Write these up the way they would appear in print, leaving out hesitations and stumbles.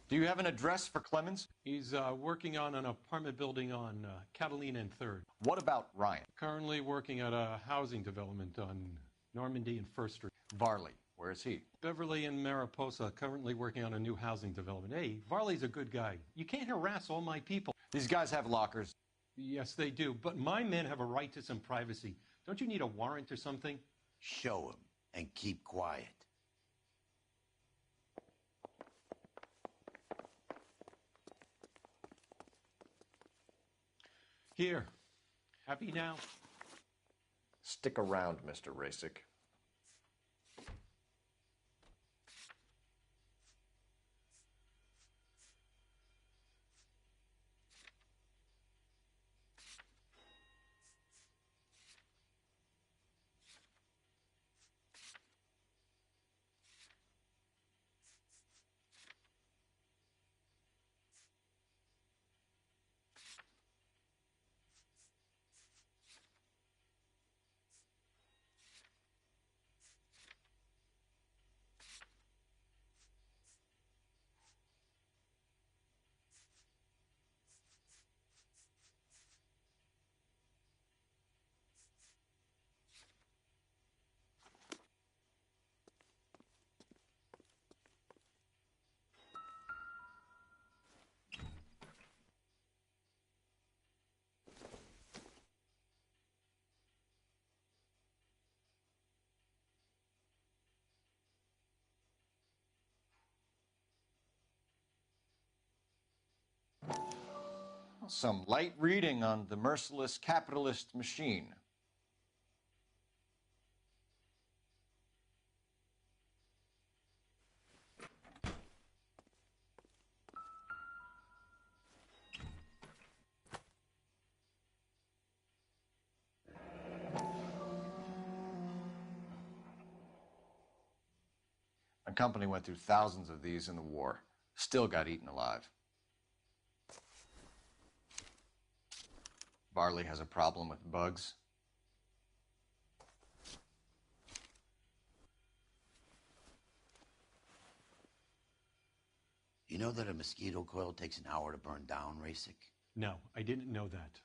Do you have an address for Clemens? He's working on an apartment building on Catalina and 3rd. What about Ryan? Currently working at a housing development on Normandy and 1st Street. Varley, where is he? Beverly and Mariposa, currently working on a new housing development. Hey, Varley's a good guy. You can't harass all my people. These guys have lockers. Yes, they do, but my men have a right to some privacy. Don't you need a warrant or something? Show him and keep quiet. Here. Happy now? Stick around, Mr. Rasick. Some light reading on the merciless capitalist machine. My company went through thousands of these in the war. Still got eaten alive. Varley has a problem with bugs. You know that a mosquito coil takes an hour to burn down, Rasick? No, I didn't know that.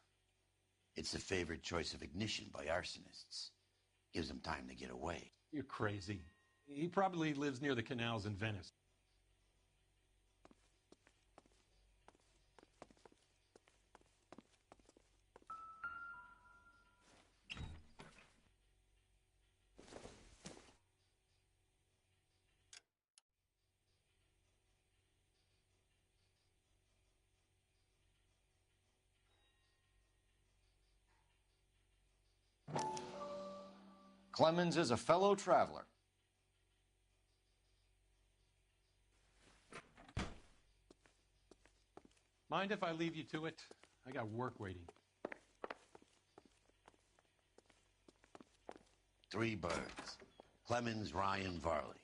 It's the favorite choice of ignition by arsonists. Gives them time to get away. You're crazy. He probably lives near the canals in Venice. Clemens is a fellow traveler. Mind if I leave you to it? I got work waiting. 3 birds. Clemens, Ryan, Varley.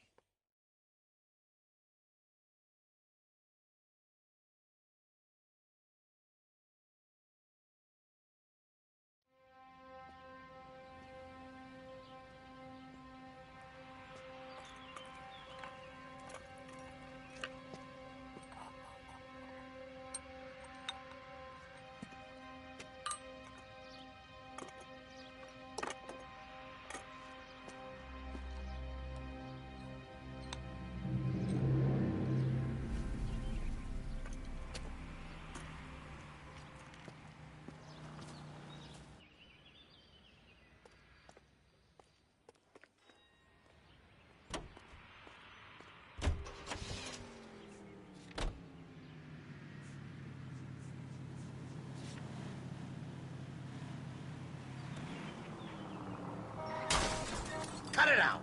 Cut it out!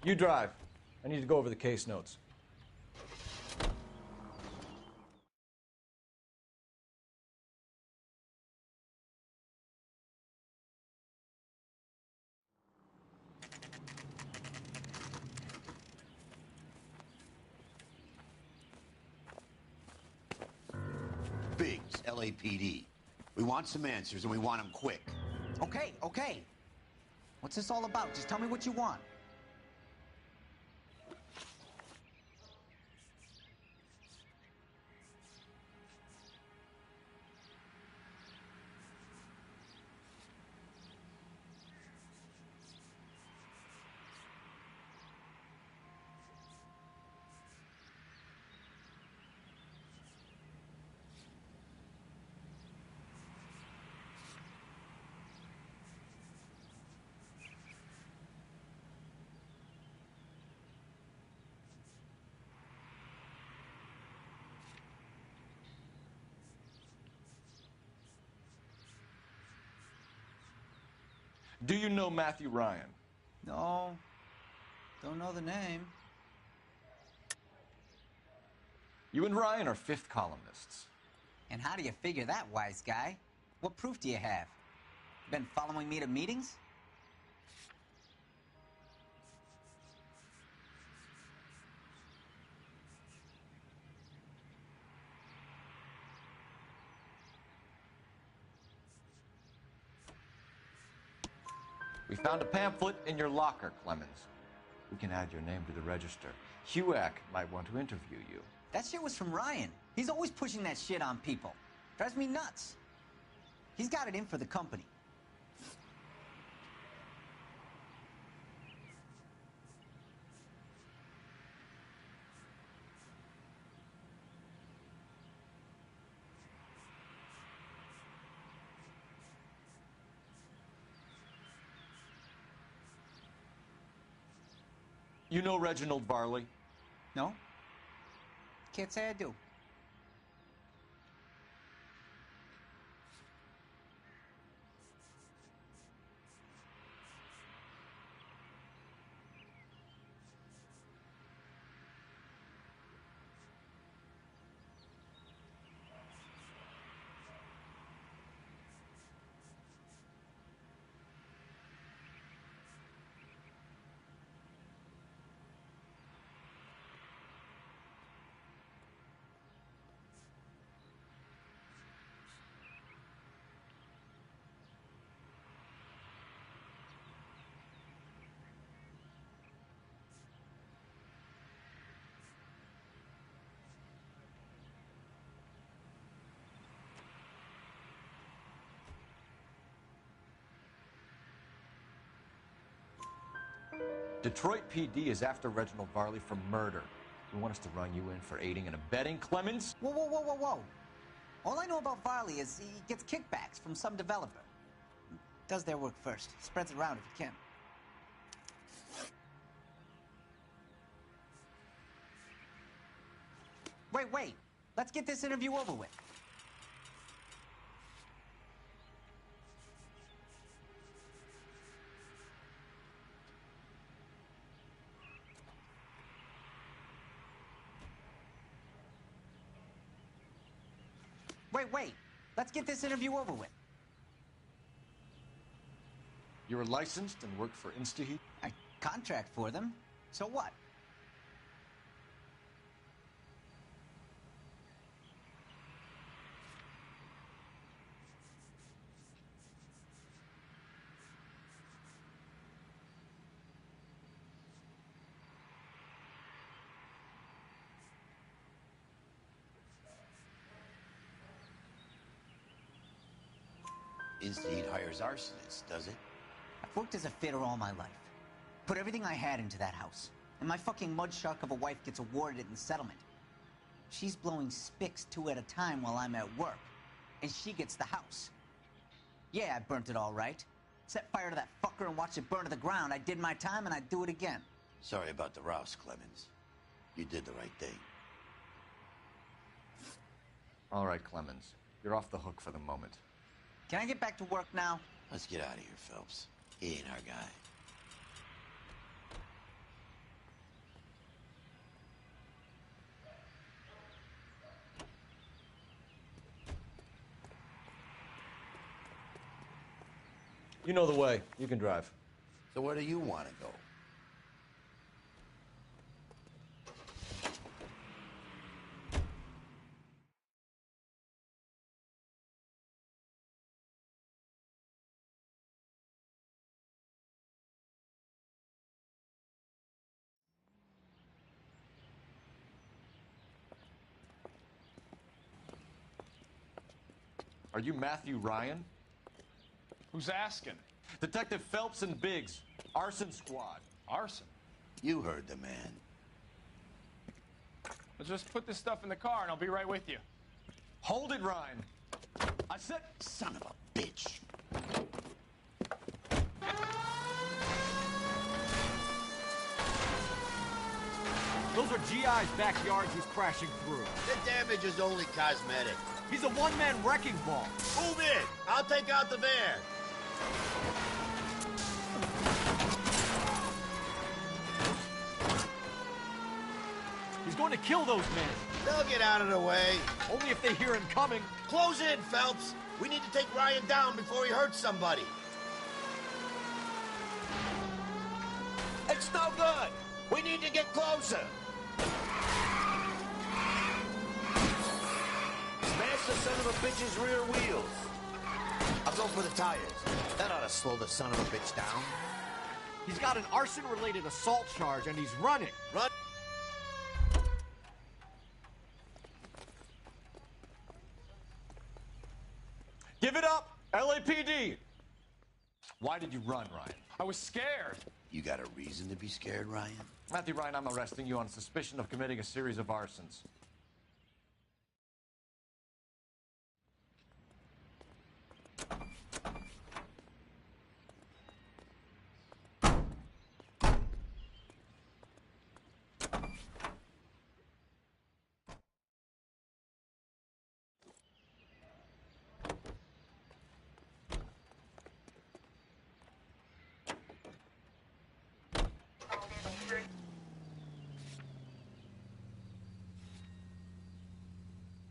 You drive. I need to go over the case notes. Biggs, LAPD. We want some answers, and we want them quick. Okay. What's this all about? Just tell me what you want. Do you know Matthew Ryan? No, don't know the name. You and Ryan are fifth columnists. And how do you figure that, wise guy? What proof do you have? Been following me to meetings? We found a pamphlet in your locker, Clemens. We can add your name to the register. HUAC might want to interview you. That shit was from Ryan. He's always pushing that shit on people. Drives me nuts. He's got it in for the company. You know Reginald Varley? No? Can't say I do. Detroit PD is after Reginald Varley for murder. You want us to run you in for aiding and abetting, Clemens? Whoa, whoa, whoa, whoa, whoa. All I know about Varley is he gets kickbacks from some developer. Does their work first. Spreads it around if he can. Wait. Let's get this interview over with. Wait. Let's get this interview over with. You're licensed and work for InstaHeat? I contract for them. So what? InstaHeat hires arsonists, does it? I've worked as a fitter all my life. Put everything I had into that house. And my fucking mud shark of a wife gets awarded it in settlement. She's blowing spics 2 at a time while I'm at work. And she gets the house. Yeah, I burnt it all right. Set fire to that fucker and watched it burn to the ground. I did my time and I'd do it again. Sorry about the rouse, Clemens. You did the right thing. All right, Clemens. You're off the hook for the moment. Can I get back to work now? Let's get out of here, Phelps. He ain't our guy. You know the way. You can drive. So where do you want to go? Are you Matthew Ryan? Who's asking? Detective Phelps and Biggs, arson squad. Arson? You heard the man. Let's just put this stuff in the car and I'll be right with you. Hold it, Ryan. I said... Son of a bitch. Those are GI's backyards he's crashing through. The damage is only cosmetic. He's a one-man wrecking ball. Move in. I'll take out the van. He's going to kill those men. They'll get out of the way. Only if they hear him coming. Close in, Phelps. We need to take Ryan down before he hurts somebody. It's no good. We need to get closer. Smash the son of a bitch's rear wheels. I'll go for the tires. That ought to slow the son of a bitch down. He's got an arson-related assault charge, and he's running. Run. Give it up, LAPD! Why did you run, Ryan? I was scared. You got a reason to be scared, Ryan? Matthew Ryan, I'm arresting you on suspicion of committing a series of arsons.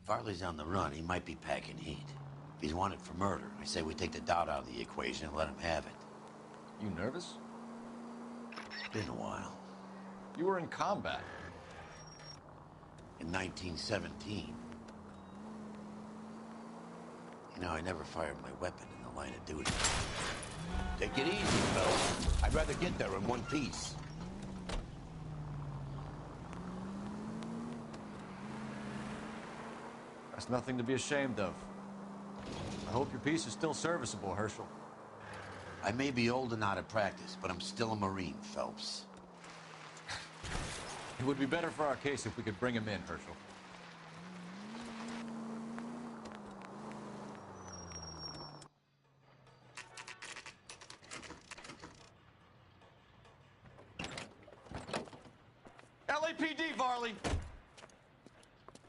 Farley's on the run. He might be packing heat. If he's wanted for murder, I say we take the doubt out of the equation and let him have it. You nervous? It's been a while. You were in combat. In 1917. You know, I never fired my weapon in the line of duty. Take it easy, fellas. I'd rather get there in one piece. That's nothing to be ashamed of. I hope your piece is still serviceable, Herschel. I may be old and out of practice, but I'm still a Marine, Phelps. It would be better for our case if we could bring him in, Herschel. LAPD, Varley!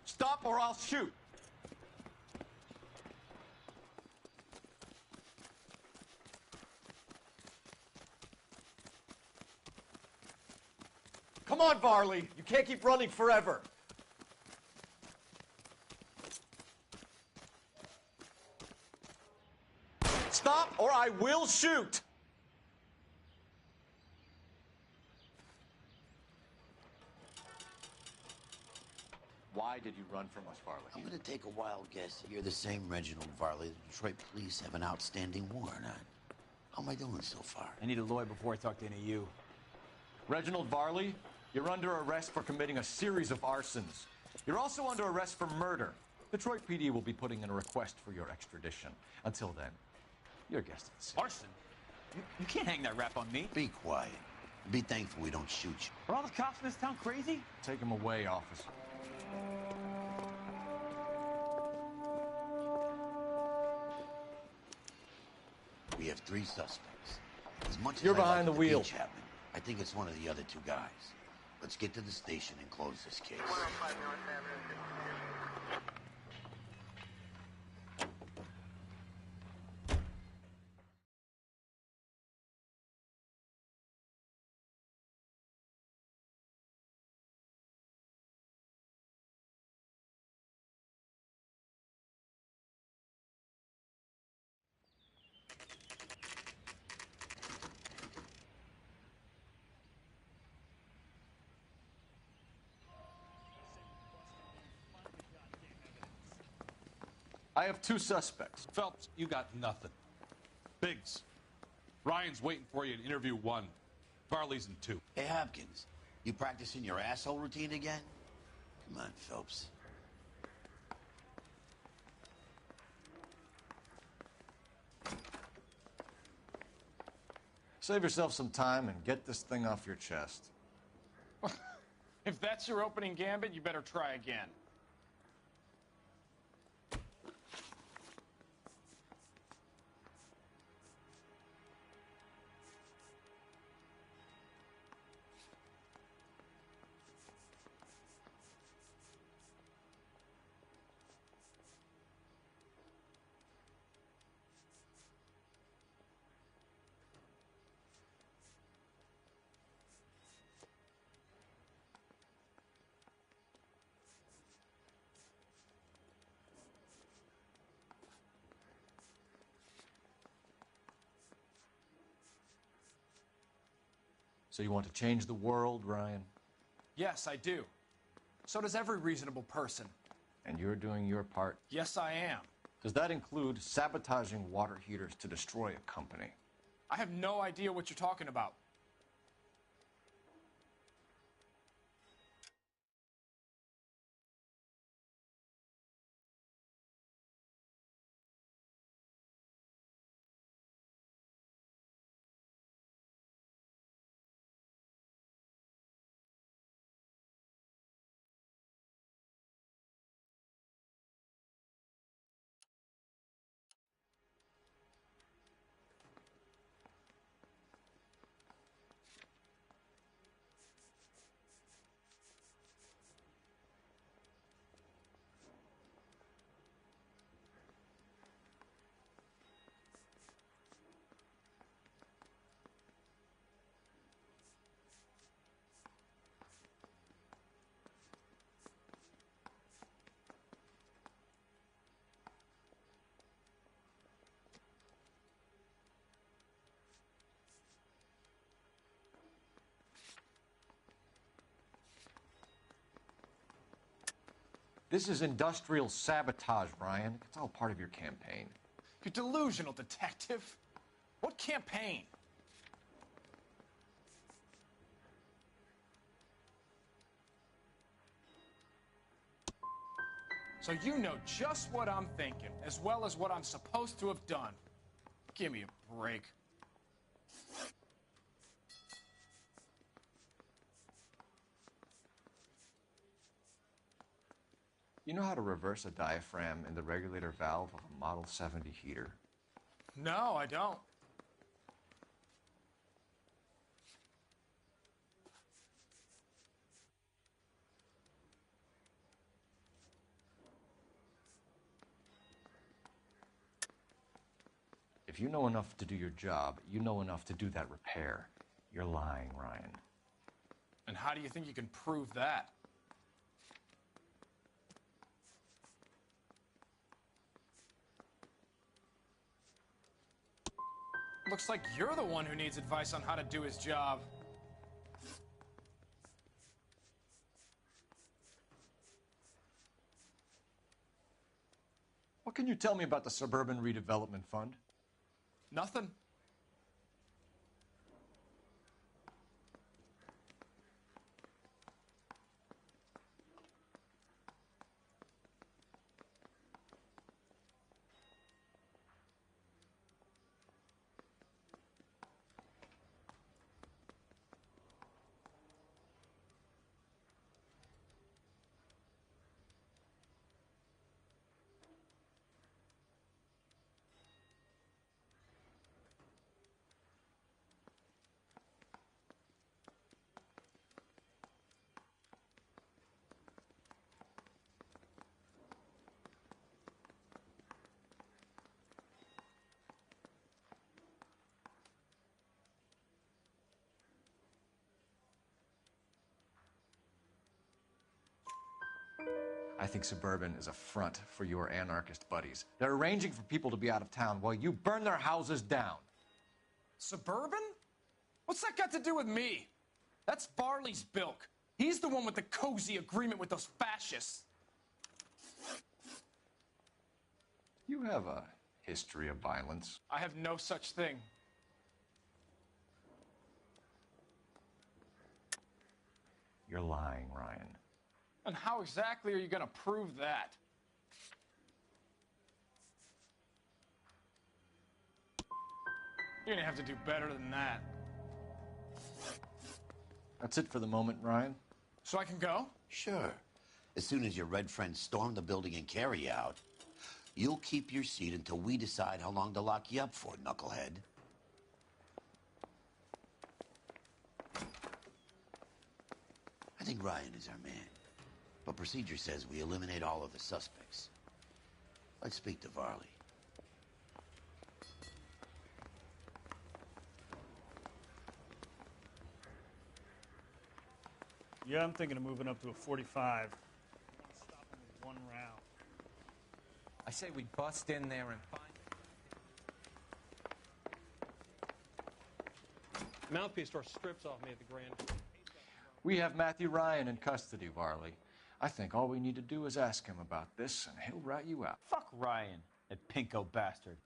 Stop or I'll shoot! Come on, Varley! You can't keep running forever! Stop or I will shoot! Why did you run from us, Varley? I'm gonna take a wild guess that you're the same Reginald Varley the Detroit police have an outstanding warrant on. How am I doing so far? I need a lawyer before I talk to any of you. Reginald Varley, you're under arrest for committing a series of arsons. You're also under arrest for murder. Detroit PD will be putting in a request for your extradition. Until then, you're a guest of the city. Arson? You can't hang that rap on me. Be quiet. Be thankful we don't shoot you. Are all the cops in this town crazy? Take him away, officer. We have 3 suspects. As much as You're I like behind the wheel. beach happened, I think it's one of the other 2 guys. Let's get to the station and close this case. I have 2 suspects. Phelps, you got nothing. Biggs, Ryan's waiting for you in interview 1. Varley's in 2. Hey, Hopkins, you practicing your asshole routine again? Come on, Phelps. Save yourself some time and get this thing off your chest. If that's your opening gambit, you better try again. So you want to change the world, Ryan? Yes, I do. So does every reasonable person. And you're doing your part? Yes, I am. Does that include sabotaging water heaters to destroy a company? I have no idea what you're talking about. This is industrial sabotage, Ryan. It's all part of your campaign. You delusional detective. What campaign? So you know just what I'm thinking, as well as what I'm supposed to have done. Give me a break. You know how to reverse a diaphragm in the regulator valve of a Model 70 heater? No, I don't. If you know enough to do your job, you know enough to do that repair. You're lying, Ryan. And how do you think you can prove that? Looks like you're the one who needs advice on how to do his job. What can you tell me about the Suburban Redevelopment Fund? Nothing. I think Suburban is a front for your anarchist buddies. They're arranging for people to be out of town while you burn their houses down. Suburban? What's that got to do with me? That's Varley's bilk. He's the one with the cozy agreement with those fascists. You have a history of violence. I have no such thing. You're lying, Ryan. And how exactly are you going to prove that? You're going to have to do better than that. That's it for the moment, Ryan. So I can go? Sure. As soon as your red friends storm the building and carry you out, you'll keep your seat until we decide how long to lock you up for, knucklehead. I think Ryan is our man. But procedure says we eliminate all of the suspects. Let's speak to Varley. Yeah, I'm thinking of moving up to a 45. Stop him with one round. I say we bust in there and find... Mouthpiece store strips off me at the Grand. We have Matthew Ryan in custody, Varley. I think all we need to do is ask him about this, and he'll rat you out. Fuck Ryan, that pinko bastard.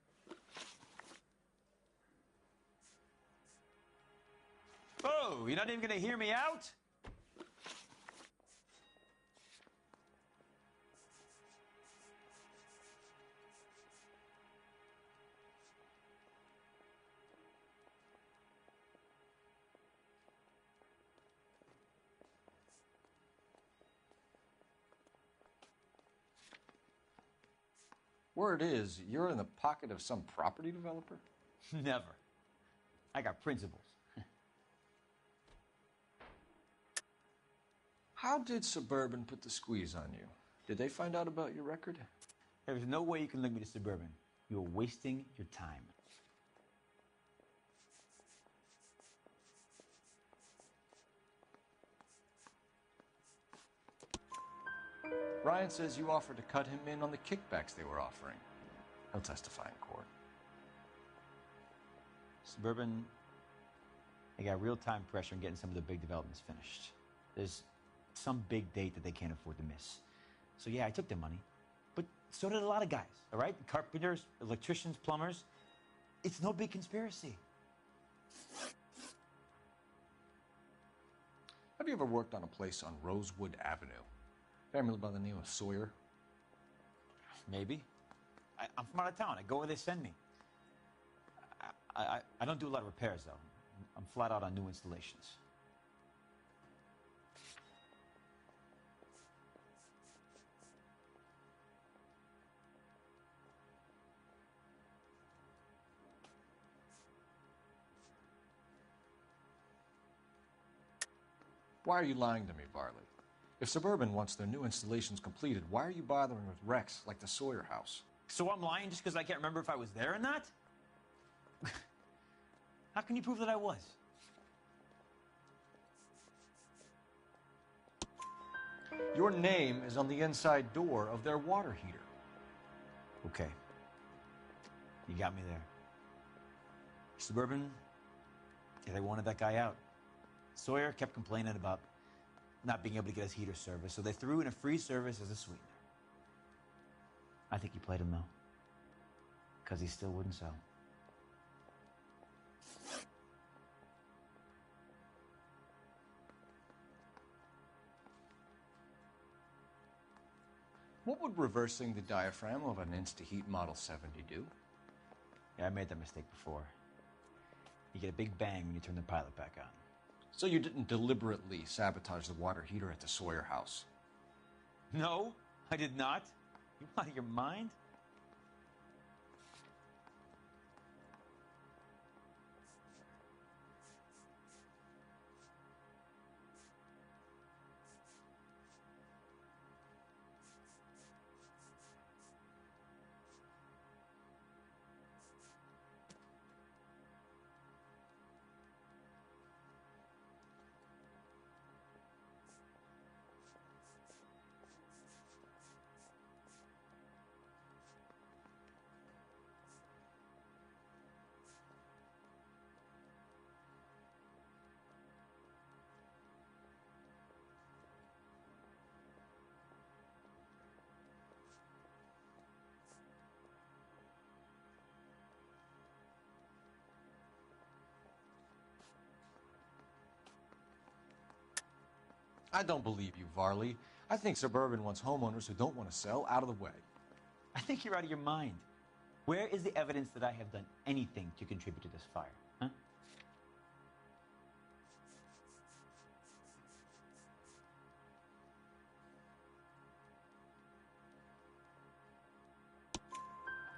Oh, you're not even gonna hear me out? Word is, you're in the pocket of some property developer? Never. I got principles. How did Suburban put the squeeze on you? Did they find out about your record? There's no way you can link me to Suburban. You're wasting your time. Ryan says you offered to cut him in on the kickbacks they were offering. He'll testify in court. Suburban, they got real-time pressure on getting some of the big developments finished. There's some big date that they can't afford to miss. So yeah, I took their money, but so did a lot of guys, all right? Carpenters, electricians, plumbers. It's no big conspiracy. Have you ever worked on a place on Rosewood Avenue? Family by the name of Sawyer? Maybe. I'm from out of town. I go where they send me. I don't do a lot of repairs, though. I'm flat out on new installations. Why are you lying to me, Varley? If Suburban wants their new installations completed, why are you bothering with wrecks like the Sawyer house? So I'm lying just because I can't remember if I was there or not? How can you prove that I was? Your name is on the inside door of their water heater. Okay. You got me there. Suburban, yeah, they wanted that guy out. Sawyer kept complaining about not being able to get his heater service, so they threw in a free service as a sweetener. I think he played him, though, because he still wouldn't sell. What would reversing the diaphragm of an Insta-Heat Model 70 do? Yeah, I made that mistake before. You get a big bang when you turn the pilot back on. So you didn't deliberately sabotage the water heater at the Sawyer house? No, I did not. You out of your mind? I don't believe you, Varley. I think Suburban wants homeowners who don't want to sell out of the way. I think you're out of your mind. Where is the evidence that I have done anything to contribute to this fire? Huh?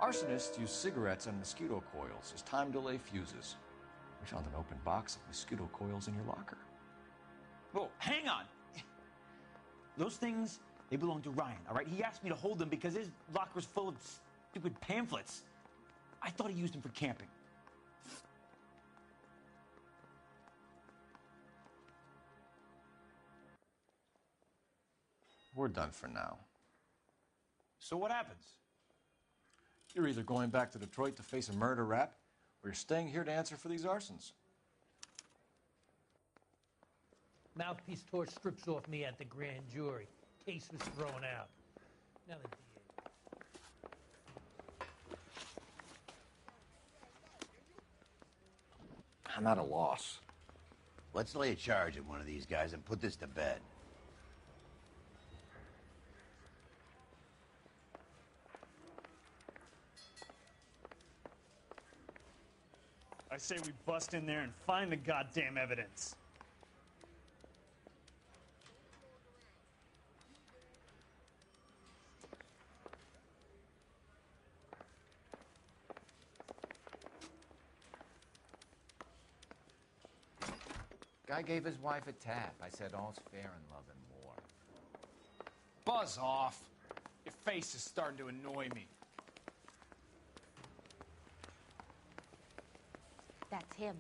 Arsonists use cigarettes and mosquito coils as time delay fuses. We found an open box of mosquito coils in your locker. Whoa, hang on. Those things, they belong to Ryan, all right? He asked me to hold them because his locker's full of stupid pamphlets. I thought he used them for camping. We're done for now. So what happens? You're either going back to Detroit to face a murder rap, or you're staying here to answer for these arsons. Mouthpiece tore strips off me at the grand jury. Case was thrown out. Now the DA. I'm at a loss. Let's lay a charge at one of these guys and put this to bed. I say we bust in there and find the goddamn evidence. Guy gave his wife a tap. I said all's fair in love and war. Buzz off. Your face is starting to annoy me. That's him.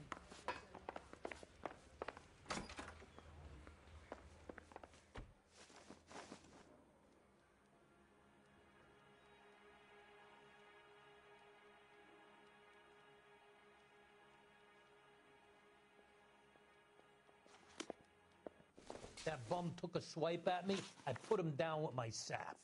That bum took a swipe at me. I put him down with my sap.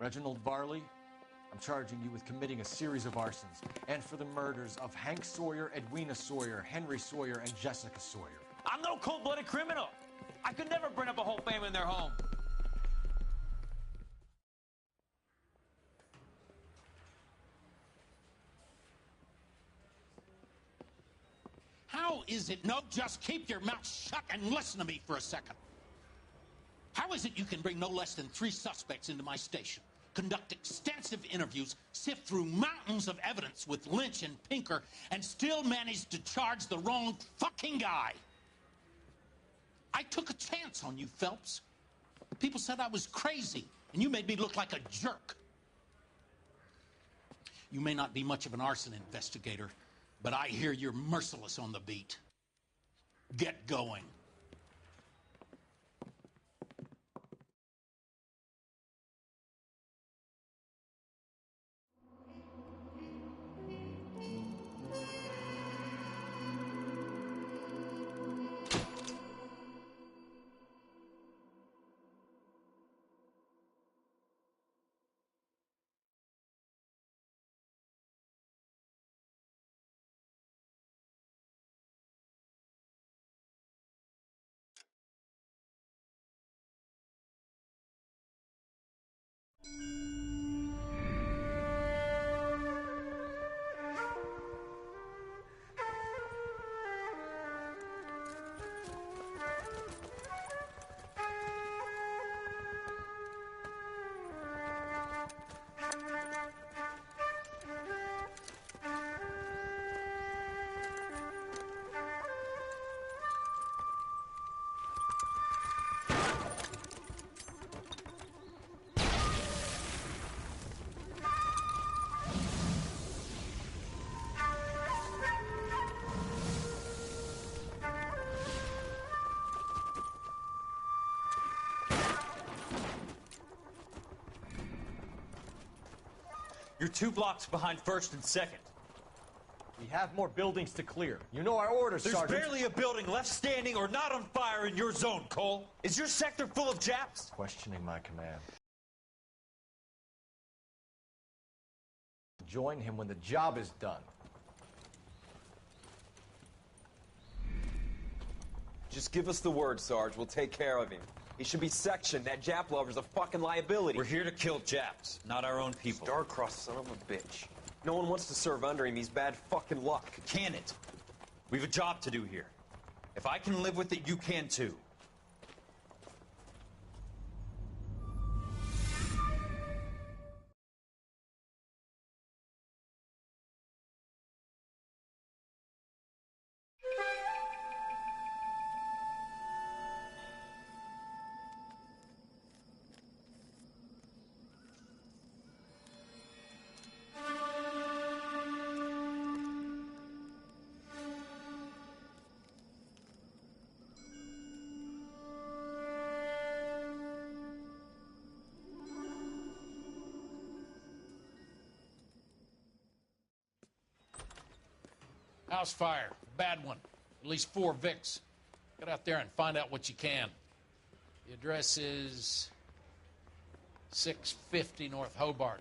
Reginald Varley, I'm charging you with committing a series of arsons and for the murders of Hank Sawyer, Edwina Sawyer, Henry Sawyer, and Jessica Sawyer. I'm no cold-blooded criminal. I could never burn up a whole family in their home. How is it? No, just keep your mouth shut and listen to me for a second. How is it you can bring no less than 3 suspects into my station, conduct extensive interviews, sift through mountains of evidence with Lynch and Pinker, and still manage to charge the wrong fucking guy? I took a chance on you, Phelps. People said I was crazy, and you made me look like a jerk. You may not be much of an arson investigator, but I hear you're merciless on the beat. Get going. You're 2 blocks behind 1st and 2nd. We have more buildings to clear. You know our orders, There's Sergeant. barely a building left standing or not on fire in your zone, Cole. Is your sector full of Japs? Questioning my command. Join him when the job is done. Just give us the word, Sarge. We'll take care of him. He should be sectioned. That Jap lover's a fucking liability. We're here to kill Japs, not our own people. Star-crossed son of a bitch. No one wants to serve under him. He's bad fucking luck. Can it? We've a job to do here. If I can live with it, you can too. House fire. Bad one. At least 4 Vicks. Get out there and find out what you can. The address is 650 North Hobart.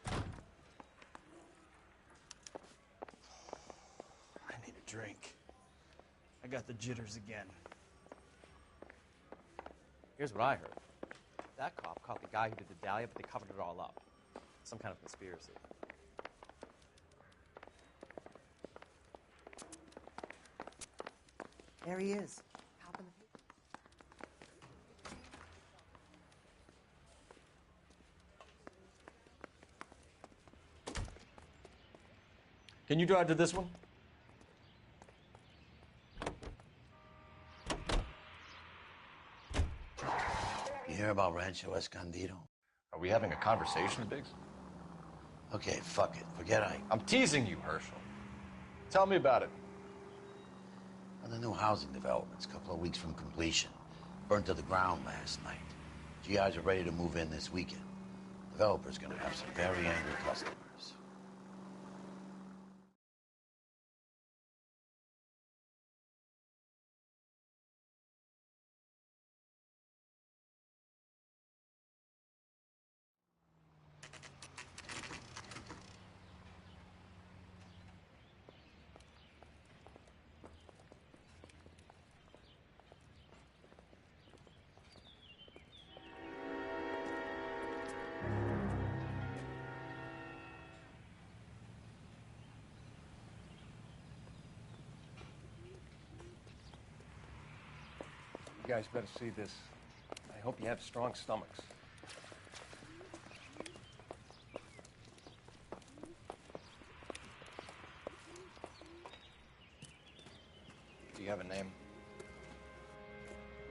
I need a drink. I got the jitters again. Here's what I heard. That cop caught the guy who did the Dahlia, but they covered it all up. Some kind of conspiracy. There he is. Can you drive to this one? You hear about Rancho Escondido? Are we having a conversation, Biggs? Okay, fuck it. Forget I'm teasing you, Herschel. Tell me about it. The new housing development's a couple of weeks from completion. Burned to the ground last night. GIs are ready to move in this weekend. Developer's gonna have some very angry customers. You guys better see this. I hope you have strong stomachs. Do you have a name?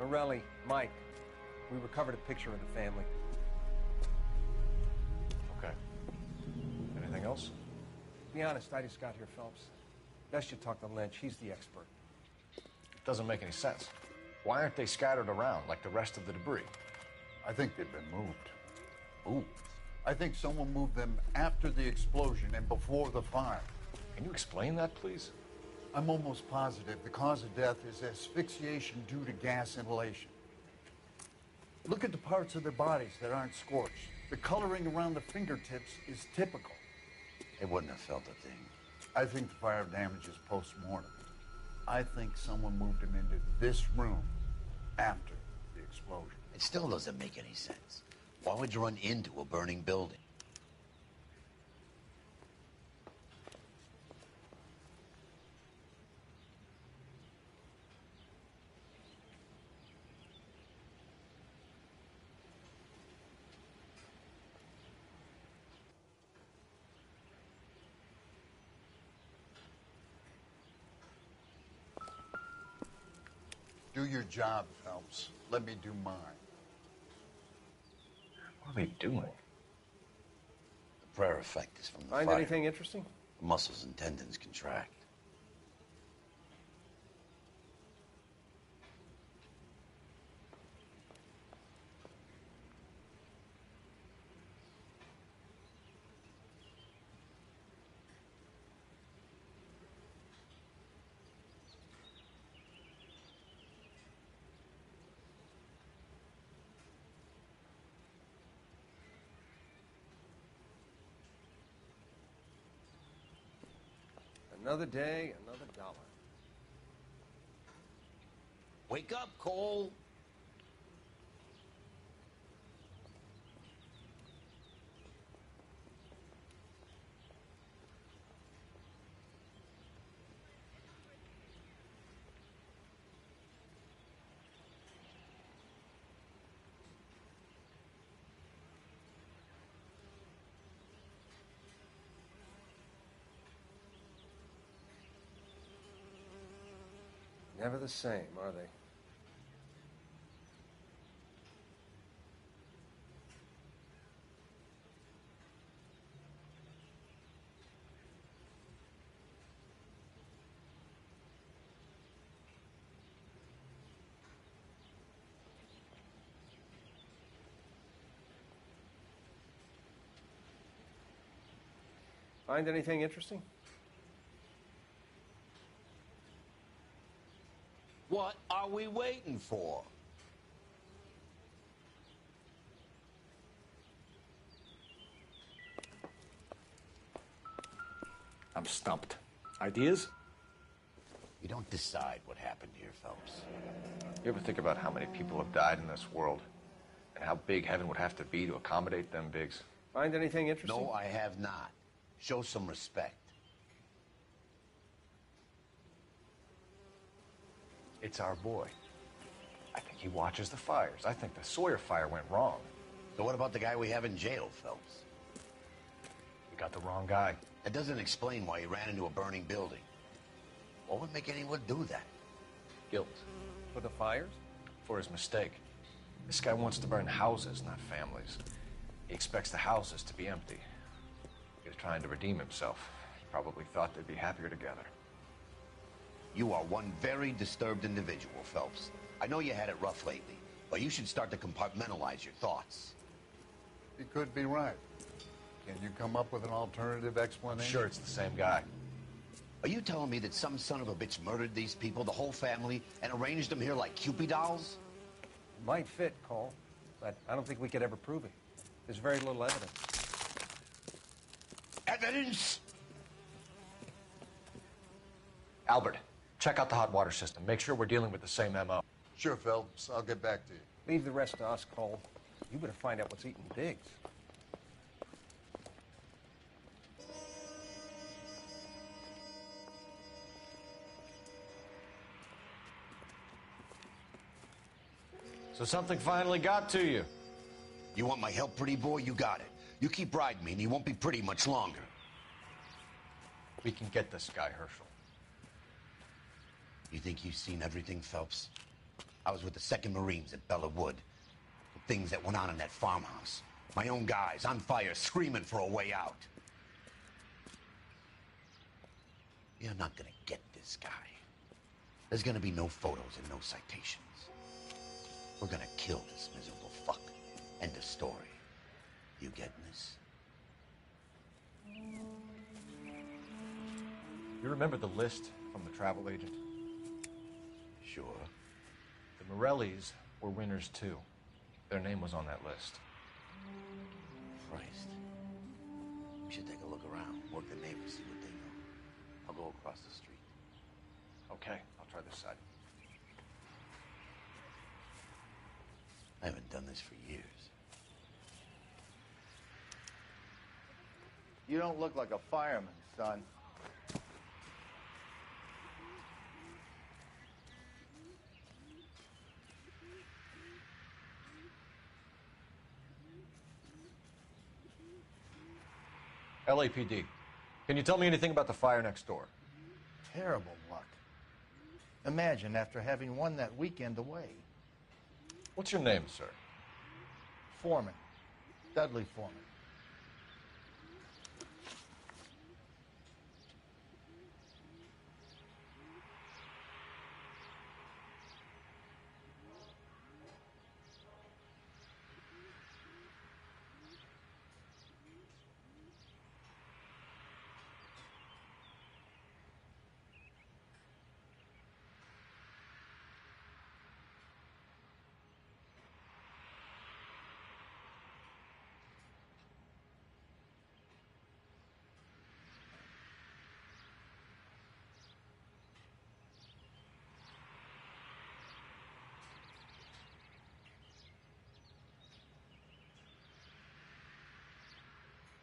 Morelli, Mike. We recovered a picture of the family. Okay. Anything else? Be honest, I just got here, Phelps. Best you talk to Lynch. He's the expert. It doesn't make any sense. Why aren't they scattered around like the rest of the debris? I think they've been moved. Ooh. I think someone moved them after the explosion and before the fire. Can you explain that, please? I'm almost positive the cause of death is asphyxiation due to gas inhalation. Look at the parts of their bodies that aren't scorched. The coloring around the fingertips is typical. They wouldn't have felt a thing. I think the fire damage is post-mortem. I think someone moved him into this room after the explosion. It still doesn't make any sense. Why would you run into a burning building? Do your job, Phelps. Let me do mine. What are they doing? The prayer effect is from the Find fire. anything interesting? The muscles and tendons contract. Another day, another dollar. Wake up, Cole. Never the same, are they? Find anything interesting? What are we waiting for? I'm stumped. Ideas? You don't decide what happened here, Phelps. You ever think about how many people have died in this world? And how big heaven would have to be to accommodate them bigs? Find anything interesting? No, I have not. Show some respect. It's our boy. I think he watches the fires. I think the Sawyer fire went wrong. So what about the guy we have in jail, Phelps? We got the wrong guy. That doesn't explain why he ran into a burning building. What would make anyone do that? Guilt. For the fires? For his mistake. This guy wants to burn houses, not families. He expects the houses to be empty. He was trying to redeem himself. He probably thought they'd be happier together. You are one very disturbed individual, Phelps. I know you had it rough lately, but you should start to compartmentalize your thoughts. He could be right. Can you come up with an alternative explanation? I'm sure it's the same guy. Are you telling me that some son of a bitch murdered these people, the whole family, and arranged them here like Cupid dolls? It might fit, Cole, but I don't think we could ever prove it. There's very little evidence. Evidence? Albert, check out the hot water system. Make sure we're dealing with the same MO. Sure, Phelps. I'll get back to you. Leave the rest to us, Cole. You better find out what's eating Biggs. So something finally got to you. You want my help, pretty boy? You got it. You keep riding me, and you won't be pretty much longer. We can get this guy, Herschel. You think you've seen everything, Phelps? I was with the 2nd Marines at Bella Wood. The things that went on in that farmhouse. My own guys on fire, screaming for a way out. You're not gonna get this guy. There's gonna be no photos and no citations. We're gonna kill this miserable fuck. End of story. You getting this? You remember the list from the travel agent? Sure. The Morellis were winners too. Their name was on that list. Christ. We should take a look around, work the neighbors, see what they know. I'll go across the street. Okay, I'll try this side. I haven't done this for years. You don't look like a fireman, son. LAPD. Can you tell me anything about the fire next door? Terrible luck. Imagine after having won that weekend away. What's your name, sir? Foreman. Dudley Foreman.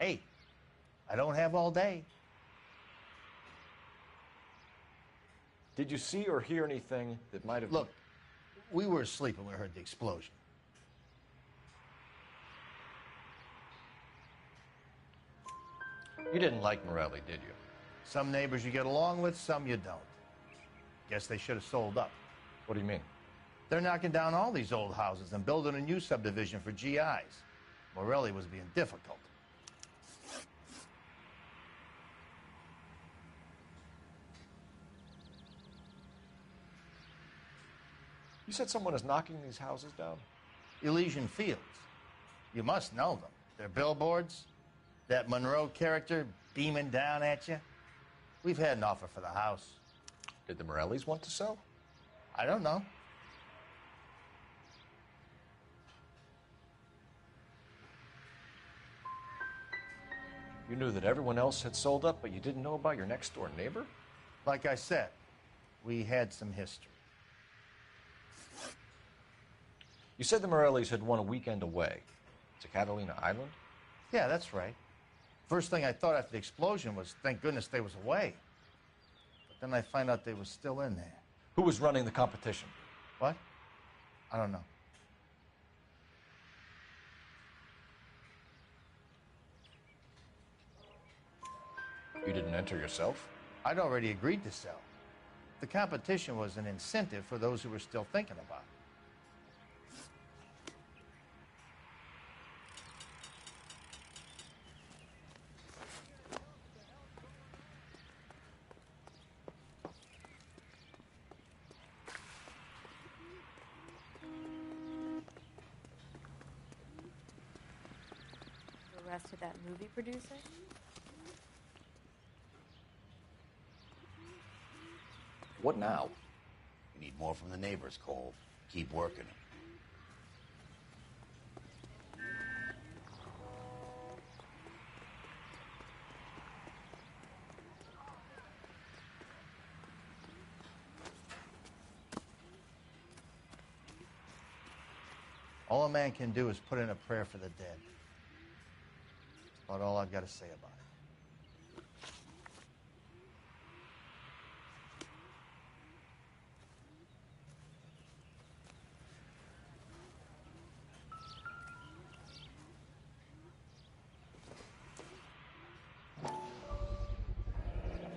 Hey, I don't have all day. Did you see or hear anything that might have... Look, we were asleep when we heard the explosion. You didn't like Morelli, did you? Some neighbors you get along with, some you don't. Guess they should have sold up. What do you mean? They're knocking down all these old houses and building a new subdivision for GIs. Morelli was being difficult. You said someone is knocking these houses down? Elysian Fields. You must know them. They're billboards. That Monroe character beaming down at you. We've had an offer for the house. Did the Morellis want to sell? I don't know. You knew that everyone else had sold up, but you didn't know about your next-door neighbor? Like I said, we had some history. You said the Morellis had won a weekend away to Catalina Island? Yeah, that's right. First thing I thought after the explosion was, thank goodness they was away. But then I find out they was still in there. Who was running the competition? What? I don't know. You didn't enter yourself? I'd already agreed to sell. The competition was an incentive for those who were still thinking about it. Arrested that movie producer? What now? We need more from the neighbors, Cole. Keep working them. All a man can do is put in a prayer for the dead. That's about all I've got to say about it.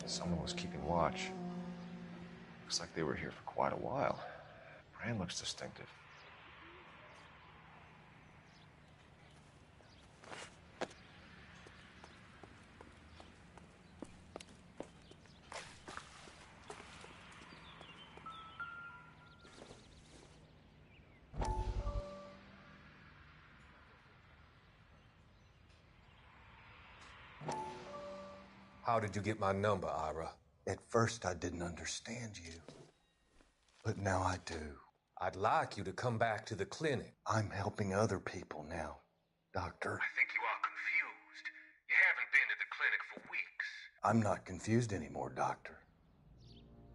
Someone was keeping watch. Looks like they were here for quite a while. Brand looks distinctive. How did you get my number, Ira? At first, I didn't understand you. But now I do. I'd like you to come back to the clinic. I'm helping other people now, Doctor. I think you are confused. You haven't been to the clinic for weeks. I'm not confused anymore, Doctor.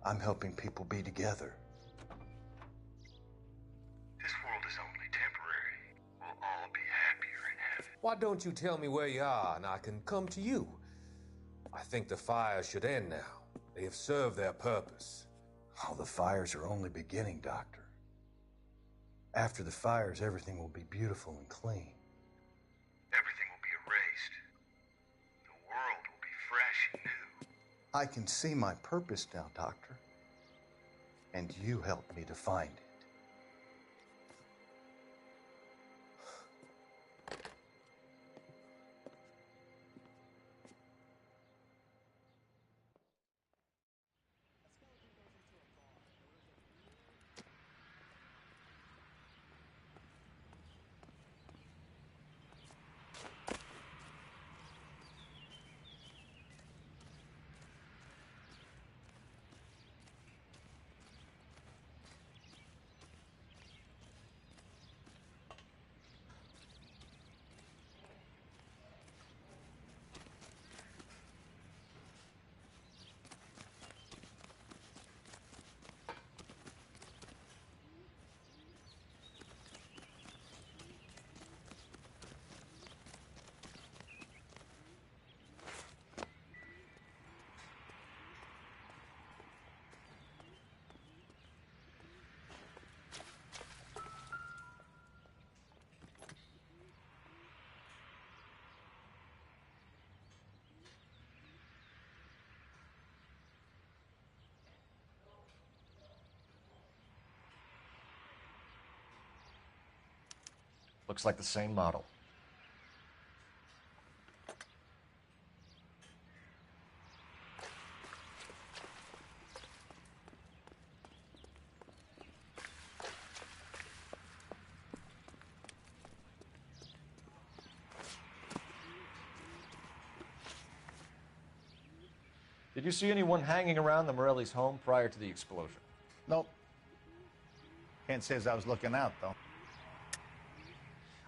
I'm helping people be together. This world is only temporary. We'll all be happier in heaven. Why don't you tell me where you are and I can come to you? I think the fires should end now. They have served their purpose. Oh, the fires are only beginning, Doctor. After the fires, everything will be beautiful and clean. Everything will be erased. The world will be fresh and new. I can see my purpose now, Doctor. And you helped me to find it. Looks like the same model. Did you see anyone hanging around the Morelli's home prior to the explosion? Nope. Can't say as I was looking out, though.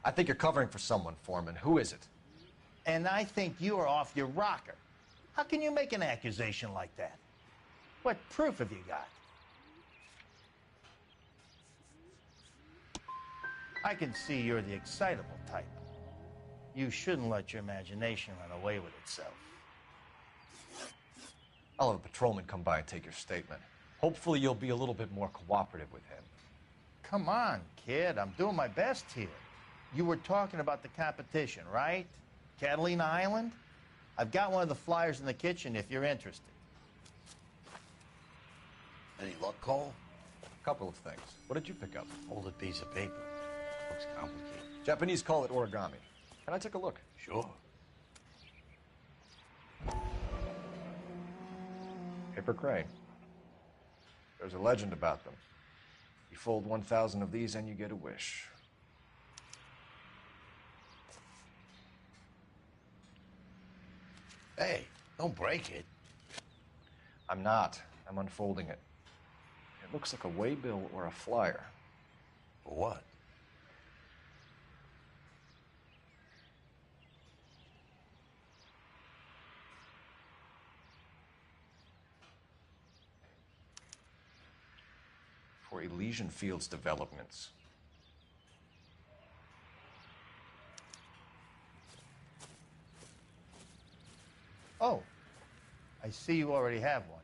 I think you're covering for someone, Foreman. Who is it? And I think you are off your rocker. How can you make an accusation like that? What proof have you got? I can see you're the excitable type. You shouldn't let your imagination run away with itself. I'll have a patrolman come by and take your statement. Hopefully you'll be a little bit more cooperative with him. Come on, kid. I'm doing my best here. You were talking about the competition, right? Catalina Island? I've got one of the flyers in the kitchen if you're interested. Any luck, Cole? A couple of things. What did you pick up? Folded piece of paper. Looks complicated. Japanese call it origami. Can I take a look? Sure. Paper crane. There's a legend about them. You fold 1,000 of these and you get a wish. Hey, don't break it. I'm not. I'm unfolding it. It looks like a waybill or a flyer. For what? For Elysian Fields developments. Oh, I see you already have one.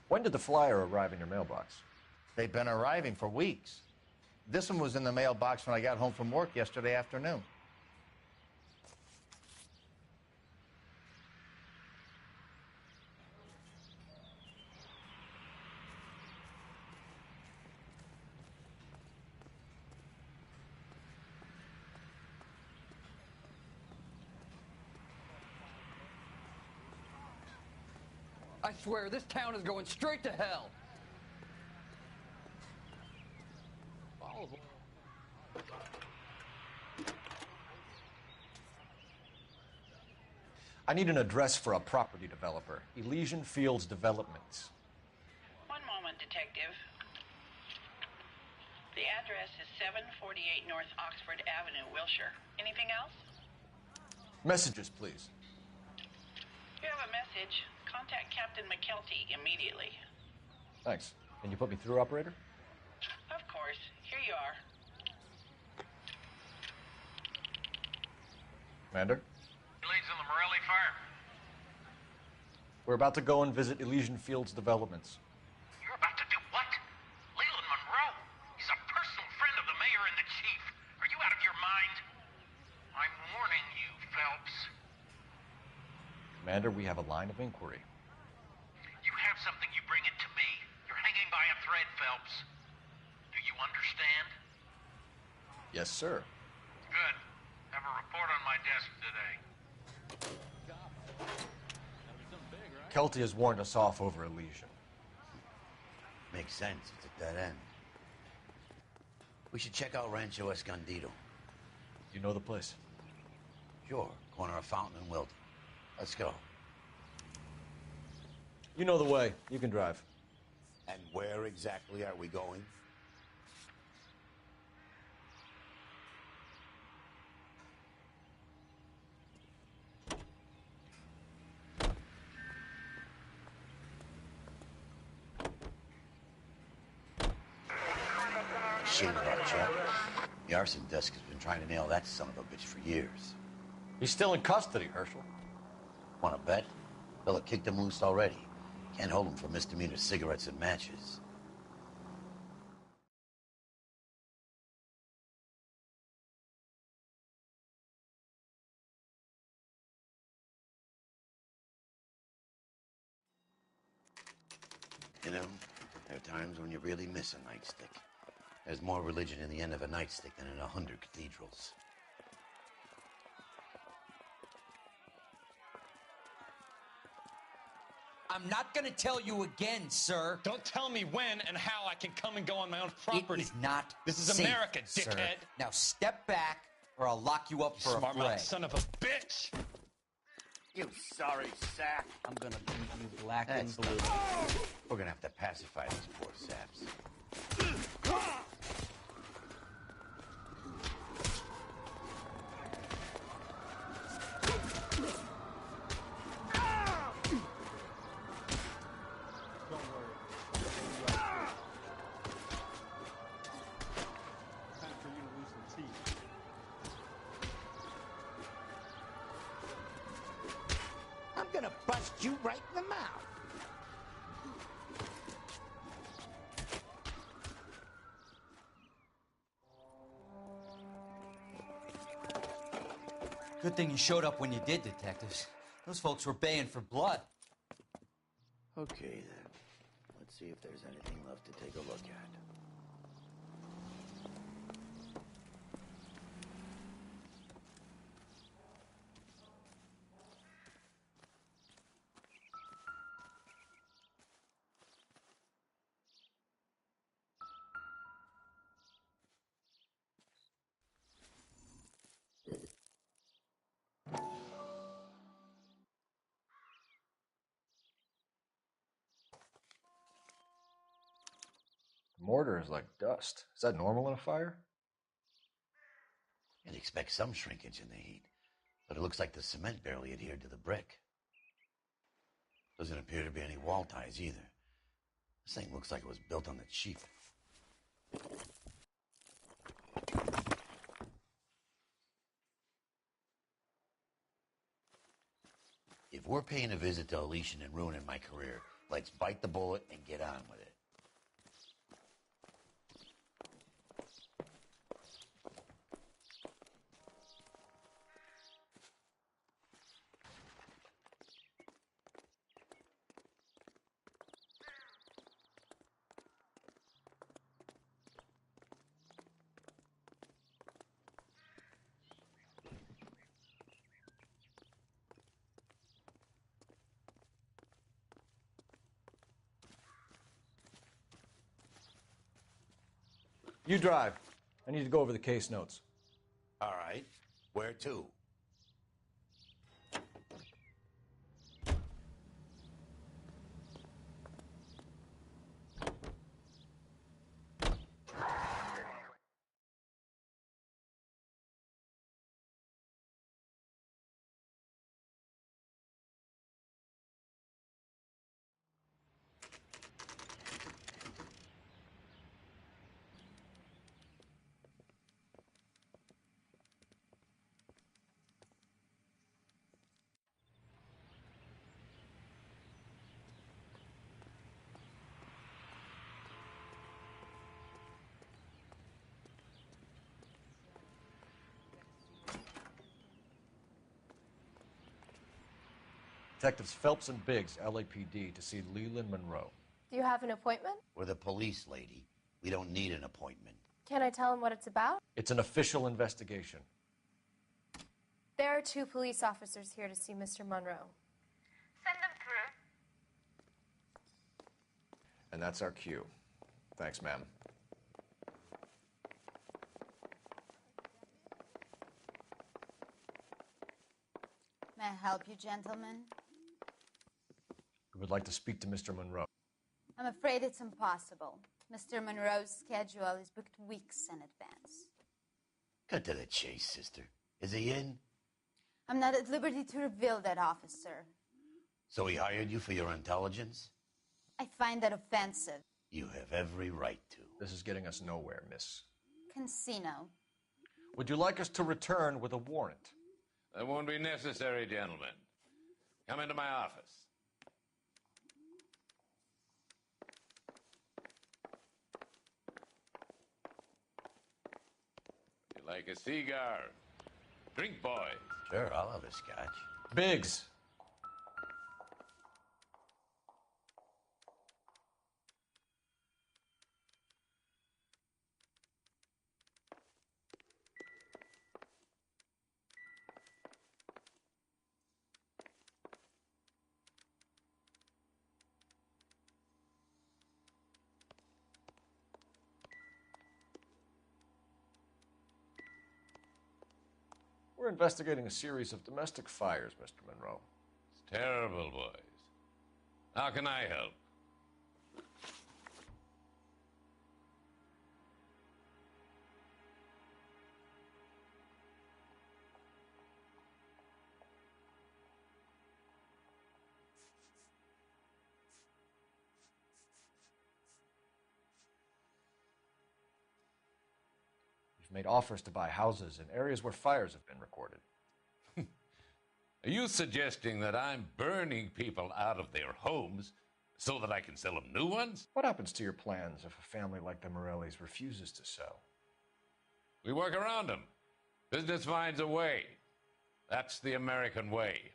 When did the flyer arrive in your mailbox? They've been arriving for weeks. This one was in the mailbox when I got home from work yesterday afternoon. I swear, this town is going straight to hell. I need an address for a property developer. Elysian Fields Developments. One moment, Detective. The address is 748 North Oxford Avenue, Wilshire. Anything else? Messages, please. If you have a message, contact Captain McKelty immediately. Thanks. Can you put me through, operator? Of course. Here you are. Commander? Leads on the Morelli fire. We're about to go and visit Elysian Fields Developments. You're about to do what? Leland Monroe? He's a personal friend of the mayor and the chief. Are you out of your mind? I'm warning you, Phelps. Commander, we have a line of inquiry. You have something, you bring it to me. You're hanging by a thread, Phelps. Do you understand? Yes, sir. Good. Have a report on my desk today. Kelty has warned us off over Elysian. Makes sense. It's a dead end. We should check out Rancho Escondido. You know the place? Sure. Corner of Fountain and Wilton. Let's go. You know the way. You can drive. And where exactly are we going? Shame about Chuck. The arson desk has been trying to nail that son of a bitch for years. He's still in custody, Herschel. Want to bet? Fella kicked him loose already. Can't hold him for misdemeanor cigarettes and matches. You know, there are times when you really miss a nightstick. There's more religion in the end of a nightstick than in 100 cathedrals. I'm not gonna tell you again, sir. Don't tell me when and how I can come and go on my own property. It is not This is safe, America, sir. dickhead. Now step back, or I'll lock you up for a Smart fray. mouth son of a bitch! You sorry sack. I'm gonna beat you black That's and blue. We're gonna have to pacify these poor saps. Time for you to lose some teeth. I'm gonna bust you right in the mouth. Good thing you showed up when you did, detectives. Those folks were baying for blood. Okay, then. Let's see if there's anything left to take a look at. The mortar is like dust. Is that normal in a fire? You'd expect some shrinkage in the heat, but it looks like the cement barely adhered to the brick. Doesn't appear to be any wall ties either. This thing looks like it was built on the cheap. If we're paying a visit to Alician and ruining my career, let's bite the bullet and get on with it. You drive. I need to go over the case notes. All right. Where to? Detectives Phelps and Biggs, LAPD, to see Leland Monroe. Do you have an appointment? We're the police, lady. We don't need an appointment. Can I tell him what it's about? It's an official investigation. There are 2 police officers here to see Mr. Monroe. Send them through. And that's our cue. Thanks, ma'am. May I help you, gentlemen? We would like to speak to Mr. Monroe. I'm afraid it's impossible. Mr. Monroe's schedule is booked weeks in advance. Cut to the chase, sister. Is he in? I'm not at liberty to reveal that, officer. So he hired you for your intelligence? I find that offensive. You have every right to. This is getting us nowhere, miss. Casino. Would you like us to return with a warrant? That won't be necessary, gentlemen. Come into my office. You like a cigar? Drink, boys. Sure, I'll have a scotch. Biggs. We're investigating a series of domestic fires, Mr. Monroe. It's terrible, boys. How can I help? You've made offers to buy houses in areas where fires have been recorded. Are you suggesting that I'm burning people out of their homes so that I can sell them new ones? What happens to your plans if a family like the Morellis refuses to sell? We work around them. Business finds a way. That's the American way.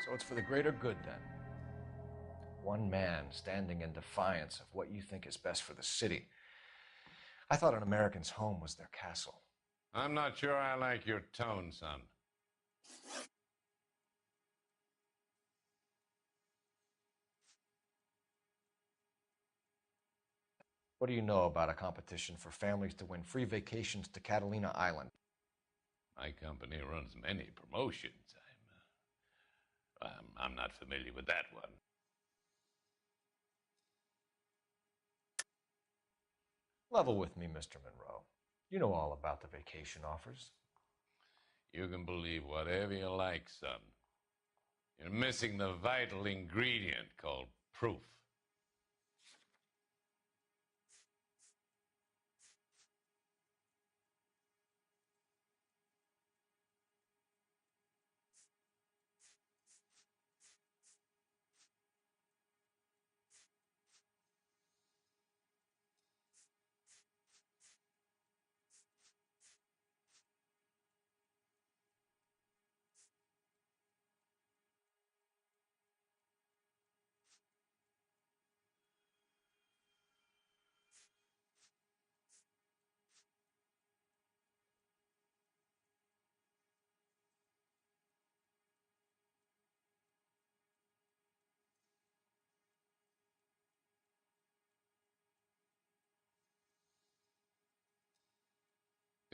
So it's for the greater good, then. One man standing in defiance of what you think is best for the city. I thought an American's home was their castle. I'm not sure I like your tone, son. What do you know about a competition for families to win free vacations to Catalina Island? My company runs many promotions. I'm not familiar with that one. Level with me, Mr. Monroe. You know all about the vacation offers. You can believe whatever you like, son. You're missing the vital ingredient called proof.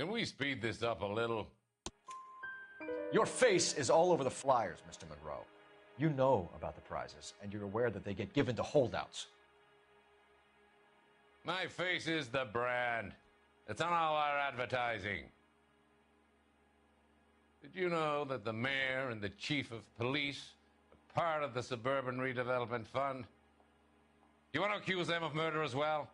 Can we speed this up a little? Your face is all over the flyers, Mr. Monroe. You know about the prizes, and you're aware that they get given to holdouts. My face is the brand. It's on all our advertising. Did you know that the mayor and the chief of police are part of the Suburban Redevelopment Fund? You want to accuse them of murder as well?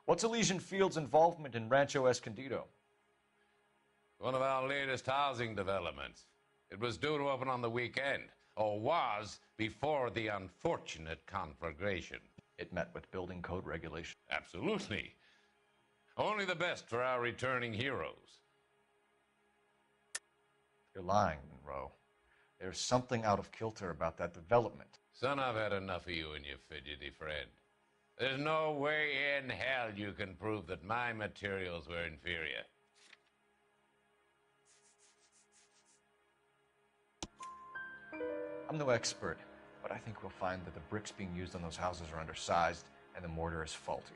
What's Elysian Field's involvement in Rancho Escondido? One of our latest housing developments. It was due to open on the weekend, or was before the unfortunate conflagration. It met with building code regulations. Absolutely. Only the best for our returning heroes. You're lying, Monroe. There's something out of kilter about that development. Son, I've had enough of you and your fidgety friend. There's no way in hell you can prove that my materials were inferior. I'm no expert, but I think we'll find that the bricks being used on those houses are undersized and the mortar is faulty.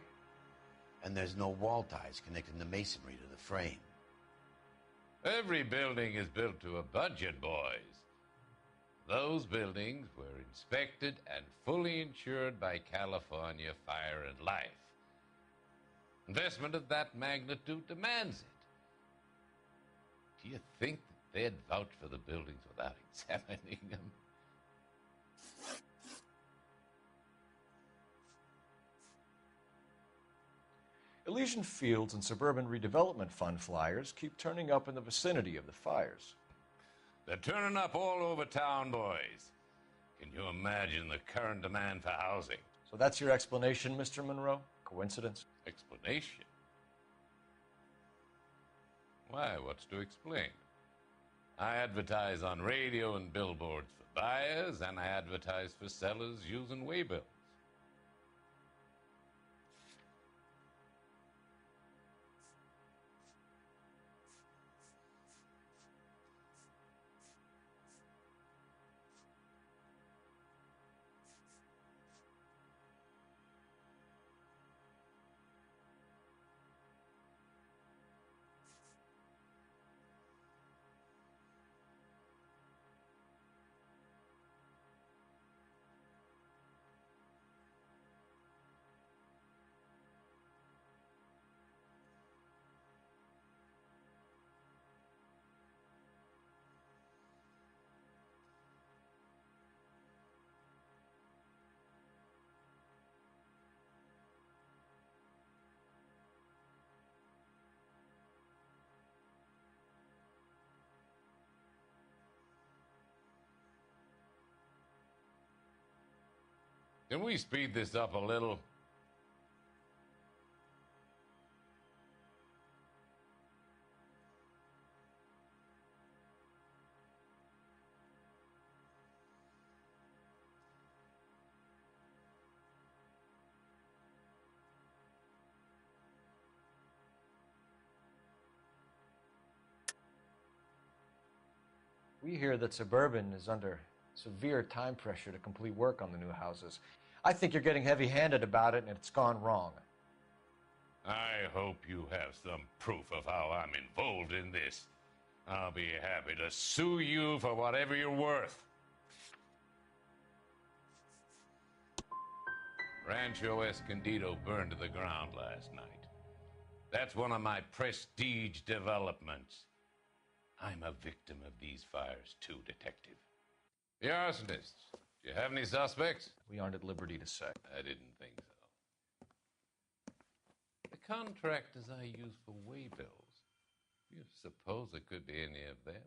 And there's no wall ties connecting the masonry to the frame. Every building is built to a budget, boys. Those buildings were inspected and fully insured by California Fire and Life. Investment of that magnitude demands it. Do you think that they'd vouch for the buildings without examining them? Elysian Fields and Suburban Redevelopment Fund flyers keep turning up in the vicinity of the fires. They're turning up all over town, boys. Can you imagine the current demand for housing? So that's your explanation, Mr. Monroe? Coincidence? Explanation? Why, what's to explain? I advertise on radio and billboards for buyers, and I advertise for sellers using waybills. Can we speed this up a little? We hear that Suburban is under severe time pressure to complete work on the new houses. I think you're getting heavy-handed about it, and it's gone wrong. I hope you have some proof of how I'm involved in this. I'll be happy to sue you for whatever you're worth. Rancho Escondido burned to the ground last night. That's one of my prestige developments. I'm a victim of these fires too, Detective. The arsonists. Do you have any suspects? We aren't at liberty to say. I didn't think so. The contractors I use for waybills. Do you suppose it could be any of them?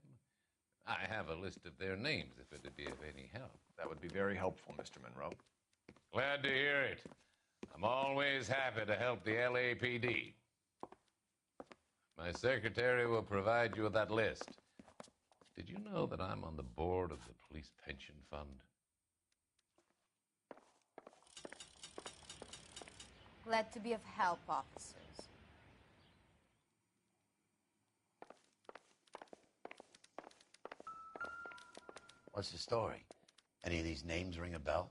I have a list of their names if it'd be of any help. That would be very helpful, Mr. Monroe. Glad to hear it. I'm always happy to help the LAPD. My secretary will provide you with that list. Did you know that I'm on the board of the Police Pension Fund? Glad to be of help, officers. What's the story? Any of these names ring a bell?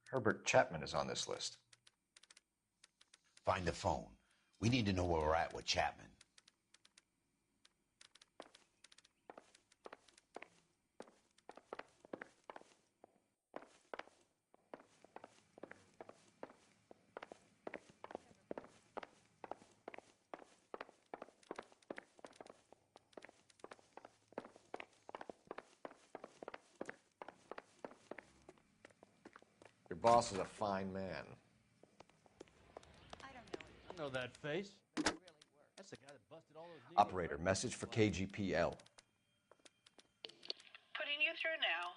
Herbert Chapman is on this list. Find the phone. We need to know where we're at with Chapman. boss is a fine man. I know that face. That's the guy that busted all those... Operator, message for KGPL. Putting you through now.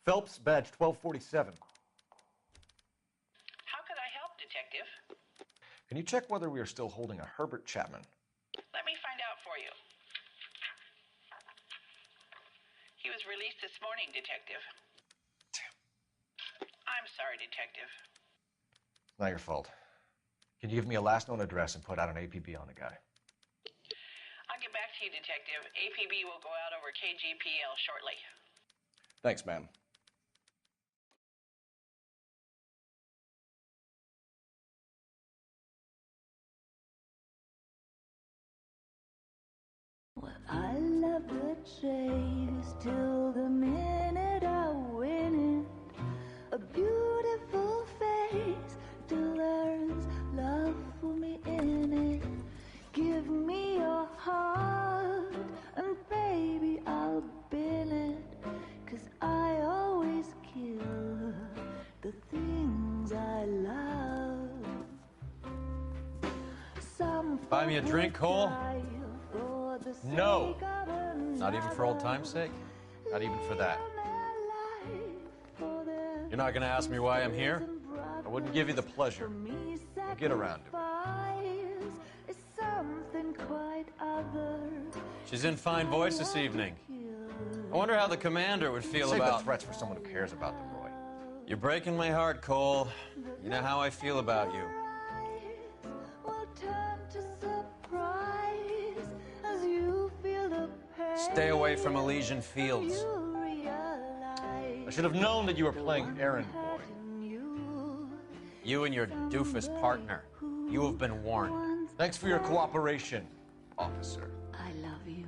Phelps, badge 1247. How could I help, Detective? Can you check whether we are still holding a Herbert Chapman? Let me find out for you. He was released this morning, Detective. I'm sorry, Detective. It's not your fault. Can you give me a last known address and put out an APB on the guy? I'll get back to you, Detective. APB will go out over KGPL shortly. Thanks, ma'am. I love the chase till the minute I win it. A beautiful face till there's love for me in it. Give me your heart and baby I'll bill it. 'Cause I always kill the things I love. Some Buy me a drink, Cole? No. Not even for old time's sake? Not even for that. You're not gonna ask me why I'm here? I wouldn't give you the pleasure. We'll get around to it. She's in fine voice this evening. I wonder how the commander would feel Save about... the threats for someone who cares about them, Roy. You're breaking my heart, Cole. You know how I feel about you. Stay away from Elysian Fields. I should have known that you were playing errand boy. You and your doofus partner. You have been warned. Thanks for your cooperation, officer. I love you.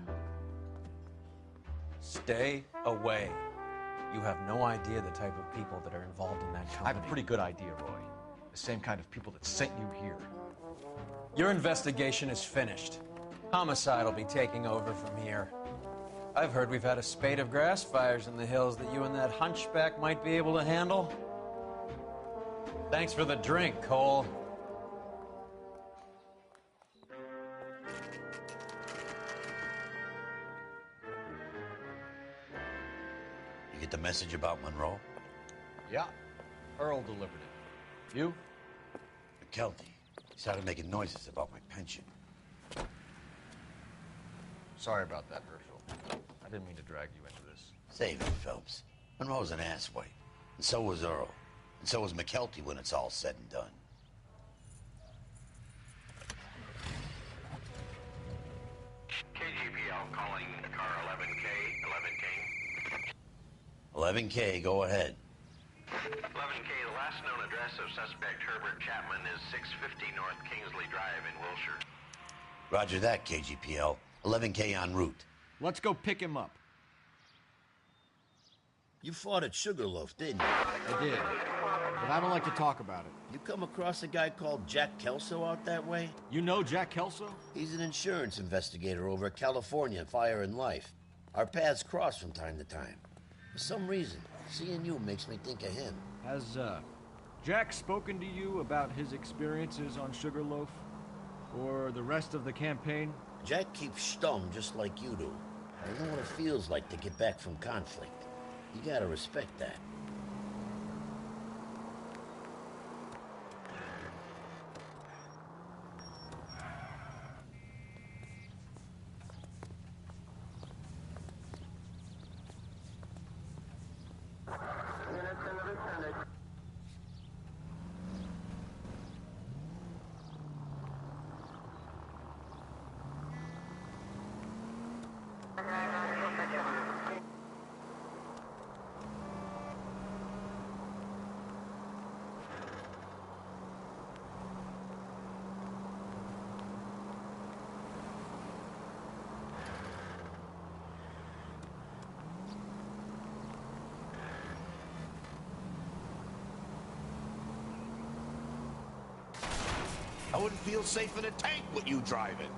Stay away. You have no idea the type of people that are involved in that I company. have a pretty good idea, Roy. The same kind of people that sent you here. Your investigation is finished. Homicide will be taking over from here. I've heard we've had a spate of grass fires in the hills that you and that hunchback might be able to handle. Thanks for the drink, Cole. You get the message about Monroe? Yeah. Earl delivered it. You? McKelty. He started making noises about my pension. Sorry about that, Herschel. I didn't mean to drag you into this. Save it, Phelps. Monroe's an asswipe. And so was Earl. And so was McKelty when it's all said and done. KGPL calling car 11K, 11K, go ahead. 11K, the last known address of suspect Herbert Chapman is 650 North Kingsley Drive in Wilshire. Roger that, KGPL. 11K en route. Let's go pick him up. You fought at Sugarloaf, didn't you? I did. But I don't like to talk about it. You come across a guy called Jack Kelso out that way? You know Jack Kelso? He's an insurance investigator over at California Fire and Life. Our paths cross from time to time. For some reason, seeing you makes me think of him. Has, Jack spoken to you about his experiences on Sugarloaf? Or the rest of the campaign? Jack keeps stum just like you do. I know what it feels like to get back from conflict. You gotta respect that. I wouldn't feel safe in a tank with you driving.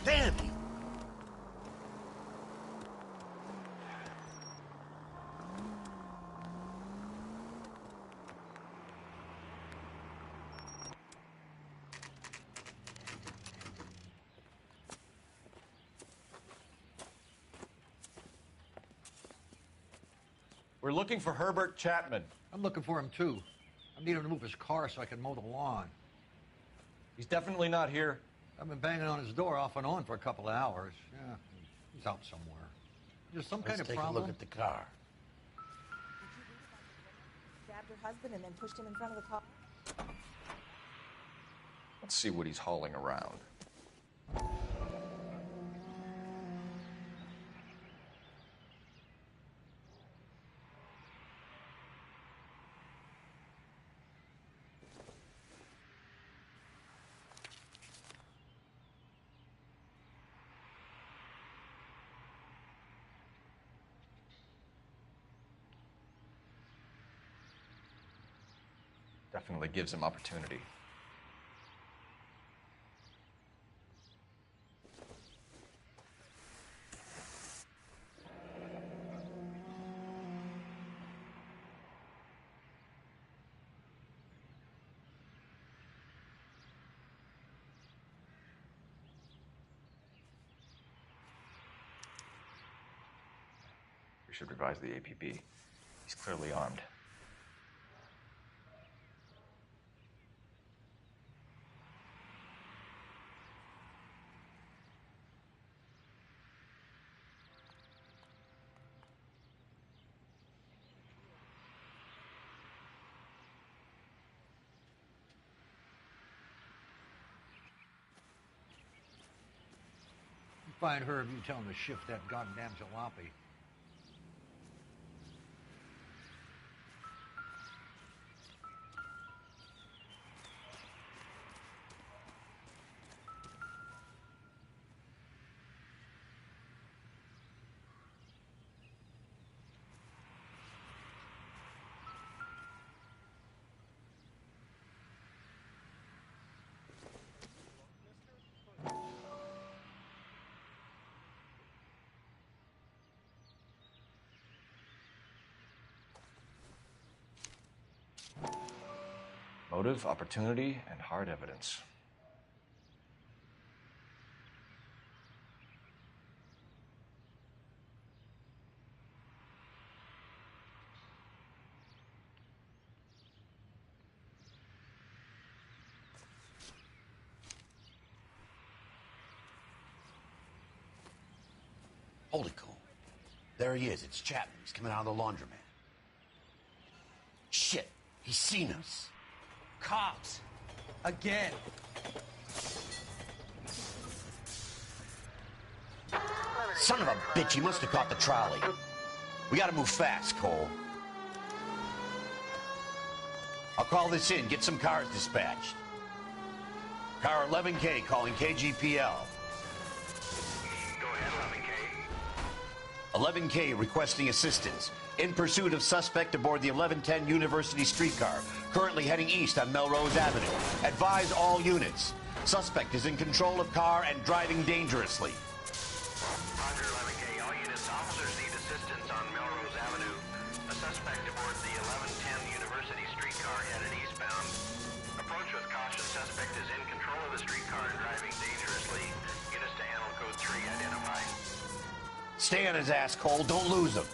Damn you! We're looking for Herbert Chapman. I'm looking for him, too. I need him to move his car so I can mow the lawn. He's definitely not here. I've been banging on his door off and on for a couple of hours. Yeah, he's out somewhere. There's some kind of problem. Let's take a look at the car. Grabbed her husband and then pushed him in front of the car. Let's see what he's hauling around. Definitely gives him opportunity. We should revise the APB. He's clearly armed. Find Herb, you tell him to shift that goddamn jalopy. Motive, opportunity, and hard evidence. Holy cool. There he is. It's Chapman. He's coming out of the laundromat. Shit. He's seen us. Cops. Again. Son of a bitch. He must have caught the trolley. We gotta move fast, Cole. I'll call this in. Get some cars dispatched. Car 11K calling KGPL. 11K requesting assistance. In pursuit of suspect aboard the 1110 University streetcar, currently heading east on Melrose Avenue. Advise all units. Suspect is in control of car and driving dangerously. Roger, 11K. All units, officers need assistance on Melrose Avenue. A suspect aboard Stay on his ass, Cole. Don't lose him.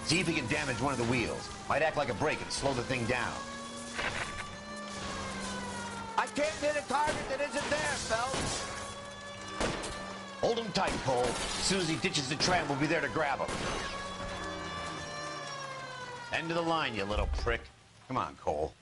See if he can damage one of the wheels. Might act like a brake and slow the thing down. I can't hit a target that isn't there, Phelps. Hold him tight, Cole. As soon as he ditches the tram, we'll be there to grab him. End of the line, you little prick. Come on, Cole.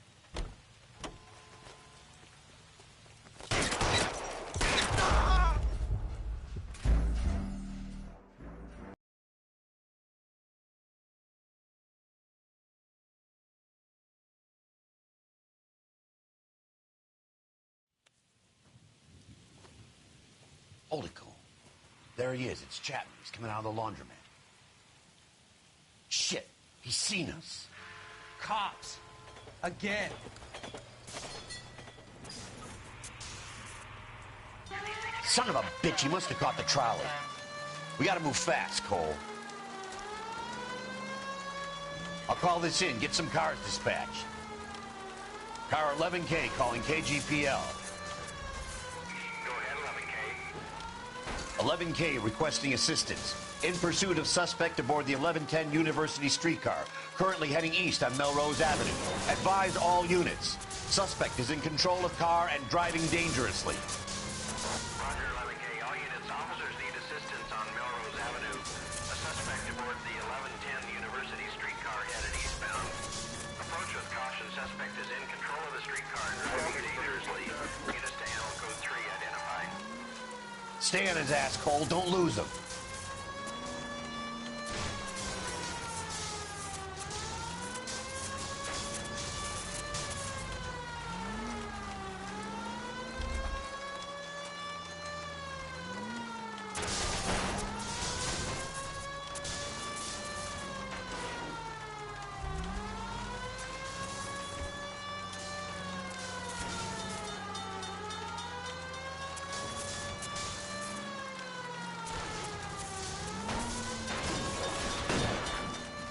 Hold it, Cole. There he is. It's Chapman. He's coming out of the laundromat. Shit. He's seen us. Cops. Again. Son of a bitch. He must have caught the trolley. We gotta move fast, Cole. I'll call this in. Get some cars dispatched. Car 11K calling KGPL. 11K requesting assistance. In pursuit of suspect aboard the 1110 University streetcar, currently heading east on Melrose Avenue. Advise all units. Suspect is in control of car and driving dangerously. Roger, 11K. All units, officers need assistance on Melrose Avenue. A suspect aboard the 1110 University streetcar headed eastbound. Approach with caution. Suspect is in control of the streetcar and driving dangerously. Units to handle code 3 identified. Stay on his ass, Cole. Don't lose him.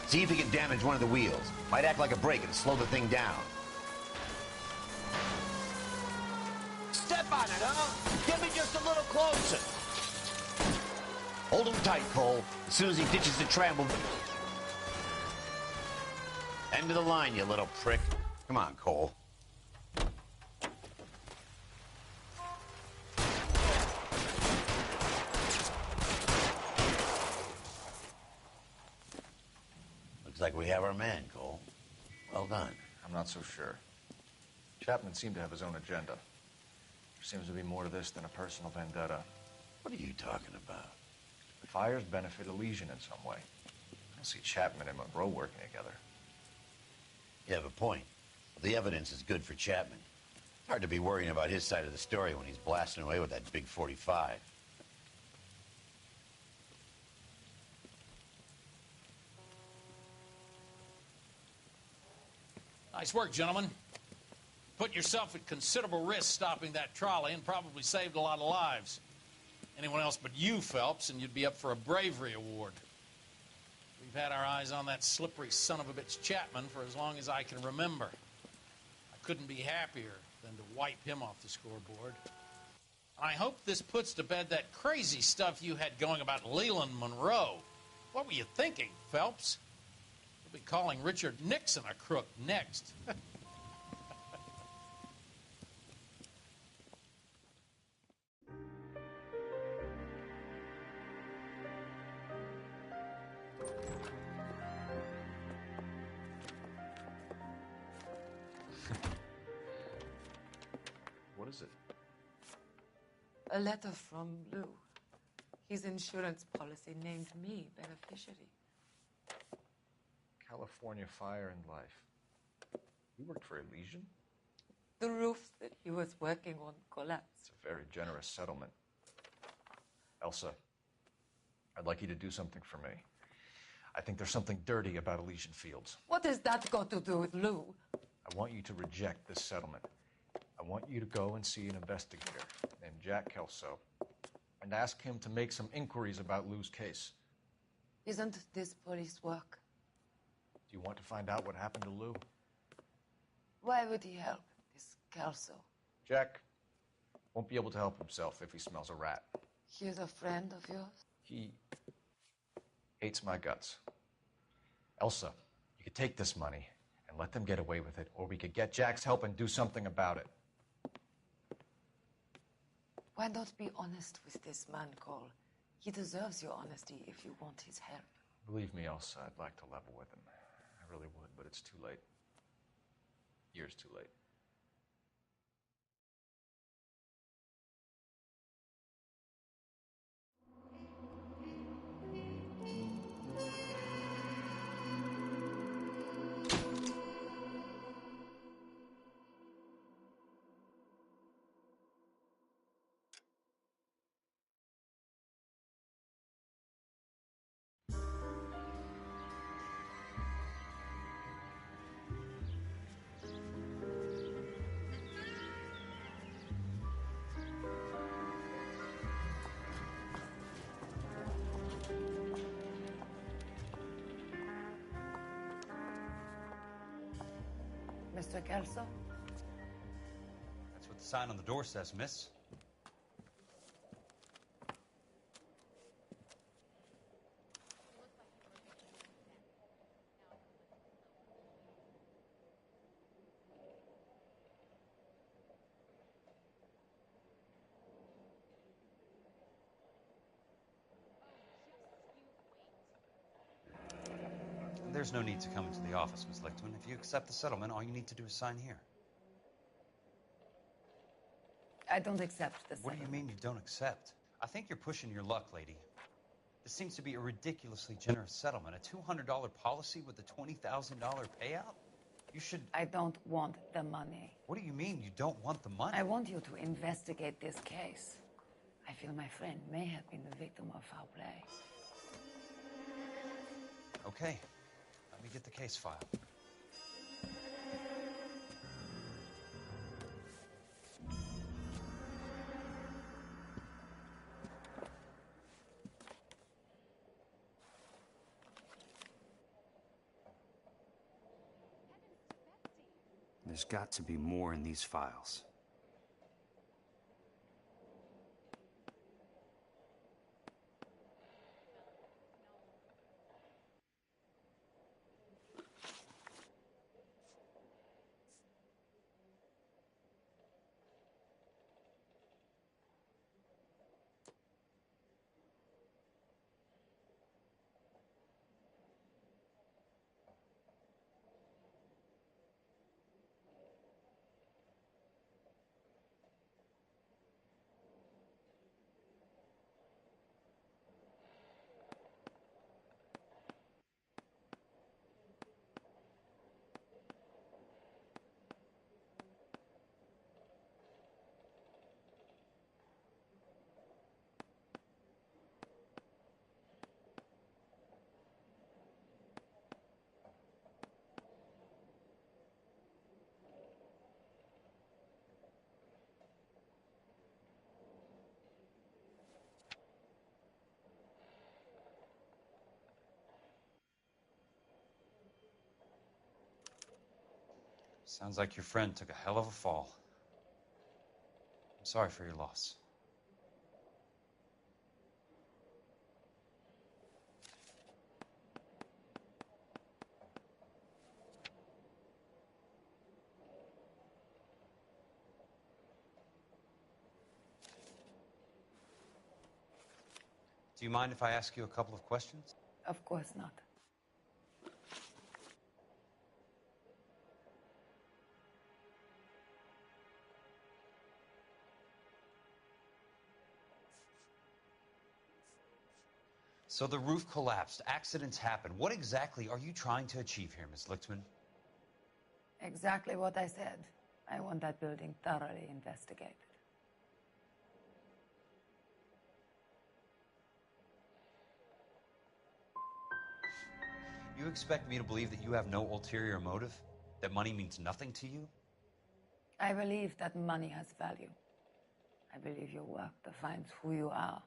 See if he can damage one of the wheels. Might act like a brake and slow the thing down. Step on it, huh? Get me just a little closer. Hold him tight, Cole. As soon as he ditches the tram, we'll... End of the line, you little prick. Come on, Cole. Looks like we have our man, Cole. Well done. I'm not so sure. Chapman seemed to have his own agenda. There seems to be more to this than a personal vendetta. What are you talking about? The fires benefit Elysian in some way. I don't see Chapman and Monroe working together. You have a point. The evidence is good for Chapman. Hard to be worrying about his side of the story when he's blasting away with that big 45. Nice work, gentlemen. Put yourself at considerable risk stopping that trolley and probably saved a lot of lives. Anyone else but you, Phelps, and you'd be up for a bravery award. We've had our eyes on that slippery son of a bitch Chapman for as long as I can remember. I couldn't be happier than to wipe him off the scoreboard. I hope this puts to bed that crazy stuff you had going about Leland Monroe. What were you thinking, Phelps? We'll be calling Richard Nixon a crook next. What is it? A letter from Lou. His insurance policy named me beneficiary. California Fire and Life. You worked for Elysian? The roof that he was working on collapsed. It's a very generous settlement. Elsa, I'd like you to do something for me. I think there's something dirty about Elysian Fields. What has that got to do with Lou? I want you to reject this settlement. I want you to go and see an investigator named Jack Kelso and ask him to make some inquiries about Lou's case. Isn't this police work? Do you want to find out what happened to Lou? Why would he help, this Kelso? Jack won't be able to help himself if he smells a rat. He's a friend of yours? He hates my guts. Elsa, you could take this money and let them get away with it, or we could get Jack's help and do something about it. Why not be honest with this man, Cole? He deserves your honesty if you want his help. Believe me, Elsa, I'd like to level with him. I really would, but it's too late. Years too late. Mr. Kelso? That's what the sign on the door says, miss. There's no need to come into the office, Miss Lichtman. If you accept the settlement, all you need to do is sign here. I don't accept the What do you mean you don't accept? I think you're pushing your luck, lady. This seems to be a ridiculously generous settlement. A $200 policy with a $20,000 payout? You should... I don't want the money. What do you mean you don't want the money? I want you to investigate this case. I feel my friend may have been the victim of foul play. Okay. Let me get the case file. There's got to be more in these files. Sounds like your friend took a hell of a fall. I'm sorry for your loss. Do you mind if I ask you a couple of questions? Of course not. So the roof collapsed, accidents happen. What exactly are you trying to achieve here, Miss Lichtman? Exactly what I said. I want that building thoroughly investigated. You expect me to believe that you have no ulterior motive? That money means nothing to you? I believe that money has value. I believe your work defines who you are,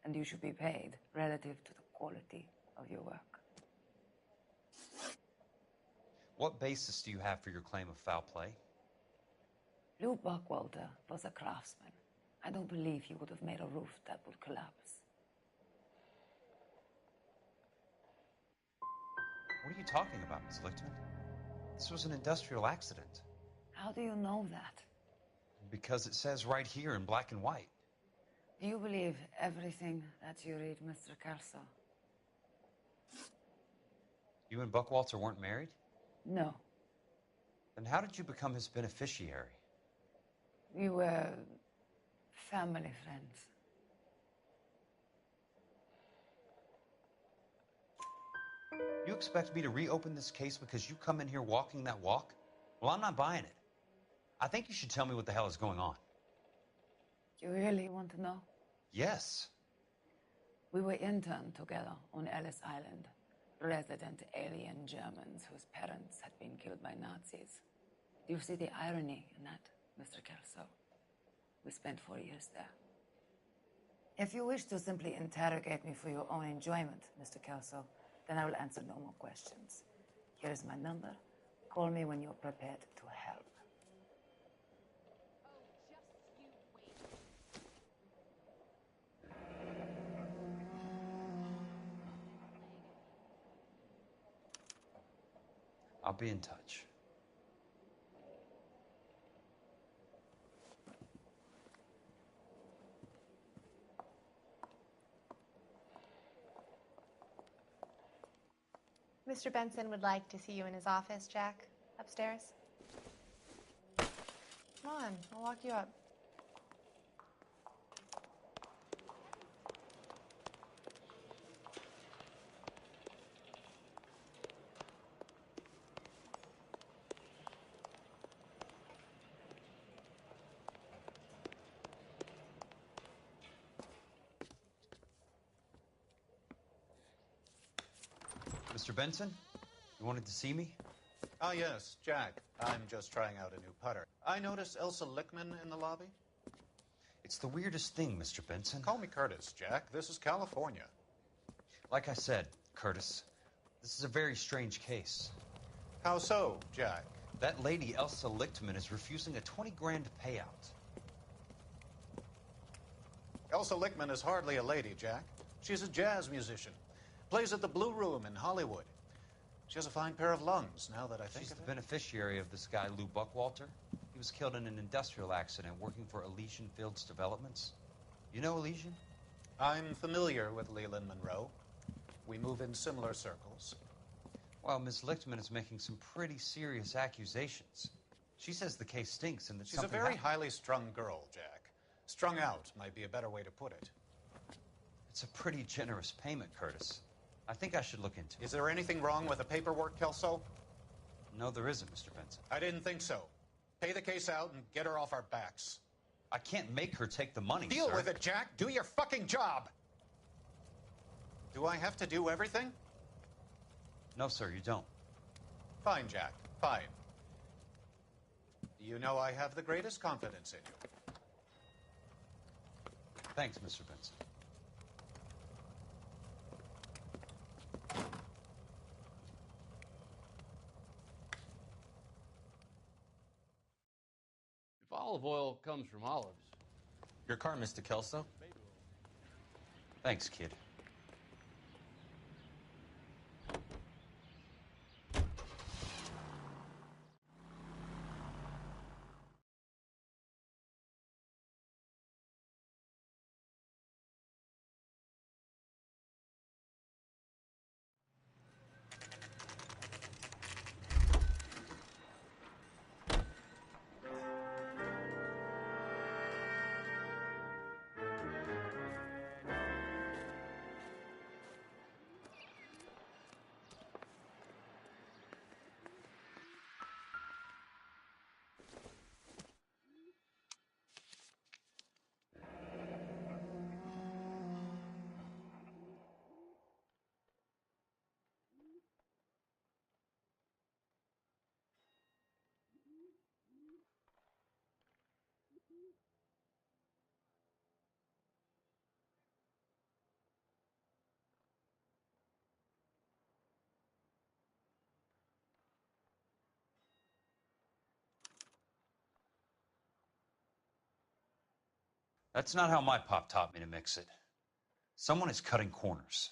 and you should be paid relative to the quality of your work. What basis do you have for your claim of foul play? Lou Buckwalter was a craftsman. I don't believe he would have made a roof that would collapse. What are you talking about, Ms. Lichtman? This was an industrial accident. How do you know that? Because it says right here in black and white. Do you believe everything that you read, Mr. Kelso? You and Buckwalter weren't married? No. Then how did you become his beneficiary? We were family friends. You expect me to reopen this case because you come in here walking that walk? Well, I'm not buying it. I think you should tell me what the hell is going on. You really want to know? Yes. We were interned together on Ellis Island, resident alien Germans whose parents had been killed by Nazis. Do you see the irony in that, Mr. Kelso? We spent 4 years there. If you wish to simply interrogate me for your own enjoyment, Mr. Kelso, then I will answer no more questions. Here is my number. Call me when you're prepared to help. I'll be in touch. Mr. Benson would like to see you in his office, Jack. Upstairs. Come on, I'll walk you up. Mr. Benson, you wanted to see me? Ah, yes, Jack. I'm just trying out a new putter. I noticed Elsa Lichtman in the lobby. It's the weirdest thing, Mr. Benson. Call me Curtis, Jack. This is California. Like I said, Curtis, this is a very strange case. How so, Jack? That lady, Elsa Lichtman, is refusing a 20 grand payout. Elsa Lichtman is hardly a lady, Jack. She's a jazz musician. Plays at the Blue Room in Hollywood. She has a fine pair of lungs, now that I think She's of the it. beneficiary of this guy, Lou Buckwalter. He was killed in an industrial accident working for Elysian Fields Developments. You know Elysian? I'm familiar with Leland Monroe. We move in similar circles. Well, Miss Lichtman is making some pretty serious accusations. She says the case stinks and that She's a something very happened. highly strung girl, Jack. Strung out might be a better way to put it. It's a pretty generous payment, Curtis. I think I should look into it. Is there anything wrong with the paperwork, Kelso? No, there isn't, Mr. Benson. I didn't think so. Pay the case out and get her off our backs. I can't make her take the money, Deal sir. with it, Jack. Do your fucking job. Do I have to do everything? No, sir, you don't. Fine, Jack. Fine. You know I have the greatest confidence in you. Thanks, Mr. Benson. If olive oil comes from olives. Your car, Mr. Kelso. Thanks, kid. That's not how my pop taught me to mix it. Someone is cutting corners.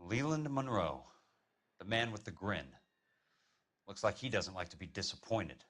Leland Monroe, the man with the grin. Looks like he doesn't like to be disappointed.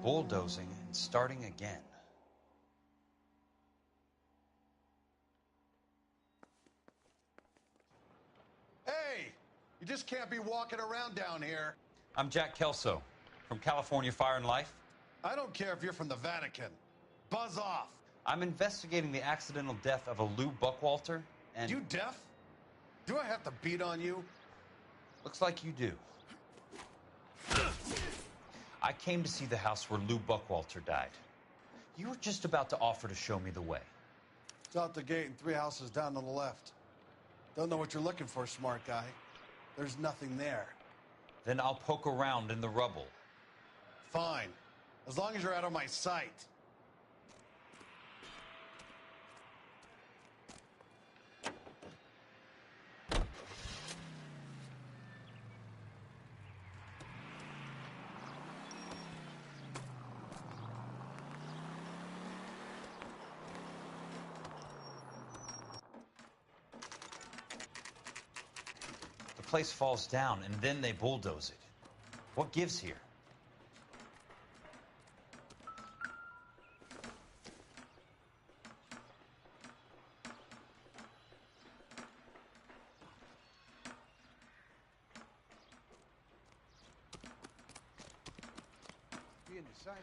Bulldozing and starting again. Hey, you just can't be walking around down here. I'm Jack Kelso from California Fire and Life. I don't care if you're from the Vatican. Buzz off. I'm investigating the accidental death of a Lou Buckwalter, and... You deaf? Do I have to beat on you? Looks like you do. I came to see the house where Lou Buckwalter died. You were just about to offer to show me the way. It's out the gate and 3 houses down on the left. Don't know what you're looking for, smart guy. There's nothing there. Then I'll poke around in the rubble. Fine. As long as you're out of my sight. The place falls down, and then they bulldoze it. What gives here? Be indecisive.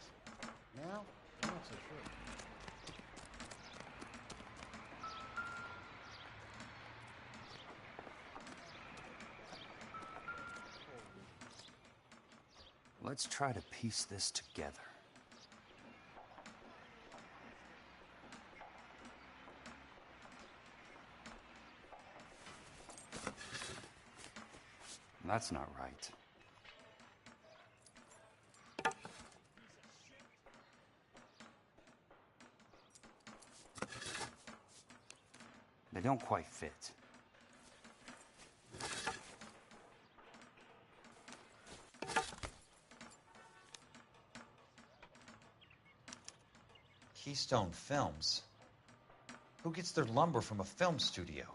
Now, I'm not so sure. Let's try to piece this together. That's not right. They don't quite fit. Keystone Films? Who gets their lumber from a film studio?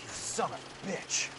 Son of a bitch.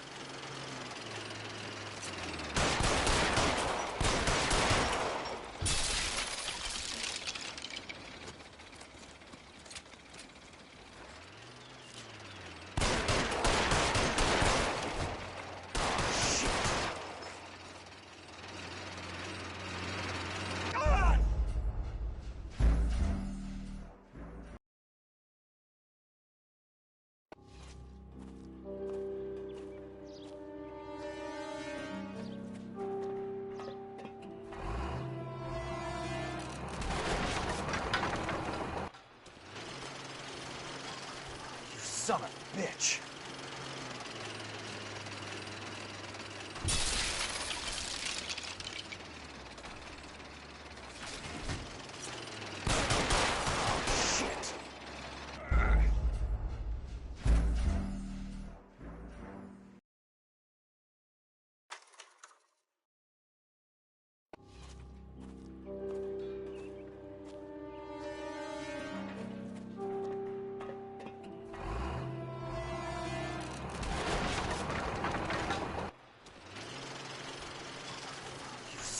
Son of a bitch.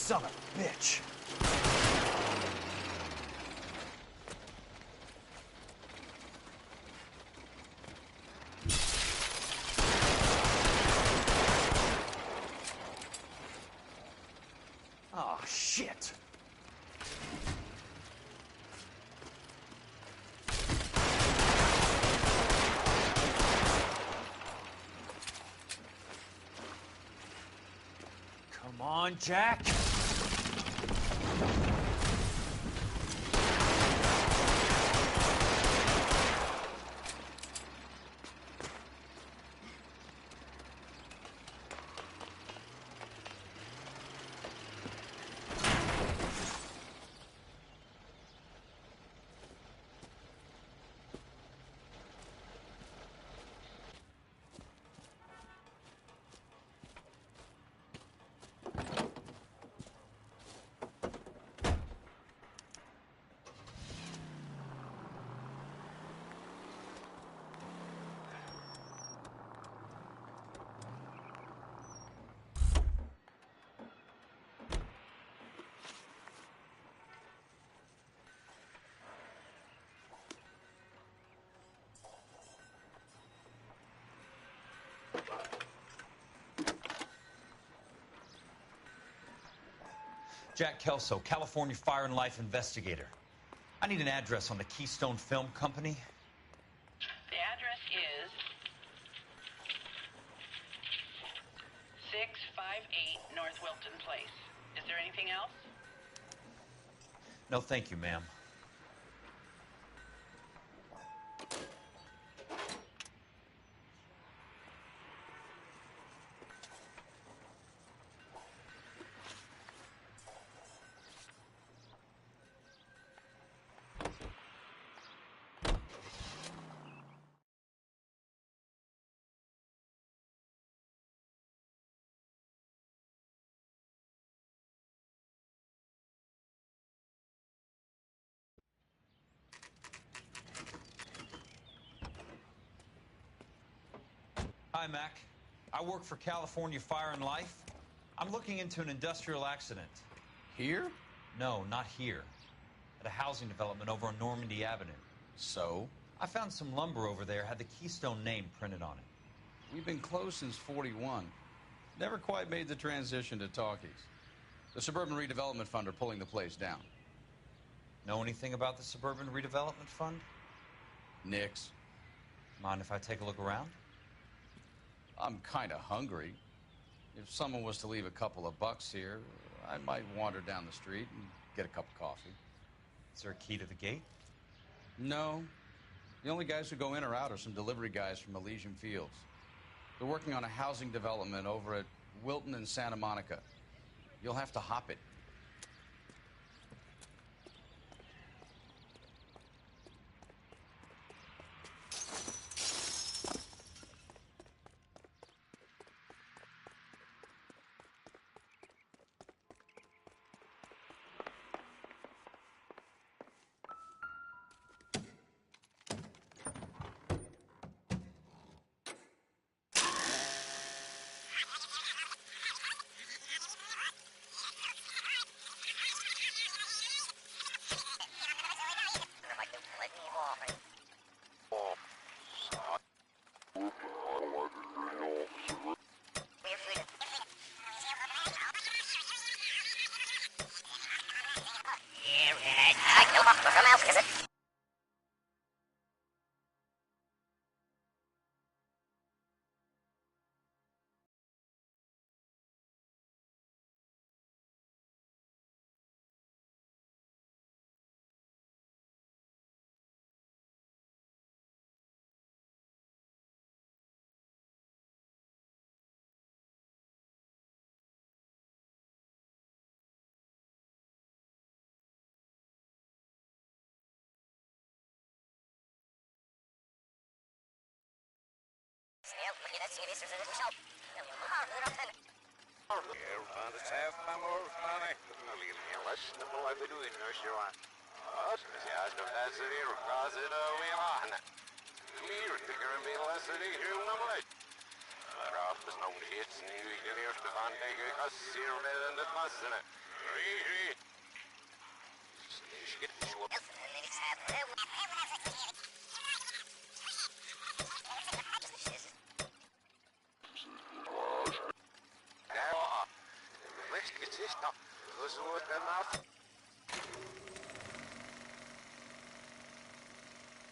Son of a bitch. Oh, shit. Come on, Jack. Jack Kelso, California Fire and Life investigator. I need an address on the Keystone Film Company. The address is 658 North Wilton Place. Is there anything else? No, thank you, ma'am. Hi, Mac. I work for California Fire and Life. I'm looking into an industrial accident. Here? No, not here. At a housing development over on Normandy Avenue. So? I found some lumber over there, had the Keystone name printed on it. We've been closed since '41. Never quite made the transition to talkies. The Suburban Redevelopment Fund are pulling the place down. Know anything about the Suburban Redevelopment Fund? Nix. Mind if I take a look around? I'm kind of hungry. If someone was to leave a couple of bucks here, I might wander down the street and get a cup of coffee. Is there a key to the gate? No. The only guys who go in or out are some delivery guys from Elysian Fields. They're working on a housing development over at Wilton and Santa Monica. You'll have to hop it.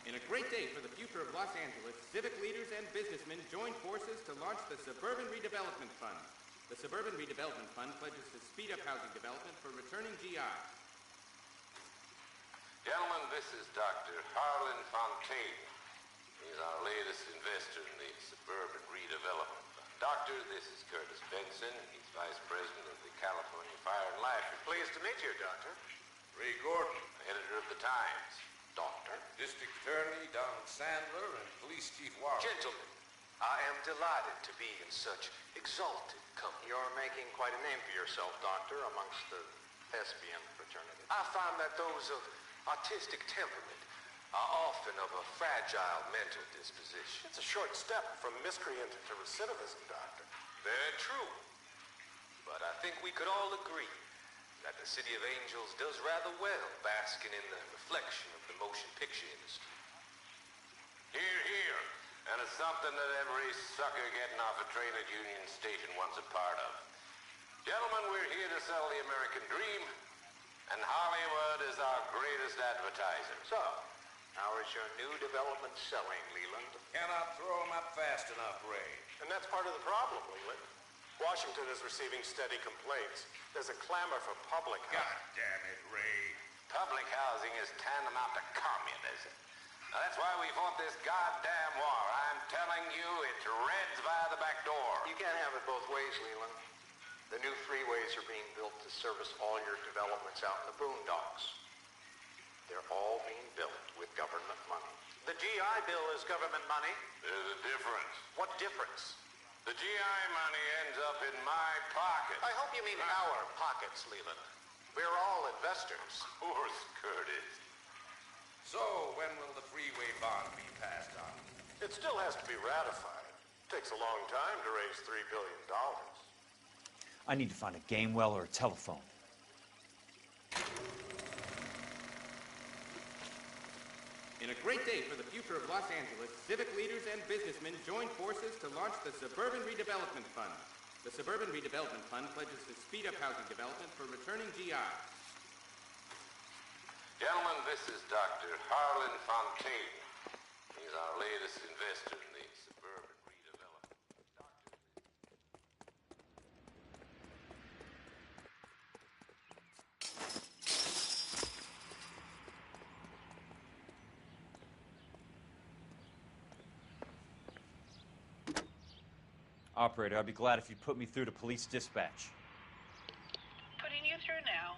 In a great day for the future of Los Angeles, civic leaders and businessmen joined forces to launch the Suburban Redevelopment Fund. The Suburban Redevelopment Fund pledges to speed up housing development for returning GIs. Gentlemen, this is Dr. Harlan Fontaine. He's our latest investor in the Suburban Redevelopment Fund. Doctor, this is Curtis Benson. He's Vice President of the California Fire and Life. Pleased to meet you, Doctor. Ray Gordon, editor of the Times. Doctor. District Attorney Don Sandler and Police Chief Warren. Gentlemen, I am delighted to be in such exalted company. You're making quite a name for yourself, Doctor, amongst the thespian fraternity. I find that those of artistic temperament are often of a fragile mental disposition. It's a short step from miscreant to recidivism, Doctor. Very true. But I think we could all agree that the City of Angels does rather well basking in the reflection of the motion picture industry. Hear, hear. And it's something that every sucker getting off a train at Union Station wants a part of. Gentlemen, we're here to sell the American dream, and Hollywood is our greatest advertiser. So, how is your new development selling, Leland? Cannot throw them up fast enough, Ray. And that's part of the problem, Leland. Washington is receiving steady complaints. There's a clamor for public housing. God damn it, Ray. Public housing is tantamount to communism. Now, that's why we fought this goddamn war. I'm telling you, it's Reds via the back door. You can't have it both ways, Leland. The new freeways are being built to service all your developments out in the boondocks. They're all being built with government money. The GI Bill is government money. There's a difference. What difference? The GI money ends up in my pocket. I hope you mean our pockets, Leland. We're all investors. Of course, Curtis. So, when will the freeway bond be passed on? It still has to be ratified. It takes a long time to raise $3 billion. I need to find a game well or a telephone. In a great day for the future of Los Angeles, civic leaders and businessmen joined forces to launch the Suburban Redevelopment Fund. The Suburban Redevelopment Fund pledges to speed up housing development for returning GIs. Gentlemen, this is Dr. Harlan Fontaine. He's our latest investor in the Suburban Redevelopment. Operator, I'd be glad if you'd put me through to police dispatch. Putting you through now.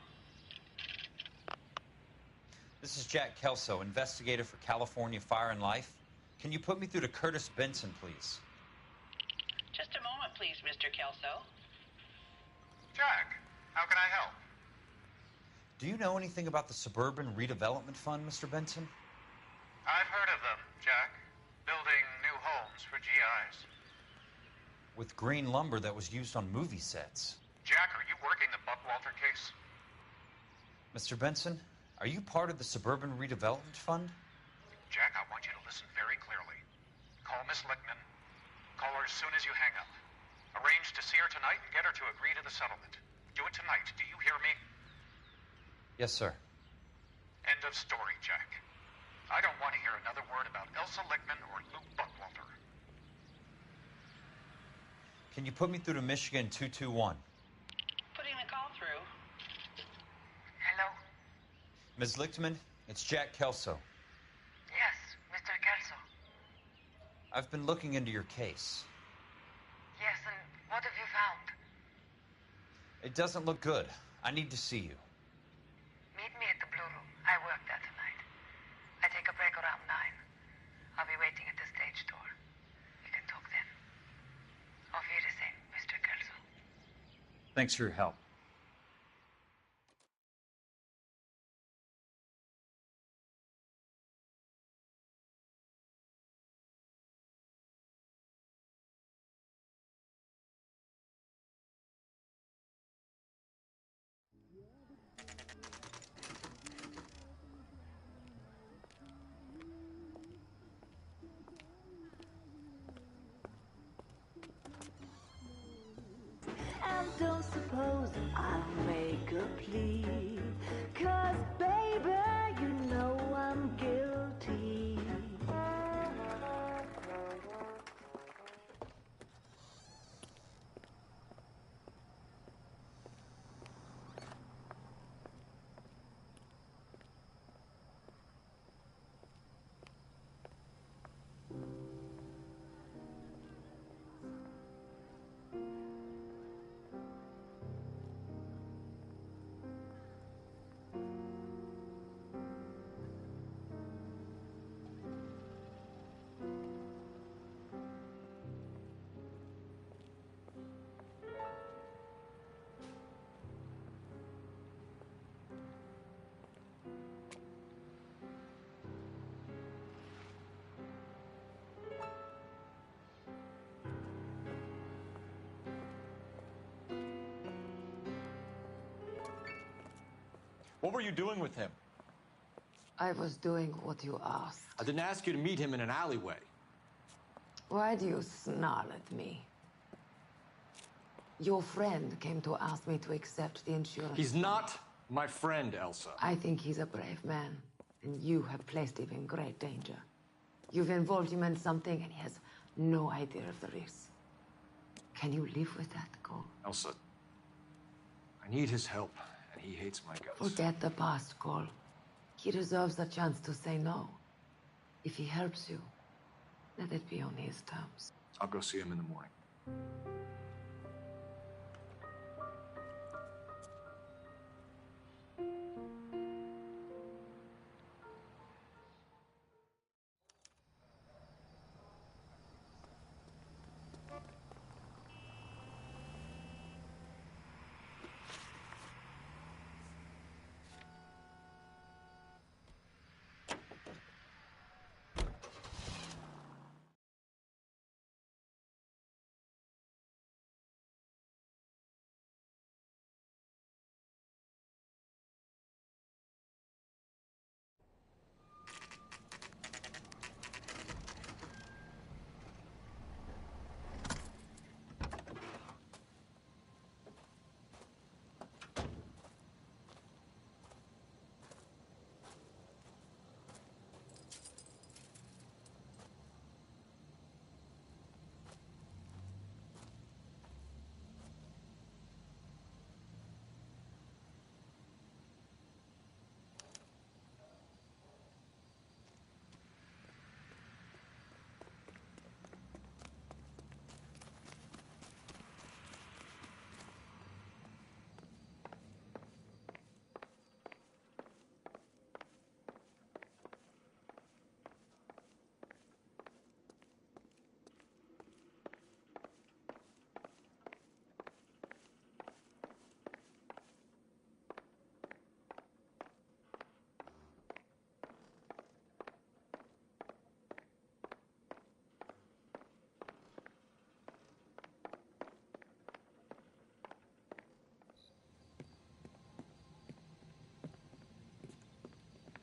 This is Jack Kelso, investigator for California Fire and Life. Can you put me through to Curtis Benson, please? Just a moment, please, Mr. Kelso. Jack, how can I help? Do you know anything about the Suburban Redevelopment Fund, Mr. Benson? I've heard of them, Jack. Building new homes for GIs. With green lumber that was used on movie sets. Jack, are you working the Buckwalter case? Mr. Benson, are you part of the Suburban Redevelopment Fund? Jack, I want you to listen very clearly. Call Miss Lickman. Call her as soon as you hang up. Arrange to see her tonight and get her to agree to the settlement. Do it tonight. Do you hear me? Yes, sir. End of story, Jack. I don't want to hear another word about Elsa Lickman or Luke Buckwalter. Can you put me through to Michigan 221? Putting the call through. Hello? Ms. Lichtman, it's Jack Kelso. Yes, Mr. Kelso. I've been looking into your case. Yes, and what have you found? It doesn't look good. I need to see you. Meet me at the Blue Room. I work there tonight. I take a break around 9. I'll be waiting at the stage door. We can talk then. Auf Wiedersehen, Mr. Kelso. Thanks for your help. And don't suppose I'll make a plea, 'cause baby, you know I'm guilty. What were you doing with him? I was doing what you asked. I didn't ask you to meet him in an alleyway. Why do you snarl at me? Your friend came to ask me to accept the insurance. He's not my friend, Elsa. I think he's a brave man, and you have placed him in great danger. You've involved him in something, and he has no idea of the risk. Can you live with that, Cole? Elsa, I need his help, and he hates my guts. Forget the past, Cole. He deserves a chance to say no. If he helps you, let it be on his terms. I'll go see him in the morning.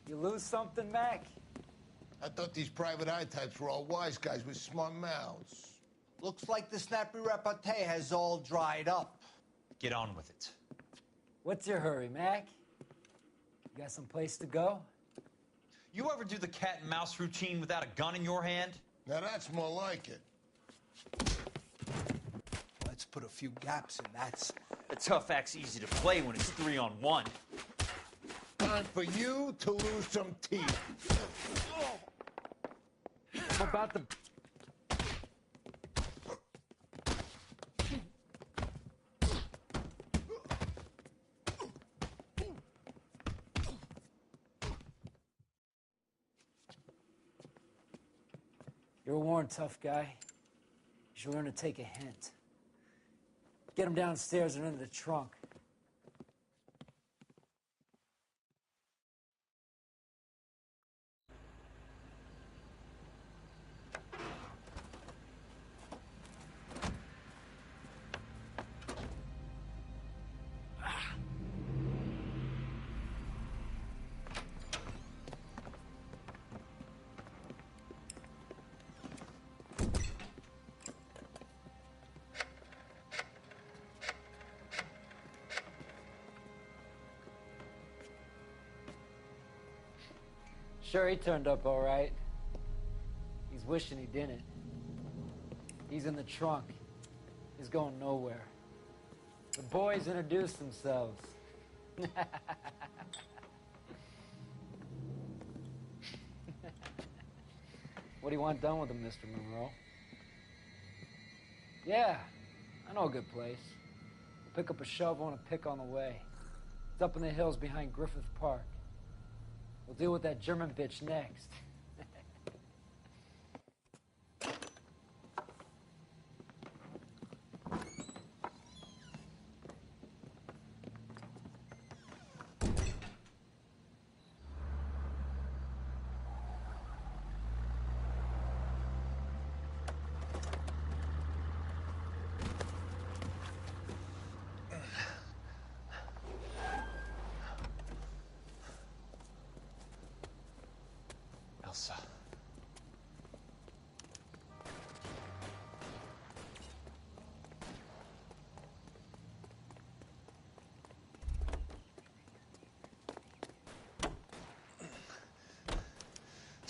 You lose something, Mac? I thought these private eye types were all wise guys with smart mouths. Looks like the snappy repartee has all dried up. Get on with it. What's your hurry, Mac? You got some place to go? You ever do the cat and mouse routine without a gun in your hand? Now that's more like it. Let's put a few gaps in that. A tough act's easy to play when it's 3-on-1. Time for you to lose some teeth. I'm about to... You're a worn, tough guy. You should learn to take a hint. Get him downstairs and into the trunk. Sure, he turned up all right. He's wishing he didn't. He's in the trunk. He's going nowhere. The boys introduced themselves. What do you want done with him, Mr. Monroe? Yeah, I know a good place. Pick up a shovel and a pick on the way. It's up in the hills behind Griffith Park. We'll deal with that German bitch next.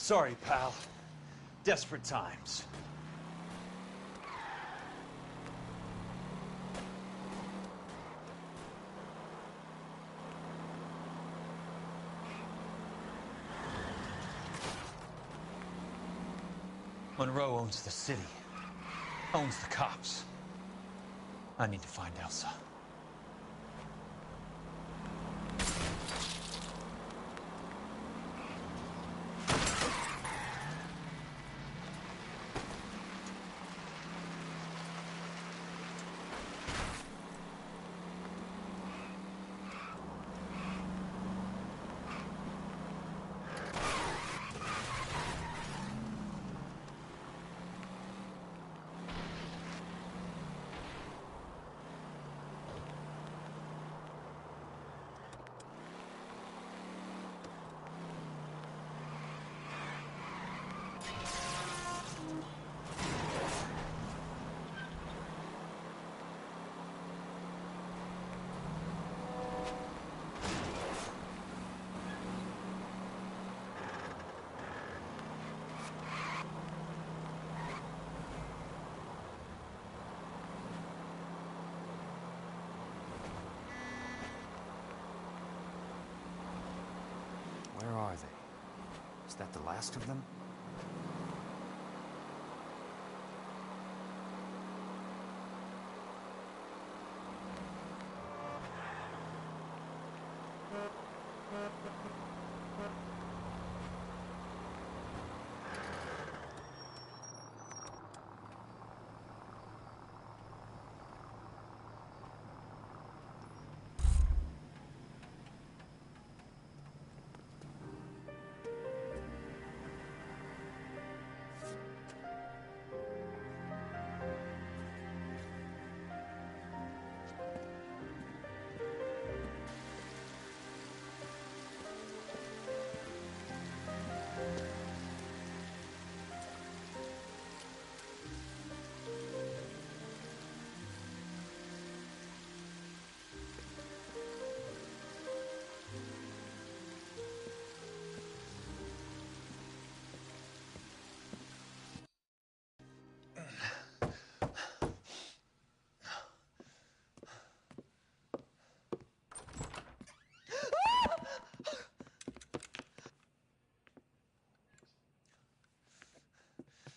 Sorry, pal. Desperate times. Monroe owns the city, owns the cops. I need to find Elsa. Where are they? Is that the last of them?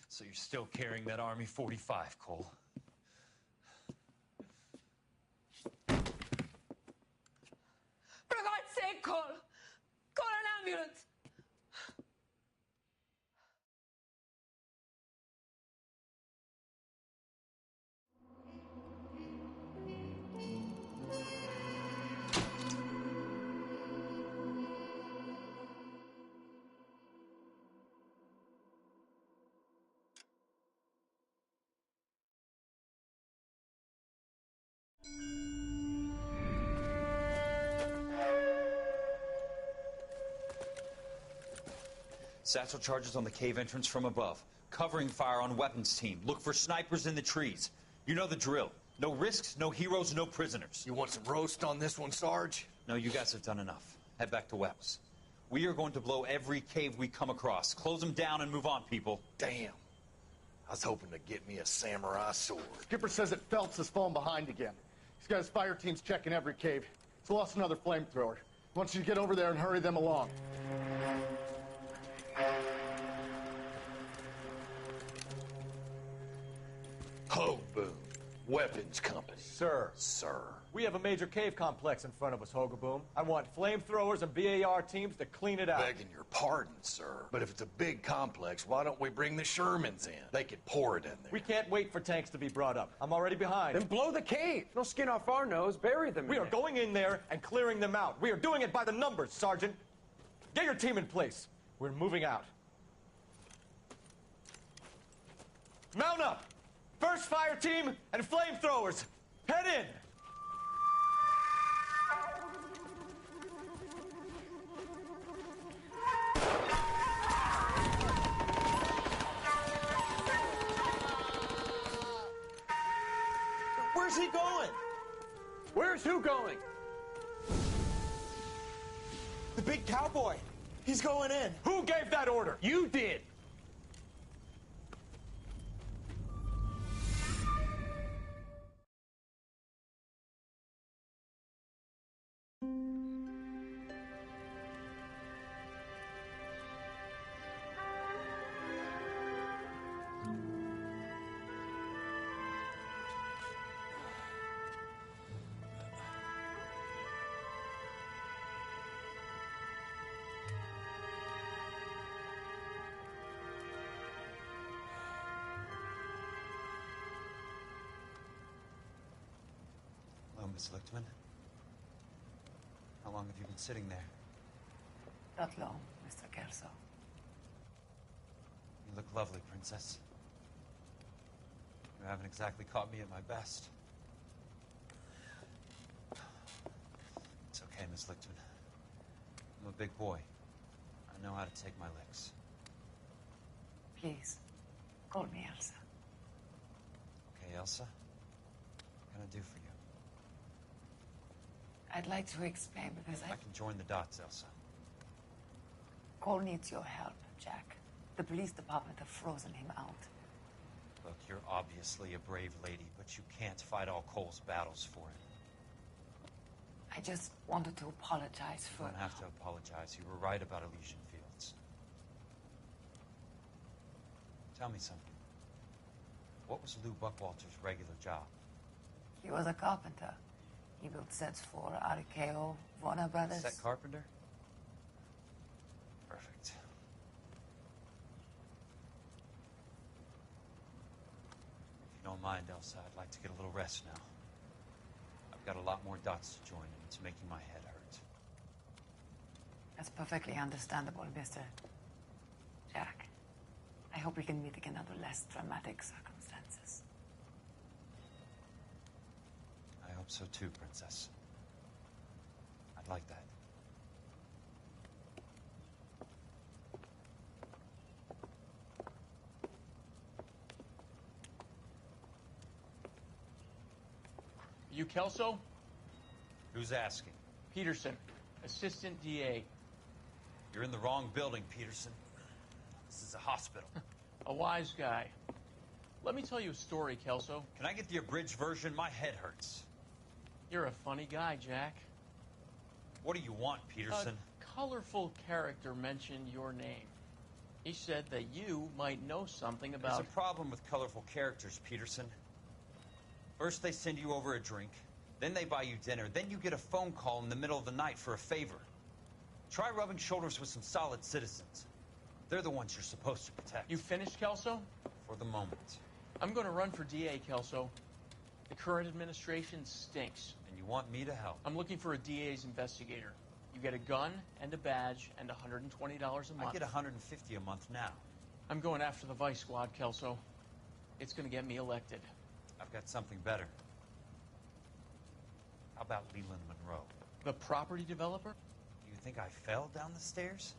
So you're still carrying that Army 45, Cole? For God's sake, Cole! Call an ambulance! Satchel charges on the cave entrance from above. Covering fire on weapons team. Look for snipers in the trees. You know the drill. No risks, no heroes, no prisoners. You want some roast on this one, Sarge? No, you guys have done enough. Head back to Wells. We are going to blow every cave we come across. Close them down and move on, people. Damn. I was hoping to get me a samurai sword. Skipper says that Phelps has fallen behind again. He's got his fire teams checking every cave. He's lost another flamethrower. He wants you to get over there and hurry them along. Hoboon, Weapons Company. Sir. Sir. We have a major cave complex in front of us, Hogaboom. I want flamethrowers and BAR teams to clean it out. Begging your pardon, sir. But if it's a big complex, why don't we bring the Shermans in? They could pour it in there. We can't wait for tanks to be brought up. I'm already behind. Then blow the cave. No skin off our nose. Bury them. We are going in there and clearing them out. We are doing it by the numbers, Sergeant. Get your team in place. We're moving out. Mount up! First fire team and flamethrowers. Head in! Where's he going? Where's who going? The big cowboy. He's going in. Who gave that order? You did. Hello, Miss Lichtman. How long have you been sitting there? Not long, Mr. Kelso. You look lovely, Princess. You haven't exactly caught me at my best. It's okay, Miss Lichtman. I'm a big boy. I know how to take my licks. Please, call me Elsa. Okay, Elsa? What can I do for you? I'd like to explain because I can join the dots, Elsa. Cole needs your help, Jack. The police department have frozen him out. Look, you're obviously a brave lady, but you can't fight all Cole's battles for him. I just wanted to apologize for... You don't have to apologize. You were right about Elysian Fields. Tell me something. What was Lou Buckwalter's regular job? He was a carpenter. He built sets for RKO, Warner Brothers. Set carpenter? Perfect. If you don't mind, Elsa, I'd like to get a little rest now. I've got a lot more dots to join, and it's making my head hurt. That's perfectly understandable, Mr. Jack. I hope we can meet again under less dramatic circumstances. I hope so too, Princess. I'd like that. You Kelso? Who's asking? Peterson, assistant DA. You're in the wrong building, Peterson. This is a hospital. A wise guy. Let me tell you a story, Kelso. Can I get the abridged version? My head hurts. You're a funny guy, Jack. What do you want, Peterson? A colorful character mentioned your name. He said that you might know something about... There's a problem with colorful characters, Peterson. First they send you over a drink, then they buy you dinner, then you get a phone call in the middle of the night for a favor. Try rubbing shoulders with some solid citizens. They're the ones you're supposed to protect. You finished, Kelso? For the moment. I'm going to run for DA, Kelso. The current administration stinks. And you want me to help? I'm looking for a DA's investigator. You get a gun and a badge and $120 a month. I get $150 a month now. I'm going after the Vice Squad, Kelso. It's going to get me elected. I've got something better. How about Leland Monroe? The property developer? Do you think I fell down the stairs?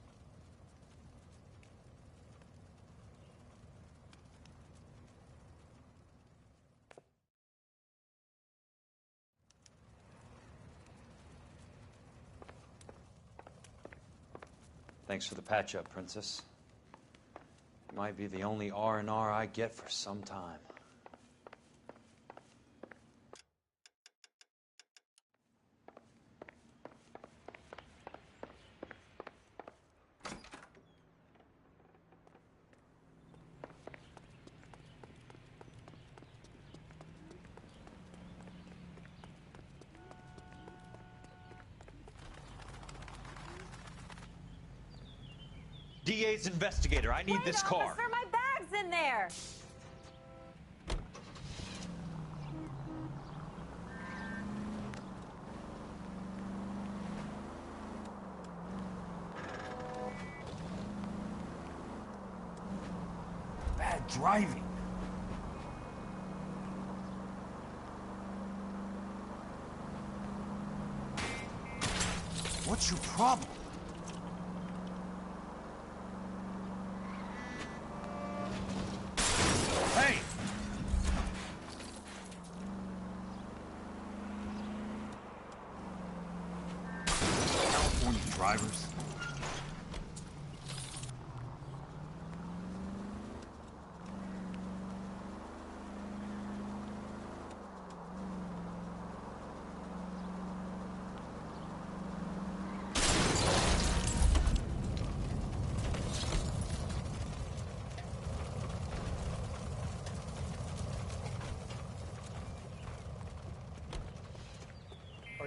Thanks for the patch-up, Princess. You might be the only R&R I get for some time. DA's investigator, I need this car. Officer, my bag's in there. Bad driving. What's your problem? Hey! California drivers.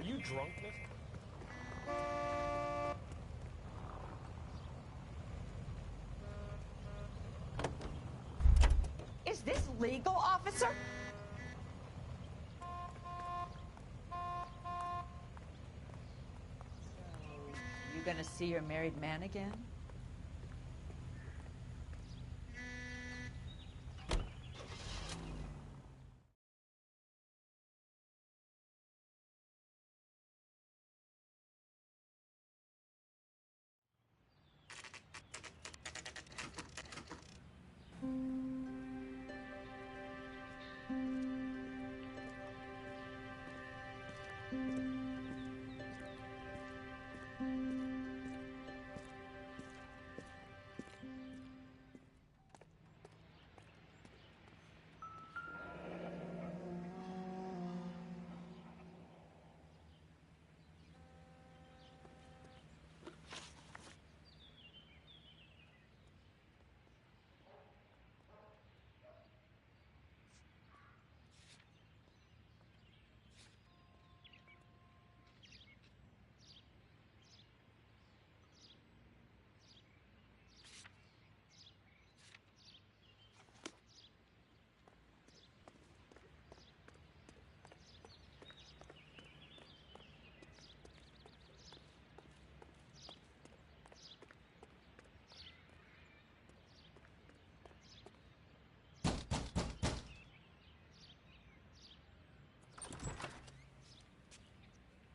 Are you drunk, mister? Is this legal, officer? You gonna see your married man again?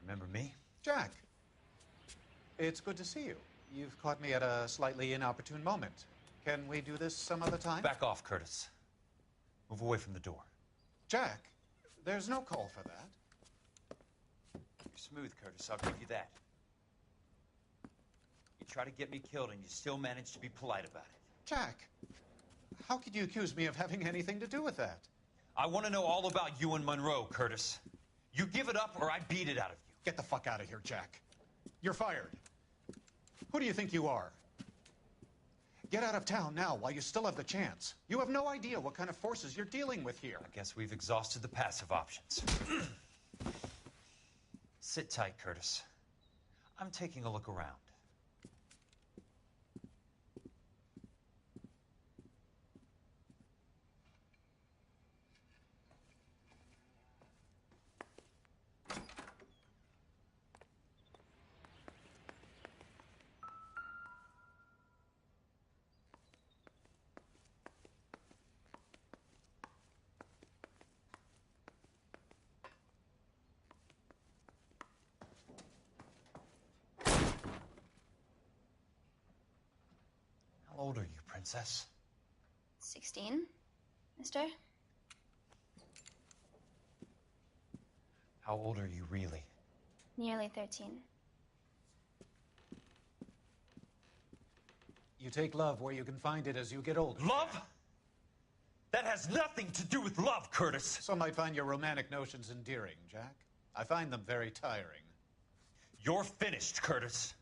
Remember me? Jack, it's good to see you. You've caught me at a slightly inopportune moment. Can we do this some other time? Back off, Curtis. Move away from the door. Jack, there's no call for that. You're smooth, Curtis. I'll give you that. You try to get me killed, and you still manage to be polite about it. Jack, how could you accuse me of having anything to do with that? I want to know all about you and Monroe, Curtis. You give it up, or I beat it out of you. Get the fuck out of here, Jack. You're fired. Who do you think you are? Get out of town now while you still have the chance. You have no idea what kind of forces you're dealing with here. I guess we've exhausted the passive options. Sit tight, Curtis. I'm taking a look around. How old are you, Princess? 16, mister? How old are you, really? Nearly 13. You take love where you can find it as you get older. Love? That has nothing to do with love, Curtis. Some might find your romantic notions endearing, Jack. I find them very tiring. You're finished, Curtis.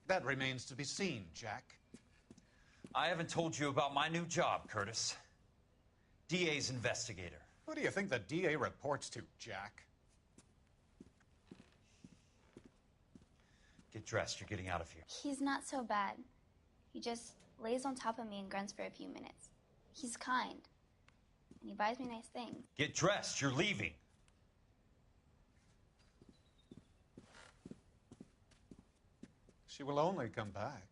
That remains to be seen, Jack. I haven't told you about my new job, Curtis. DA's investigator. Who do you think the DA reports to, Jack? Get dressed. You're getting out of here. He's not so bad. He just lays on top of me and grunts for a few minutes. He's kind. And he buys me nice things. Get dressed. You're leaving. She will only come back.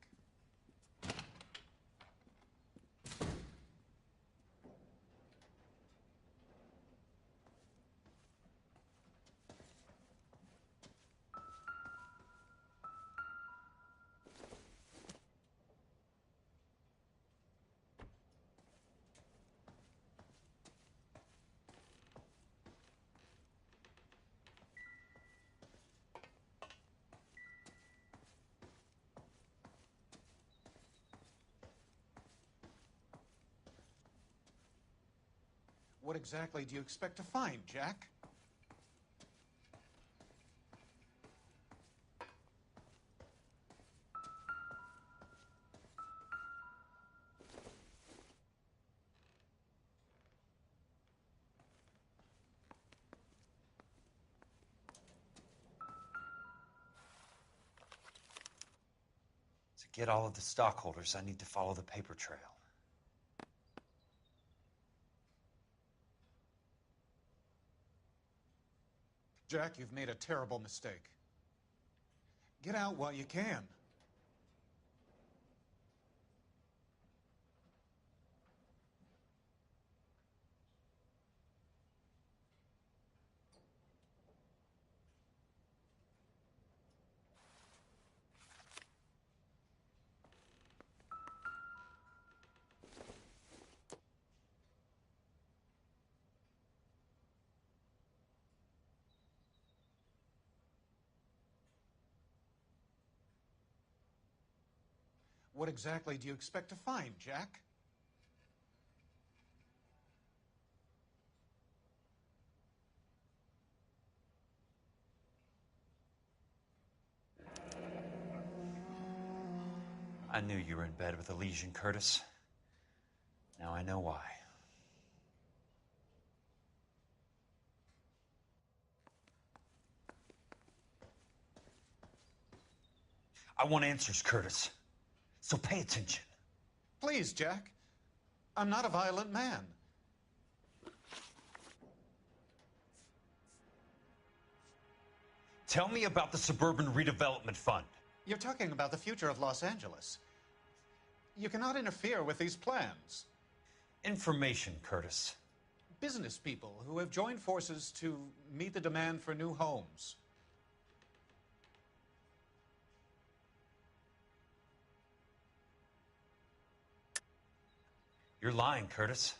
What exactly do you expect to find, Jack? To get all of the stockholders, I need to follow the paper trail. Jack, you've made a terrible mistake. Get out while you can. What exactly do you expect to find, Jack? I knew you were in bed with a lesion, Curtis. Now I know why. I want answers, Curtis. So pay attention. Please, Jack. I'm not a violent man. Tell me about the Suburban Redevelopment Fund. You're talking about the future of Los Angeles. You cannot interfere with these plans. Information, Curtis. Business people who have joined forces to meet the demand for new homes. You're lying, Curtis.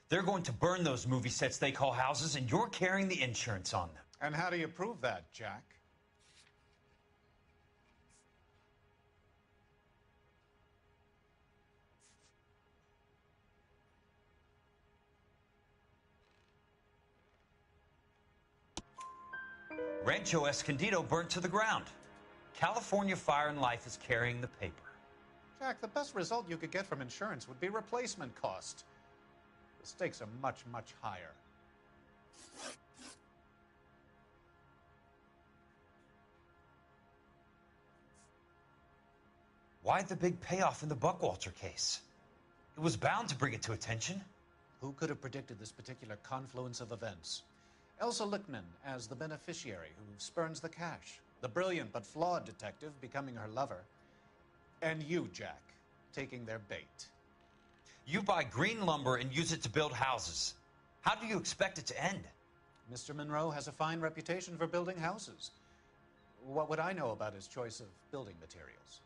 They're going to burn those movie sets they call houses, and you're carrying the insurance on them. And how do you prove that, Jack? Rancho Escondido burnt to the ground. California Fire and Life is carrying the paper. Jack, the best result you could get from insurance would be replacement cost. The stakes are much, much higher. Why the big payoff in the Buckwalter case? It was bound to bring it to attention. Who could have predicted this particular confluence of events? Elsa Lichtman as the beneficiary who spurns the cash. The brilliant but flawed detective becoming her lover. And you, Jack, taking their bait. You buy green lumber and use it to build houses. How do you expect it to end? Mr. Monroe has a fine reputation for building houses. What would I know about his choice of building materials?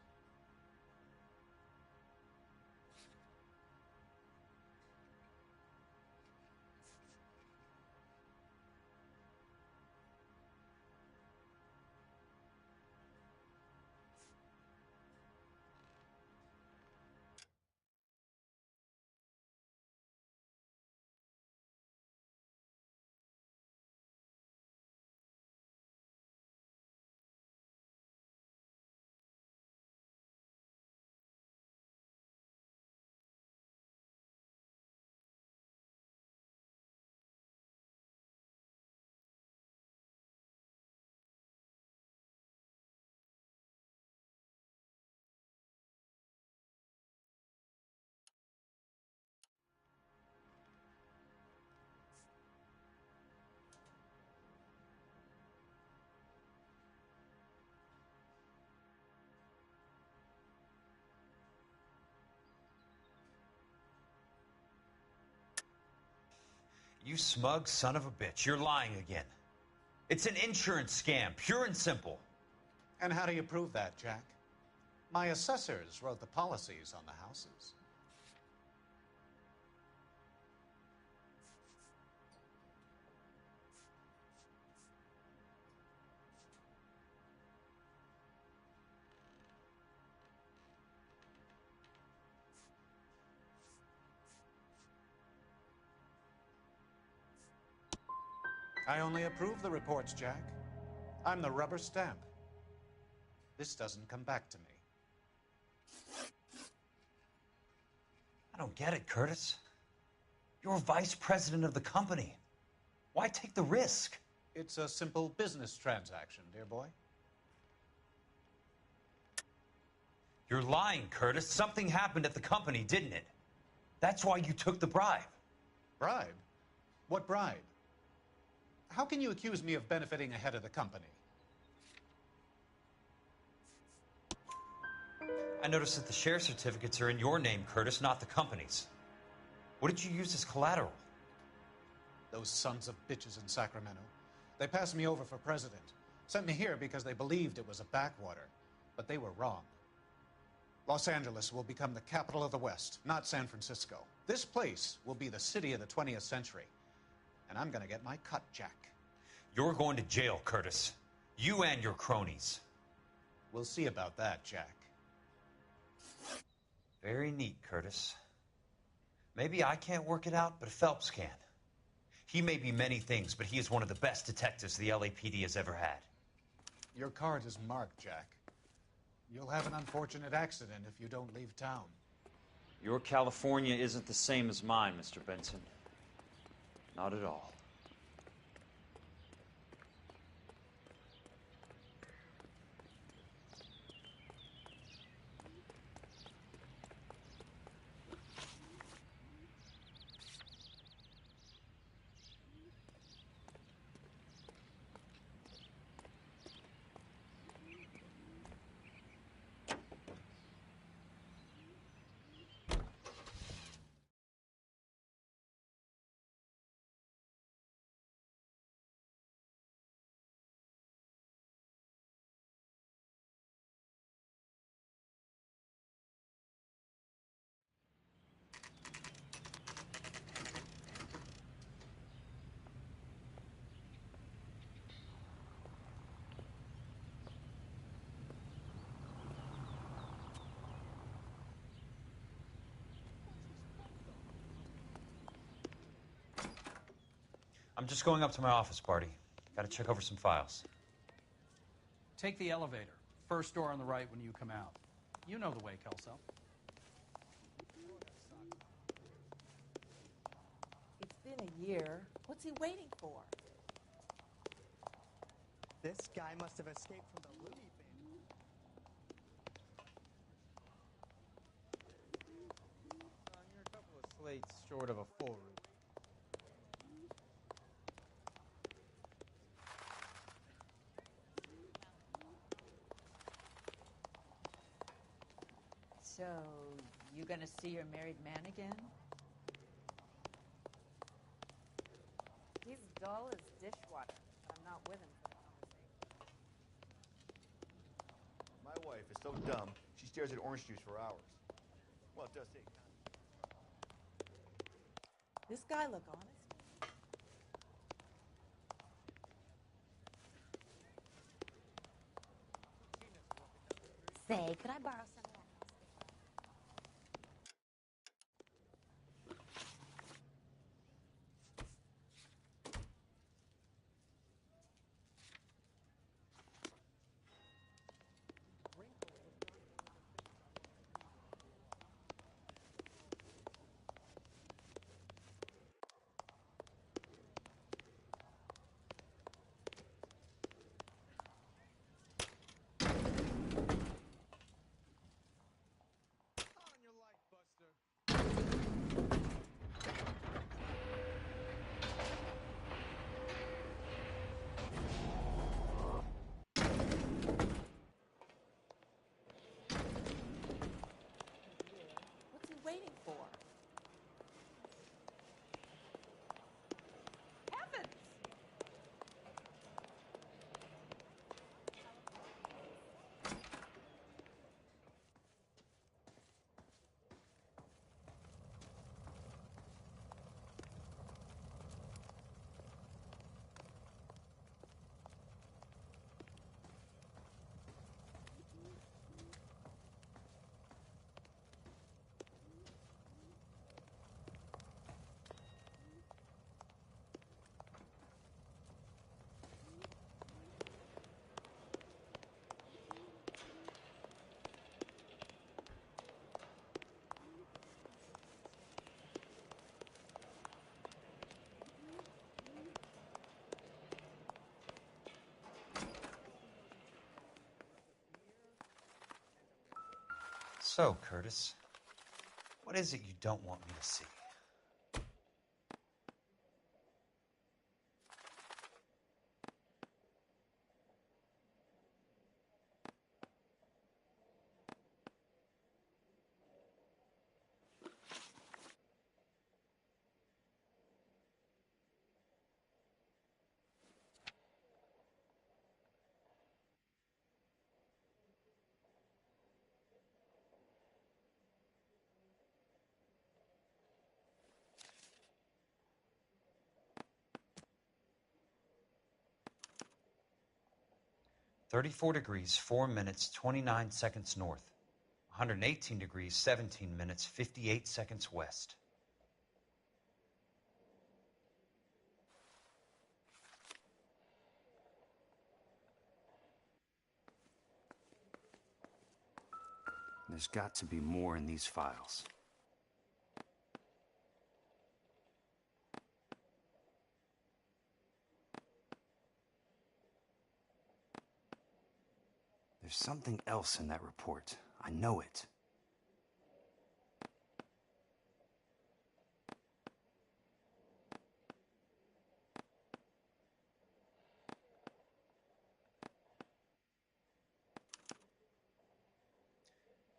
You smug son of a bitch. You're lying again. It's an insurance scam, pure and simple. And how do you prove that, Jack? My assessors wrote the policies on the houses. I only approve the reports, Jack. I'm the rubber stamp. This doesn't come back to me. I don't get it, Curtis. You're vice president of the company. Why take the risk? It's a simple business transaction, dear boy. You're lying, Curtis. Something happened at the company, didn't it? That's why you took the bribe. Bribe? What bribe? How can you accuse me of benefiting a head of the company? I noticed that the share certificates are in your name, Curtis, not the company's. What did you use as collateral? Those sons of bitches in Sacramento. They passed me over for president. Sent me here because they believed it was a backwater. But they were wrong. Los Angeles will become the capital of the West, not San Francisco. This place will be the city of the 20th century. And I'm gonna get my cut, Jack. You're going to jail, Curtis. You and your cronies. We'll see about that, Jack. Very neat, Curtis. Maybe I can't work it out, but Phelps can. He may be many things, but he is one of the best detectives the LAPD has ever had. Your card is marked, Jack. You'll have an unfortunate accident if you don't leave town. Your California isn't the same as mine, Mr. Benson. Not at all. I'm just going up to my office, Barty. Gotta check over some files. Take the elevator. First door on the right when you come out. You know the way, Kelso. It's been a year. What's he waiting for? This guy must have escaped from the loony bin. You're a couple of slates short of a full route. So, you gonna see your married man again? He's dull as dishwater. I'm not with him for the conversation. My wife is so dumb, she stares at orange juice for hours. Well, it does take time. This guy look honest. Say, could I borrow some? So, Curtis, what is it you don't want me to see? (34°, 4 minutes, 29 seconds north. 118 degrees, 17 minutes, 58 seconds west. There's got to be more in these files. There's something else in that report. I know it.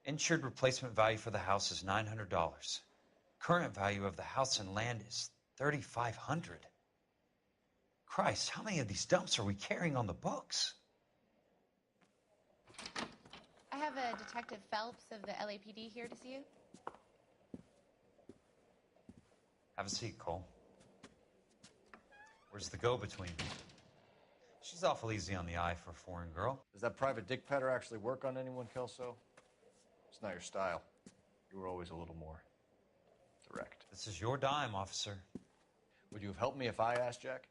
Insured replacement value for the house is $900. Current value of the house and land is $3,500. Christ, how many of these dumps are we carrying on the books? I have a Detective Phelps of the LAPD here to see you. Have a seat, Cole. Where's the go-between? She's awful easy on the eye for a foreign girl. Does that private dick petter actually work on anyone, Kelso? It's not your style. You were always a little more direct. This is your dime, officer. Would you have helped me if I asked, Jack?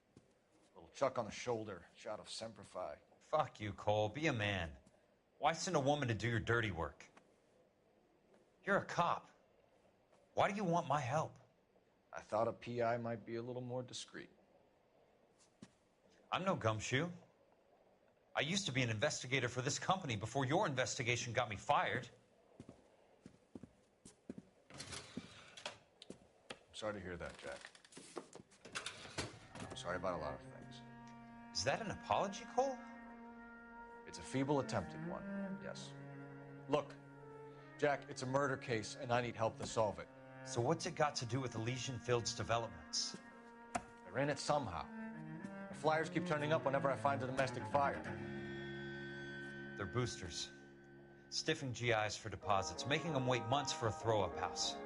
A little chuck on the shoulder, shot of Semper Fi. Fuck you, Cole. Be a man. Why send a woman to do your dirty work? You're a cop. Why do you want my help? I thought a PI might be a little more discreet. I'm no gumshoe. I used to be an investigator for this company before your investigation got me fired. I'm sorry to hear that, Jack. I'm sorry about a lot of things. Is that an apology, Cole? It's a feeble attempted one, yes. Look, Jack, it's a murder case, and I need help to solve it. So what's it got to do with Elysian Fields developments? They're in it somehow. The flyers keep turning up whenever I find a domestic fire. They're boosters. Stiffing GIs for deposits, making them wait months for a throw-up house.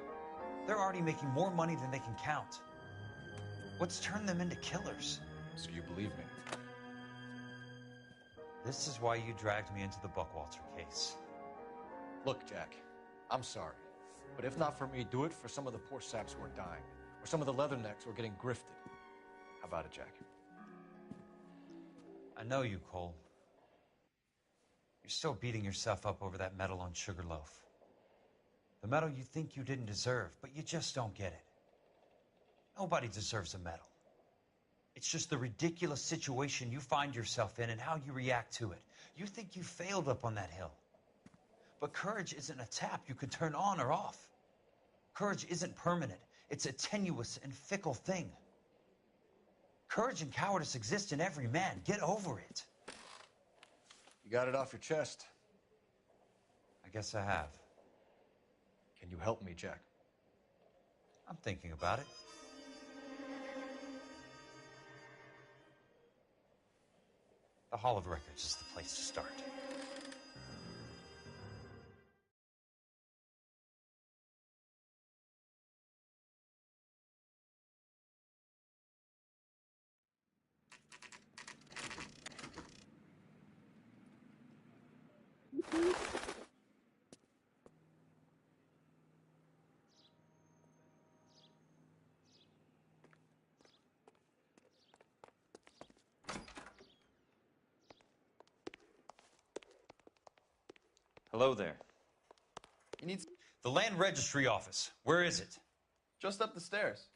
They're already making more money than they can count. What's turned them into killers? So you believe me? This is why you dragged me into the Buckwalter case. Look, Jack, I'm sorry. But if not for me, do it for some of the poor saps who are dying. Or some of the leathernecks who are getting grifted. How about it, Jack? I know you, Cole. You're still beating yourself up over that medal on Sugarloaf. The medal you think you didn't deserve, but you just don't get it. Nobody deserves a medal. It's just the ridiculous situation you find yourself in and how you react to it. You think you failed up on that hill. But courage isn't a tap you could turn on or off. Courage isn't permanent. It's a tenuous and fickle thing. Courage and cowardice exist in every man. Get over it. You got it off your chest. I guess I have. Can you help me, Jack? I'm thinking about it. The Hall of Records is the place to start. Hello there. You need the Land Registry Office. Where is it? Just up the stairs.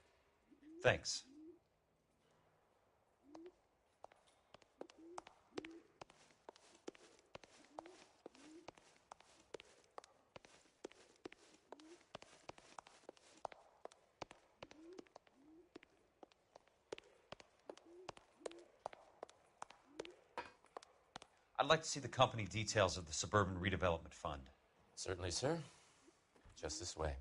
Thanks. I'd like to see the company details of the Suburban Redevelopment Fund. Certainly, sir. Just this way.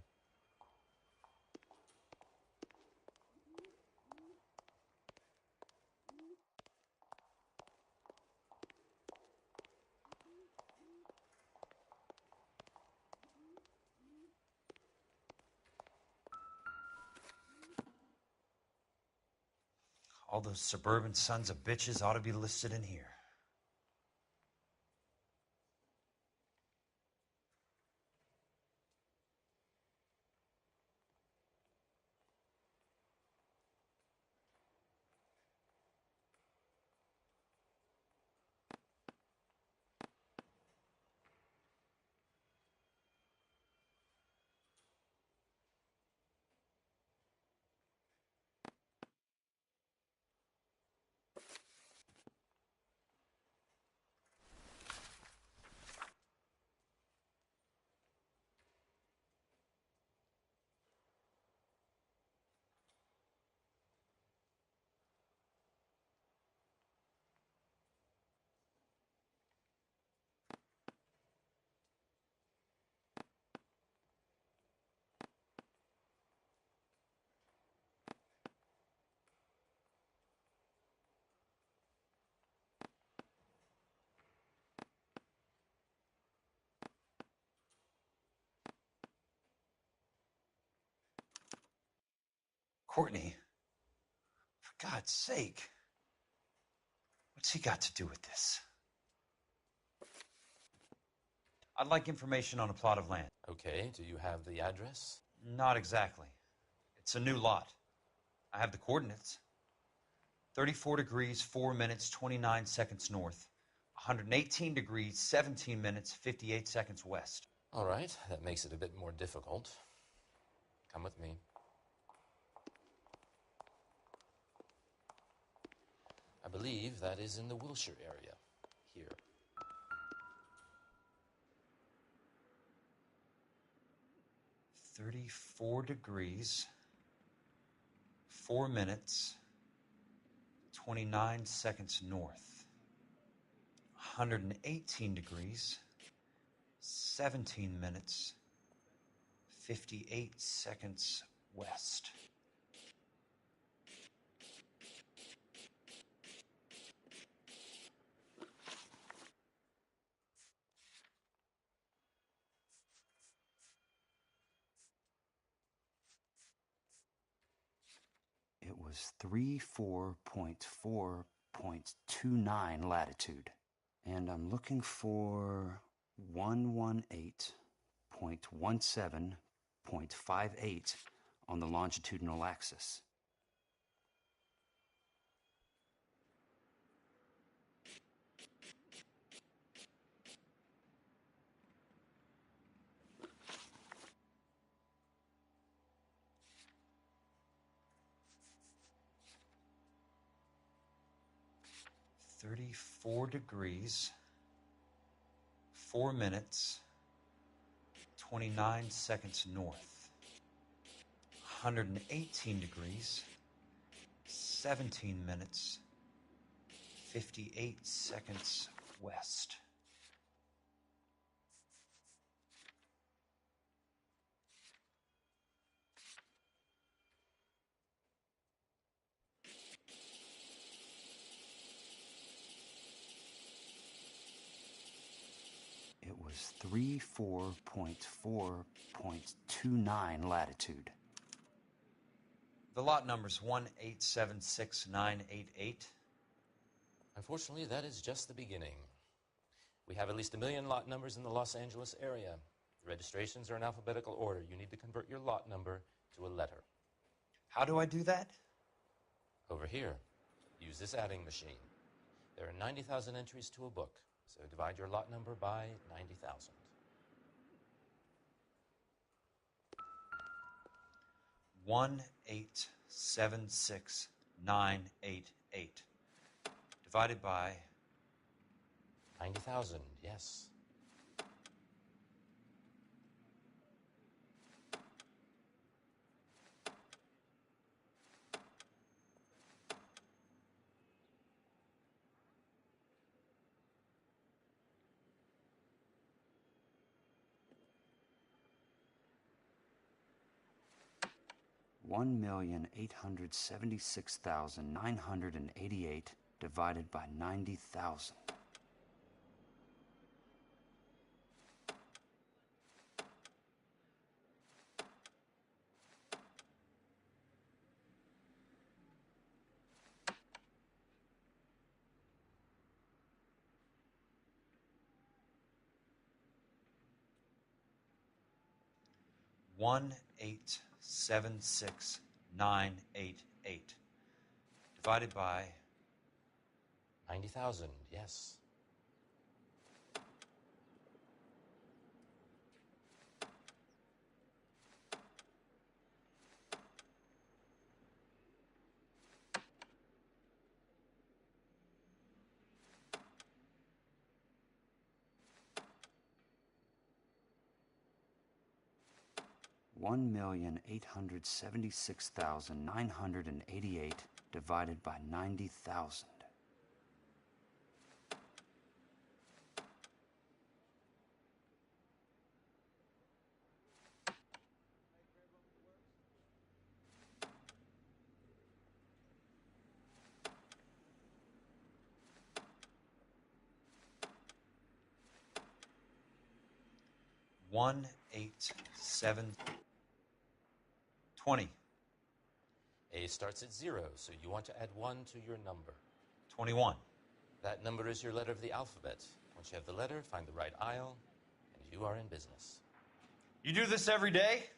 All those suburban sons of bitches ought to be listed in here. Courtney, for God's sake, what's he got to do with this? I'd like information on a plot of land. Okay, do you have the address? Not exactly. It's a new lot. I have the coordinates. 34 degrees, 4 minutes, 29 seconds north. 118 degrees, 17 minutes, 58 seconds west. All right, that makes it a bit more difficult. Come with me. I believe that is in the Wilshire area, here. $34 degrees, 4 minutes, 29 seconds north. 118 degrees, 17 minutes, 58 seconds west. It was 34.4.29 latitude. And I'm looking for 118.17.58 on the longitudinal axis. $34 degrees, 4 minutes, 29 seconds north. 118 degrees, 17 minutes, 58 seconds west. It was 34.4.29 latitude. The lot number's 1876988. Unfortunately, that is just the beginning. We have at least 1 million lot numbers in the Los Angeles area. The registrations are in alphabetical order. You need to convert your lot number to a letter. How do I do that? Over here. Use this adding machine. There are 90,000 entries to a book, so divide your lot number by 90,000. 1876988 divided by 90,000, yes. 1,876,988 divided by 90,000. $1,876,988 divided by 90,000, yes. $1,876,988 divided by 90,000. One, 8, 7, 20. A starts at 0, so you want to add 1 to your number. 21. That number is your letter of the alphabet. Once you have the letter, find the right aisle, and you are in business. You do this every day?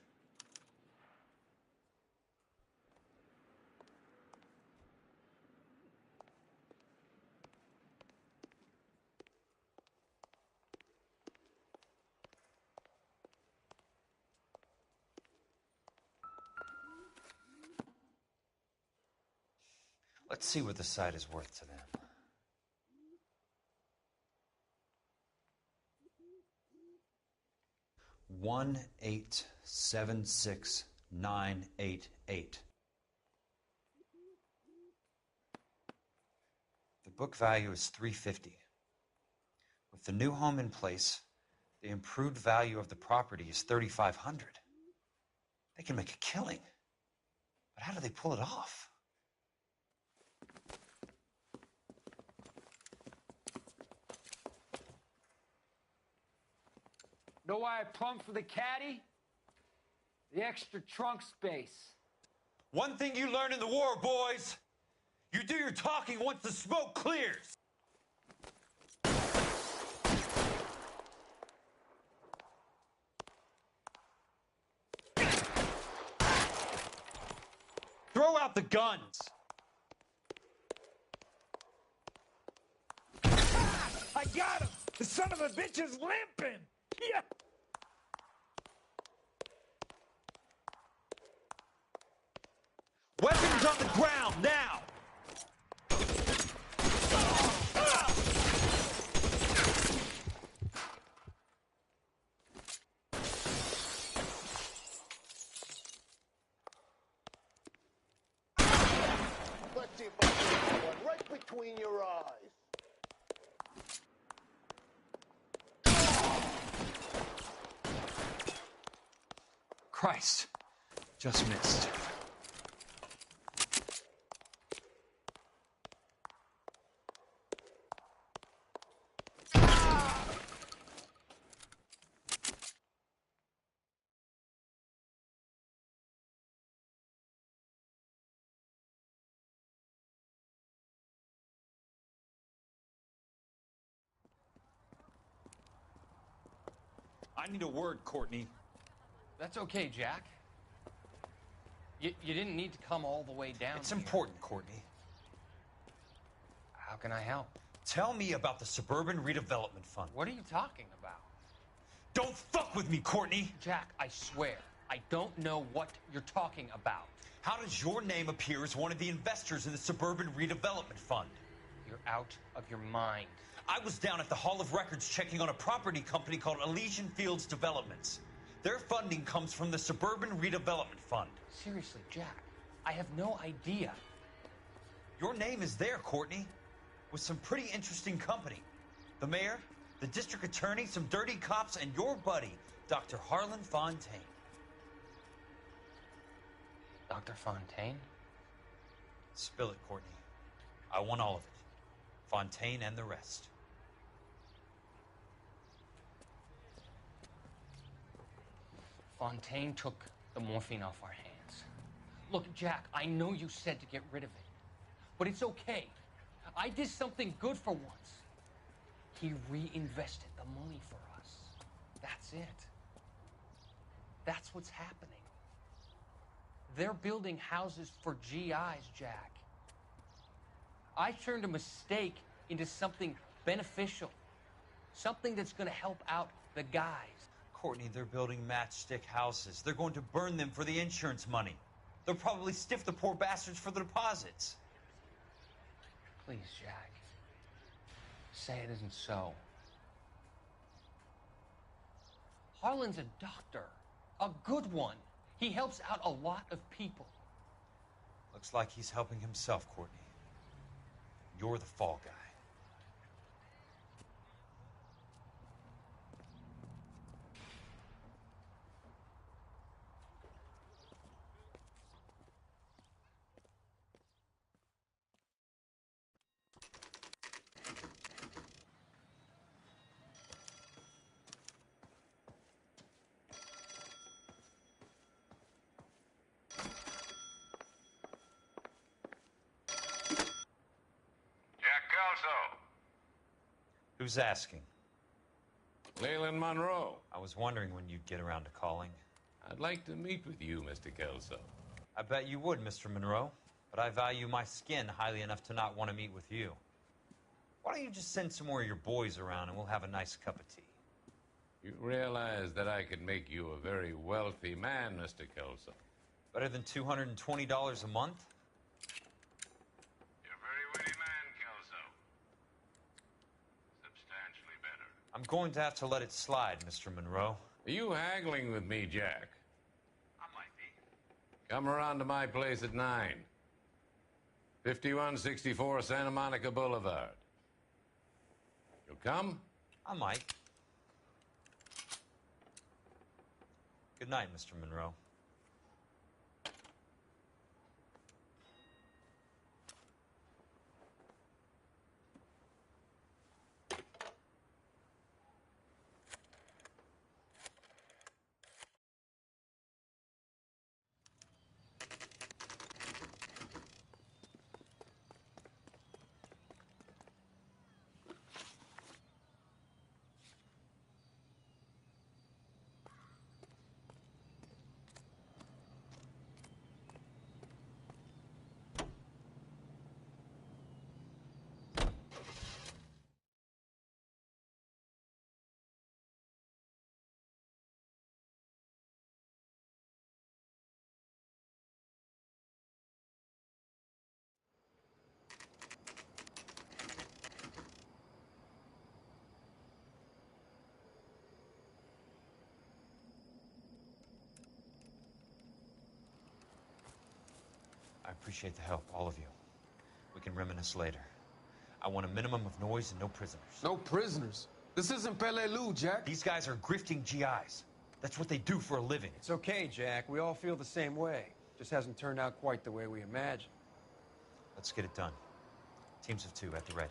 Let's see what the site is worth to them. $1,876,988. The book value is $350. With the new home in place, the improved value of the property is $3,500. They can make a killing. But how do they pull it off? Know why I plumbed for the caddy? The extra trunk space. One thing you learn in the war, boys. You do your talking once the smoke clears. Throw out the guns. I got him! The son of a bitch is limping! Yeah! Weapons on the ground, now! Let's see if I can get one right between your eyes. Christ, just missed. I need a word, Courtney. That's okay, Jack. You didn't need to come all the way down. It's important, Courtney. How can I help? Tell me about the Suburban Redevelopment Fund. What are you talking about? Don't fuck with me, Courtney! Jack, I swear, I don't know what you're talking about. How does your name appear as one of the investors in the Suburban Redevelopment Fund? You're out of your mind. I was down at the Hall of Records checking on a property company called Elysian Fields Developments. Their funding comes from the Suburban Redevelopment Fund. Seriously, Jack, I have no idea. Your name is there, Courtney, with some pretty interesting company. The mayor, the district attorney, some dirty cops, and your buddy, Dr. Harlan Fontaine. Dr. Fontaine? Spill it, Courtney. I want all of it. Fontaine and the rest. Fontaine took the morphine off our hands. Look, Jack, I know you said to get rid of it, but it's okay. I did something good for once. He reinvested the money for us. That's it. That's what's happening. They're building houses for GIs, Jack. I turned a mistake into something beneficial. Something that's going to help out the guys. Courtney, they're building matchstick houses. They're going to burn them for the insurance money. They'll probably stiff the poor bastards for the deposits. Please, Jack. Say it isn't so. Harlan's a doctor. A good one. He helps out a lot of people. Looks like he's helping himself, Courtney. You're the fall guy. Who's asking? Leland Monroe. I was wondering when you'd get around to calling. I'd like to meet with you, Mr. Kelso. I bet you would, Mr. Monroe. But I value my skin highly enough to not want to meet with you. Why don't you just send some more of your boys around and we'll have a nice cup of tea? You realize that I could make you a very wealthy man, Mr. Kelso. Better than $220 a month? I'm going to have to let it slide, Mr. Monroe. Are you haggling with me, Jack? I might be. Come around to my place at 9. 5164 Santa Monica Boulevard. You'll come? I might. Good night, Mr. Monroe. I appreciate the help, all of you. We can reminisce later. I want a minimum of noise and no prisoners. No prisoners? This isn't Peleliu, Jack. These guys are grifting GIs. That's what they do for a living. It's okay, Jack. We all feel the same way. Just hasn't turned out quite the way we imagined. Let's get it done. Teams of 2 at the ready.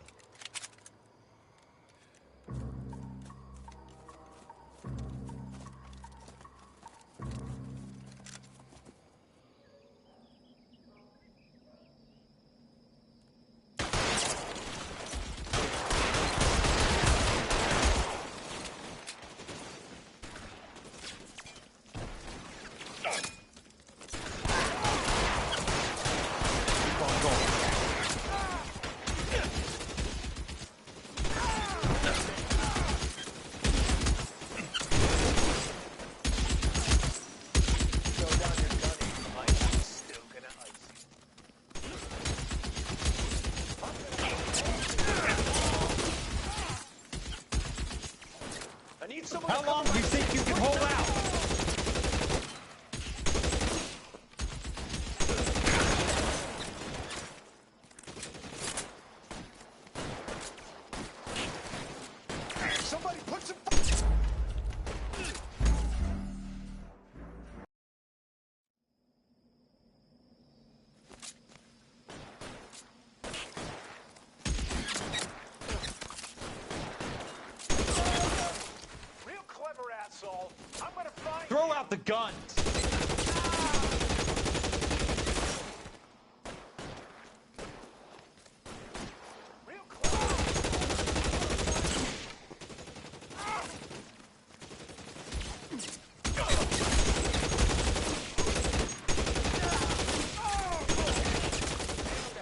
Drop the guns!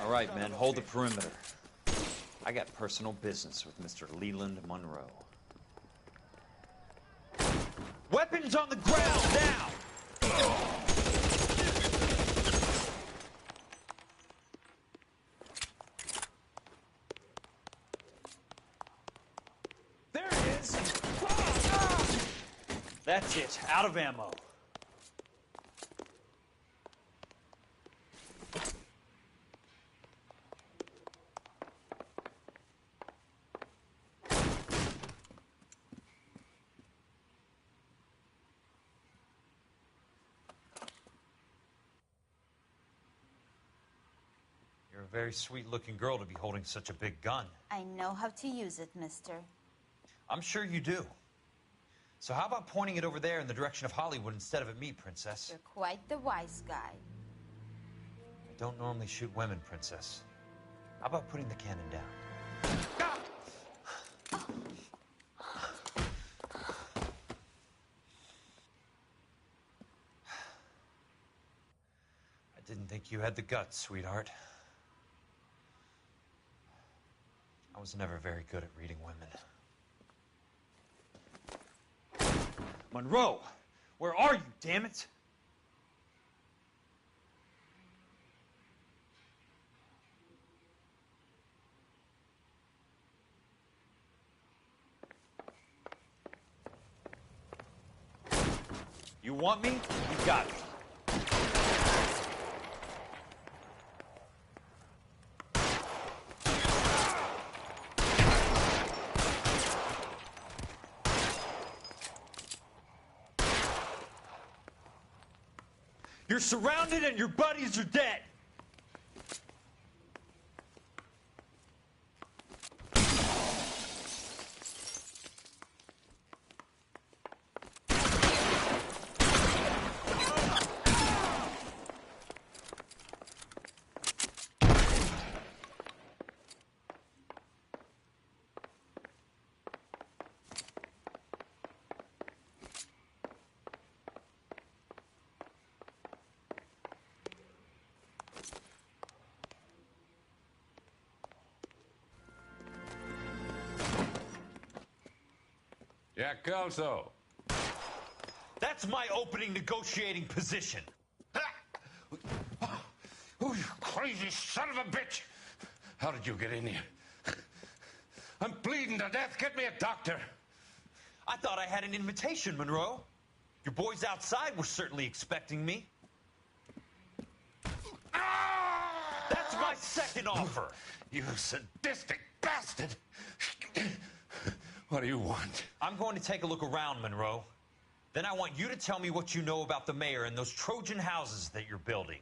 All right, men, hold the perimeter. I got personal business with Mr. Leland Monroe. Weapons on the ground, now! There it is! That's it, out of ammo. You're a very sweet-looking girl to be holding such a big gun. I know how to use it, mister. I'm sure you do. So how about pointing it over there in the direction of Hollywood instead of at me, Princess? You're quite the wise guy. I don't normally shoot women, Princess. How about putting the cannon down? I didn't think you had the guts, sweetheart. I was never very good at reading women. Monroe! Where are you, damn it? You want me? You got me. You're surrounded and your buddies are dead. Jack Kelso. That's my opening negotiating position. Oh, you crazy son of a bitch! How did you get in here? I'm bleeding to death. Get me a doctor. I thought I had an invitation, Monroe. Your boys outside were certainly expecting me. That's my second offer. You sadistic bastard! What do you want? I'm going to take a look around, Monroe. Then I want you to tell me what you know about the mayor and those Trojan houses that you're building.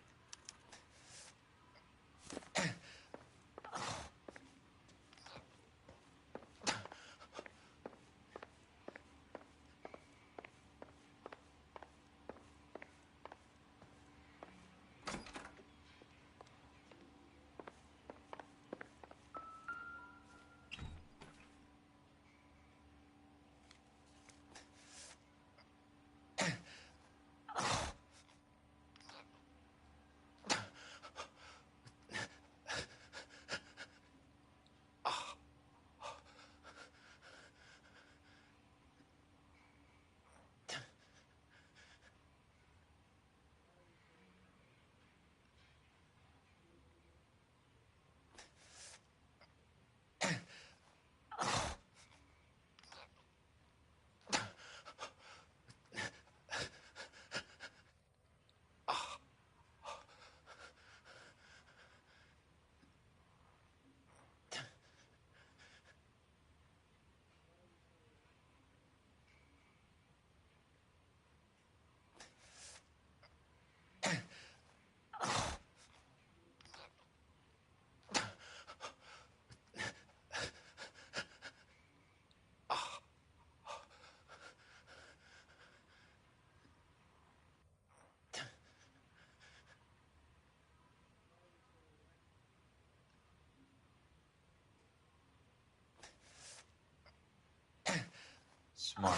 Smart.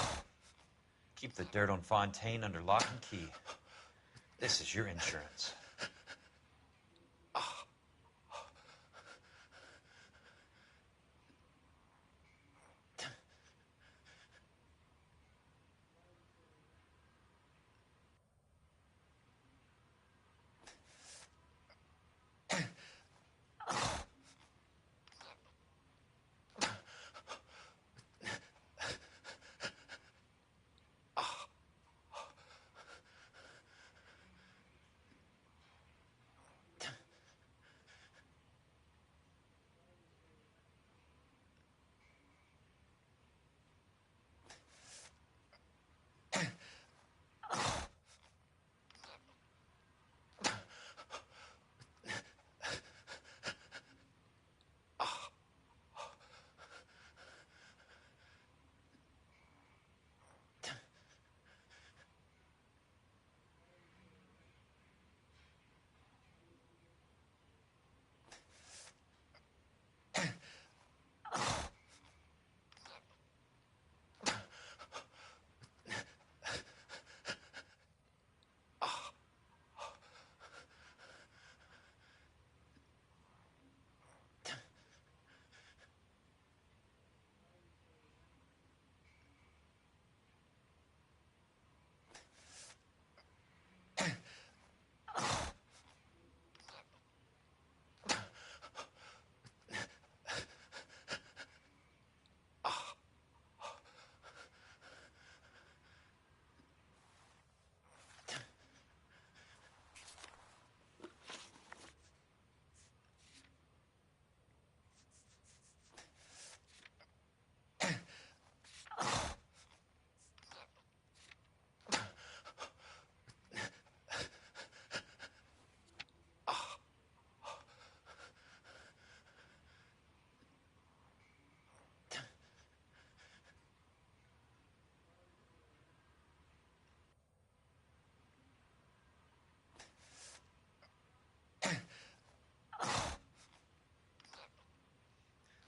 Keep the dirt on Fontaine under lock and key. This is your insurance.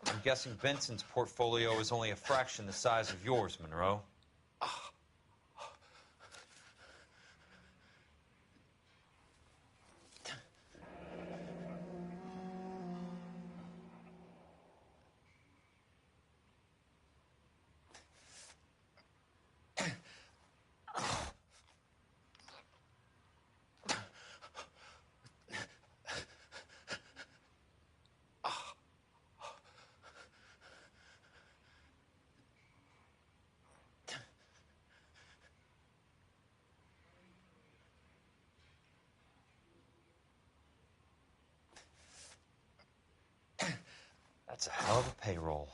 I'm guessing Benson's portfolio is only a fraction the size of yours, Monroe. That's a hell of a payroll.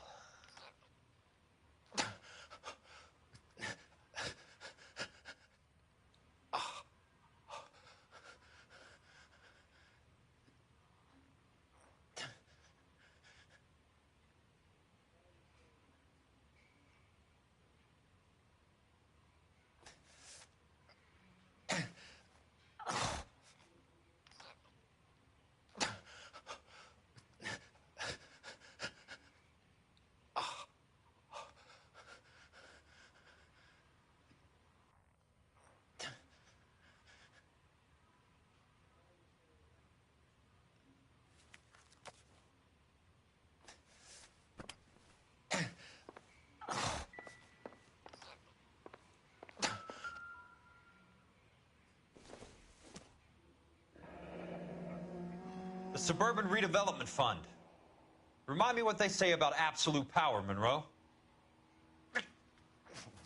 The Suburban Redevelopment Fund. Remind me what they say about absolute power, Monroe.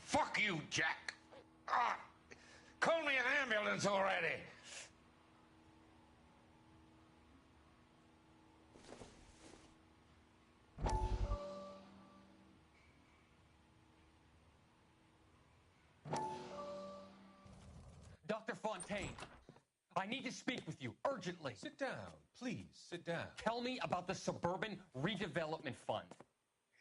Fuck you, Jack. Call me an ambulance already. Dr. Fontaine, I need to speak with you urgently. Sit down. Please, sit down. Tell me about the Suburban Redevelopment Fund.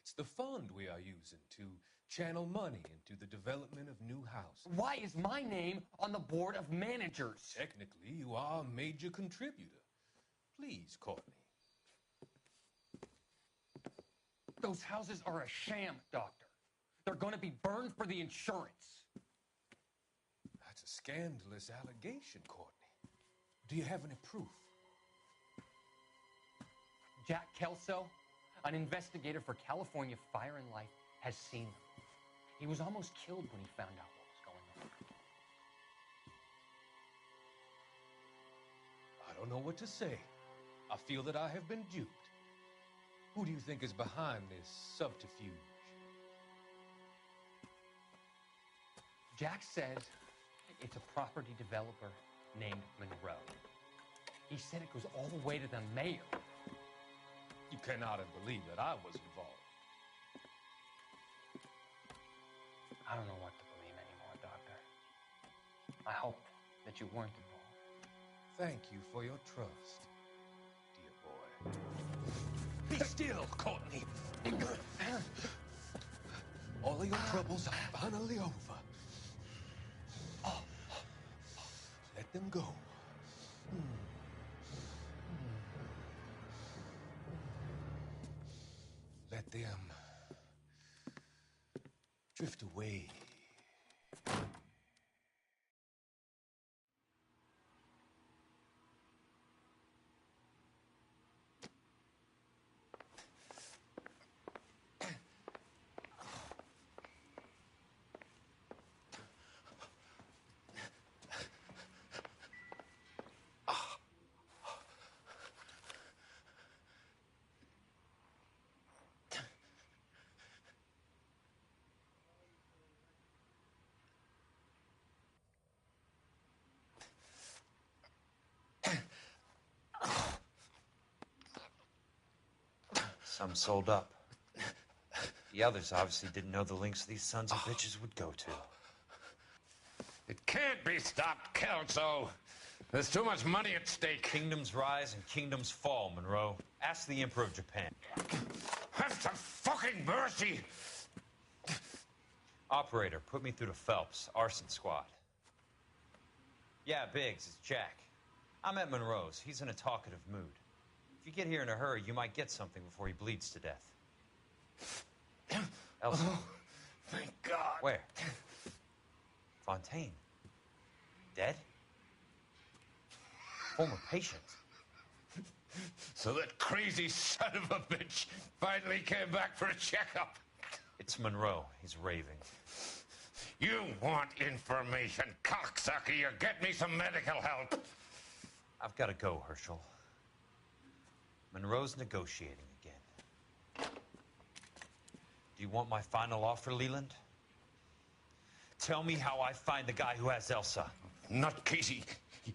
It's the fund we are using to channel money into the development of new houses. Why is my name on the board of managers? Technically, you are a major contributor. Please, Courtney. Those houses are a sham, Doctor. They're going to be burned for the insurance. That's a scandalous allegation, Courtney. Do you have any proof? Jack Kelso, an investigator for California Fire and Life, has seen them. He was almost killed when he found out what was going on. I don't know what to say. I feel that I have been duped. Who do you think is behind this subterfuge? Jack says it's a property developer named Monroe. He said it goes all the way to the mayor. You cannot have believed that I was involved. I don't know what to believe anymore, Doctor. I hope that you weren't involved. Thank you for your trust, dear boy. Be still, Courtney. All of your troubles are finally over. Let them go. Let them drift away. Some sold up. The others obviously didn't know the lengths these sons of bitches would go to. It can't be stopped, Kelso. There's too much money at stake. Kingdoms rise and kingdoms fall, Monroe. Ask the Emperor of Japan. Have some fucking mercy! Operator, put me through to Phelps, arson squad. Yeah, Biggs, it's Jack. I'm at Monroe's. He's in a talkative mood. If you get here in a hurry, you might get something before he bleeds to death. Elsa. Oh, thank God. Where? Fontaine. Dead? Former patient. So that crazy son of a bitch finally came back for a checkup. It's Monroe. He's raving. You want information, cocksucker. You get me some medical help. I've got to go, Herschel. Monroe's negotiating again. Do you want my final offer, Leland? Tell me how I find the guy who has Elsa. Not Casey.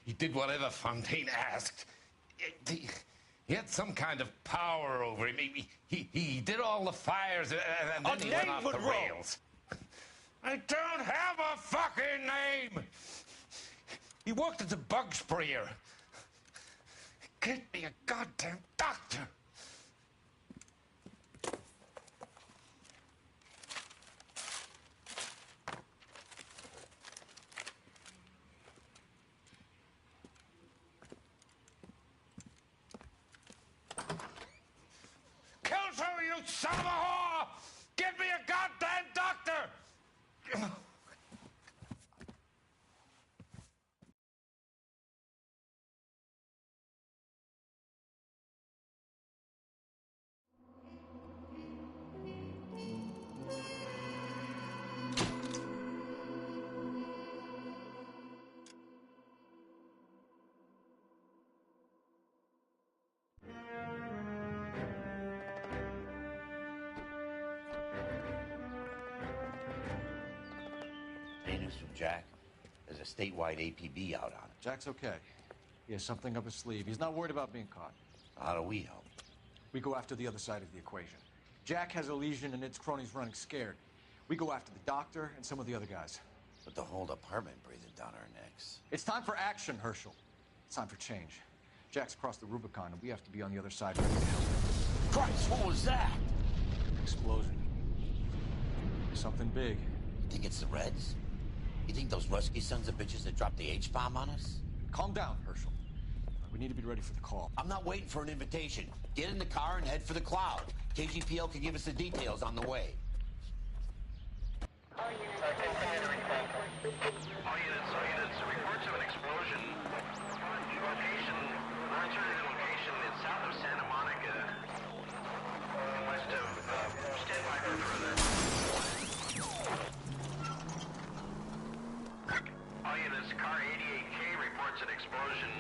He did whatever Fontaine asked. He had some kind of power over him. He did all the fires and then he went off the rails. I don't have a fucking name! He worked as a bug sprayer. Get me a goddamn doctor! Kelso, you son of a whore! Get me a goddamn doctor! News from Jack. There's a statewide APB out on it. Jack's okay. He has something up his sleeve. He's not worried about being caught. How do we help? We go after the other side of the equation. Jack has a legion and its cronies running scared. We go after the doctor and some of the other guys. But the whole department breathing down our necks. It's time for action, Herschel. It's time for change. Jack's crossed the Rubicon, and we have to be on the other side ready to help him. Christ, what was that? Explosion. Something big. You think it's the Reds? You think those Rusky sons of bitches that dropped the H-bomb on us? Calm down, Herschel. We need to be ready for the call. I'm not waiting for an invitation. Get in the car and head for the cloud. KGPL can give us the details on the way. All units, reports of an explosion. Location, alternative location is south of Santa Monica, west of, stand by for further. All units, car 88K reports an explosion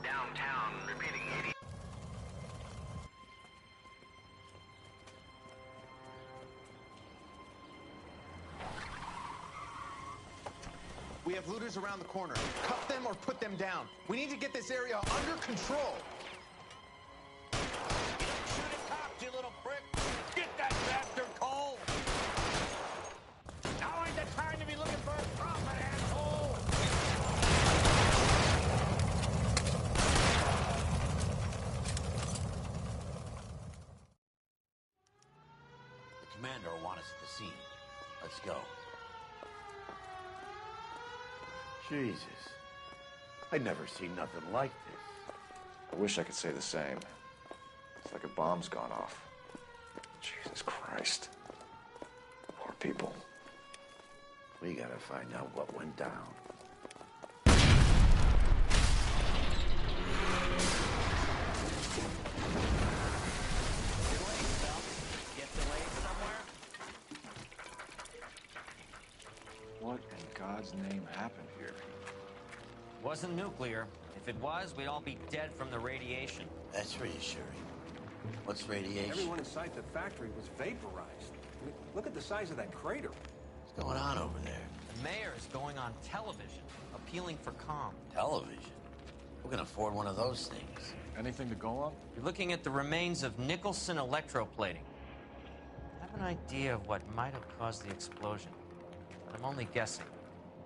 downtown, repeating 80. We have looters around the corner. Cuff them or put them down. We need to get this area under control. Shoot at cops, you little prick! Get that bastard cold! Now ain't the time to be looking for a profit, asshole! The commander will want us at the scene. Let's go. Jesus. I'd never seen nothing like this. I wish I could say the same. It's like a bomb's gone off. Jesus Christ. Poor people. We gotta find out what went down. Get delayed somewhere? What in God's name happened here? Wasn't nuclear. If it was, we'd all be dead from the radiation. That's reassuring. What's radiation? Everyone inside the factory was vaporized. I mean, look at the size of that crater. What's going on over there? The mayor is going on television, appealing for calm. Television? Who can afford one of those things? Anything to go on? You're looking at the remains of Nicholson electroplating. I have an idea of what might have caused the explosion, but I'm only guessing.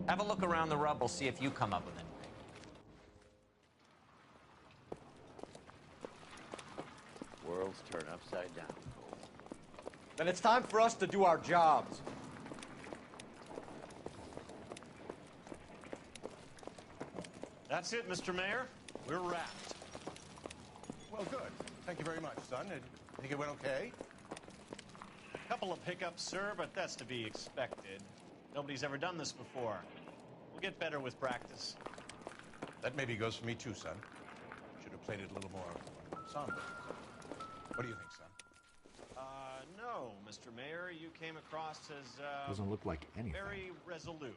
Have a look around the rubble, see if you come up with anything. Worlds turn upside down. Then it's time for us to do our jobs. That's it, Mr. Mayor. We're wrapped. Well, good. Thank you very much, son. Think it went okay? Couple of hiccups, sir, but that's to be expected. Nobody's ever done this before. We'll get better with practice. That maybe goes for me too, son. Should have played it a little more somber. What do you think, son? No, Mr. Mayor, you came across as, Doesn't look like anything. very resolute.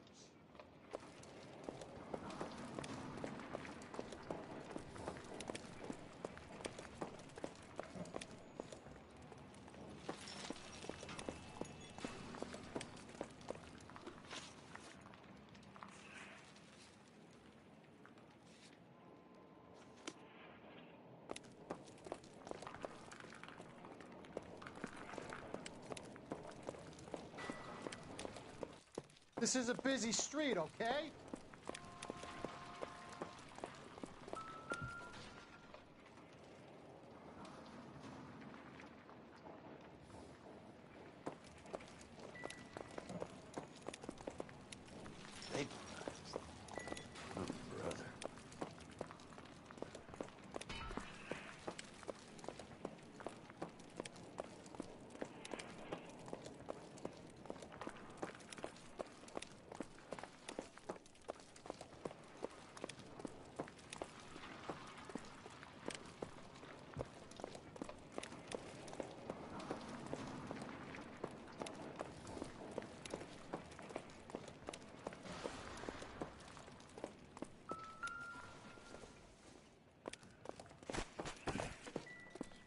This is a busy street, okay?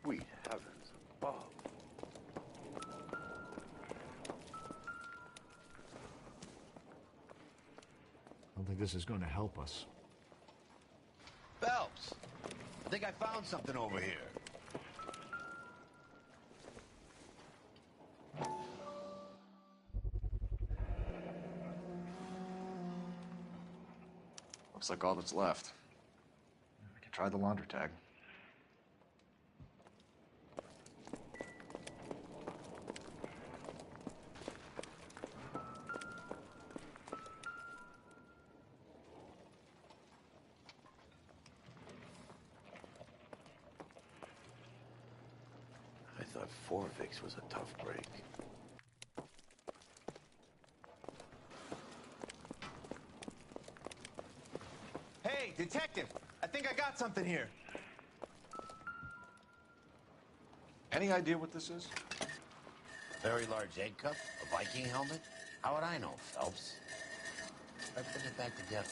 Sweet heavens above. I don't think this is going to help us. Phelps! I think I found something over here. Looks like all that's left. We can try the laundry tag. I thought Forvix was a tough break. Detective, I think I got something here. Any idea what this is? Very large egg cup? A Viking helmet? How would I know, Phelps? I put it back together.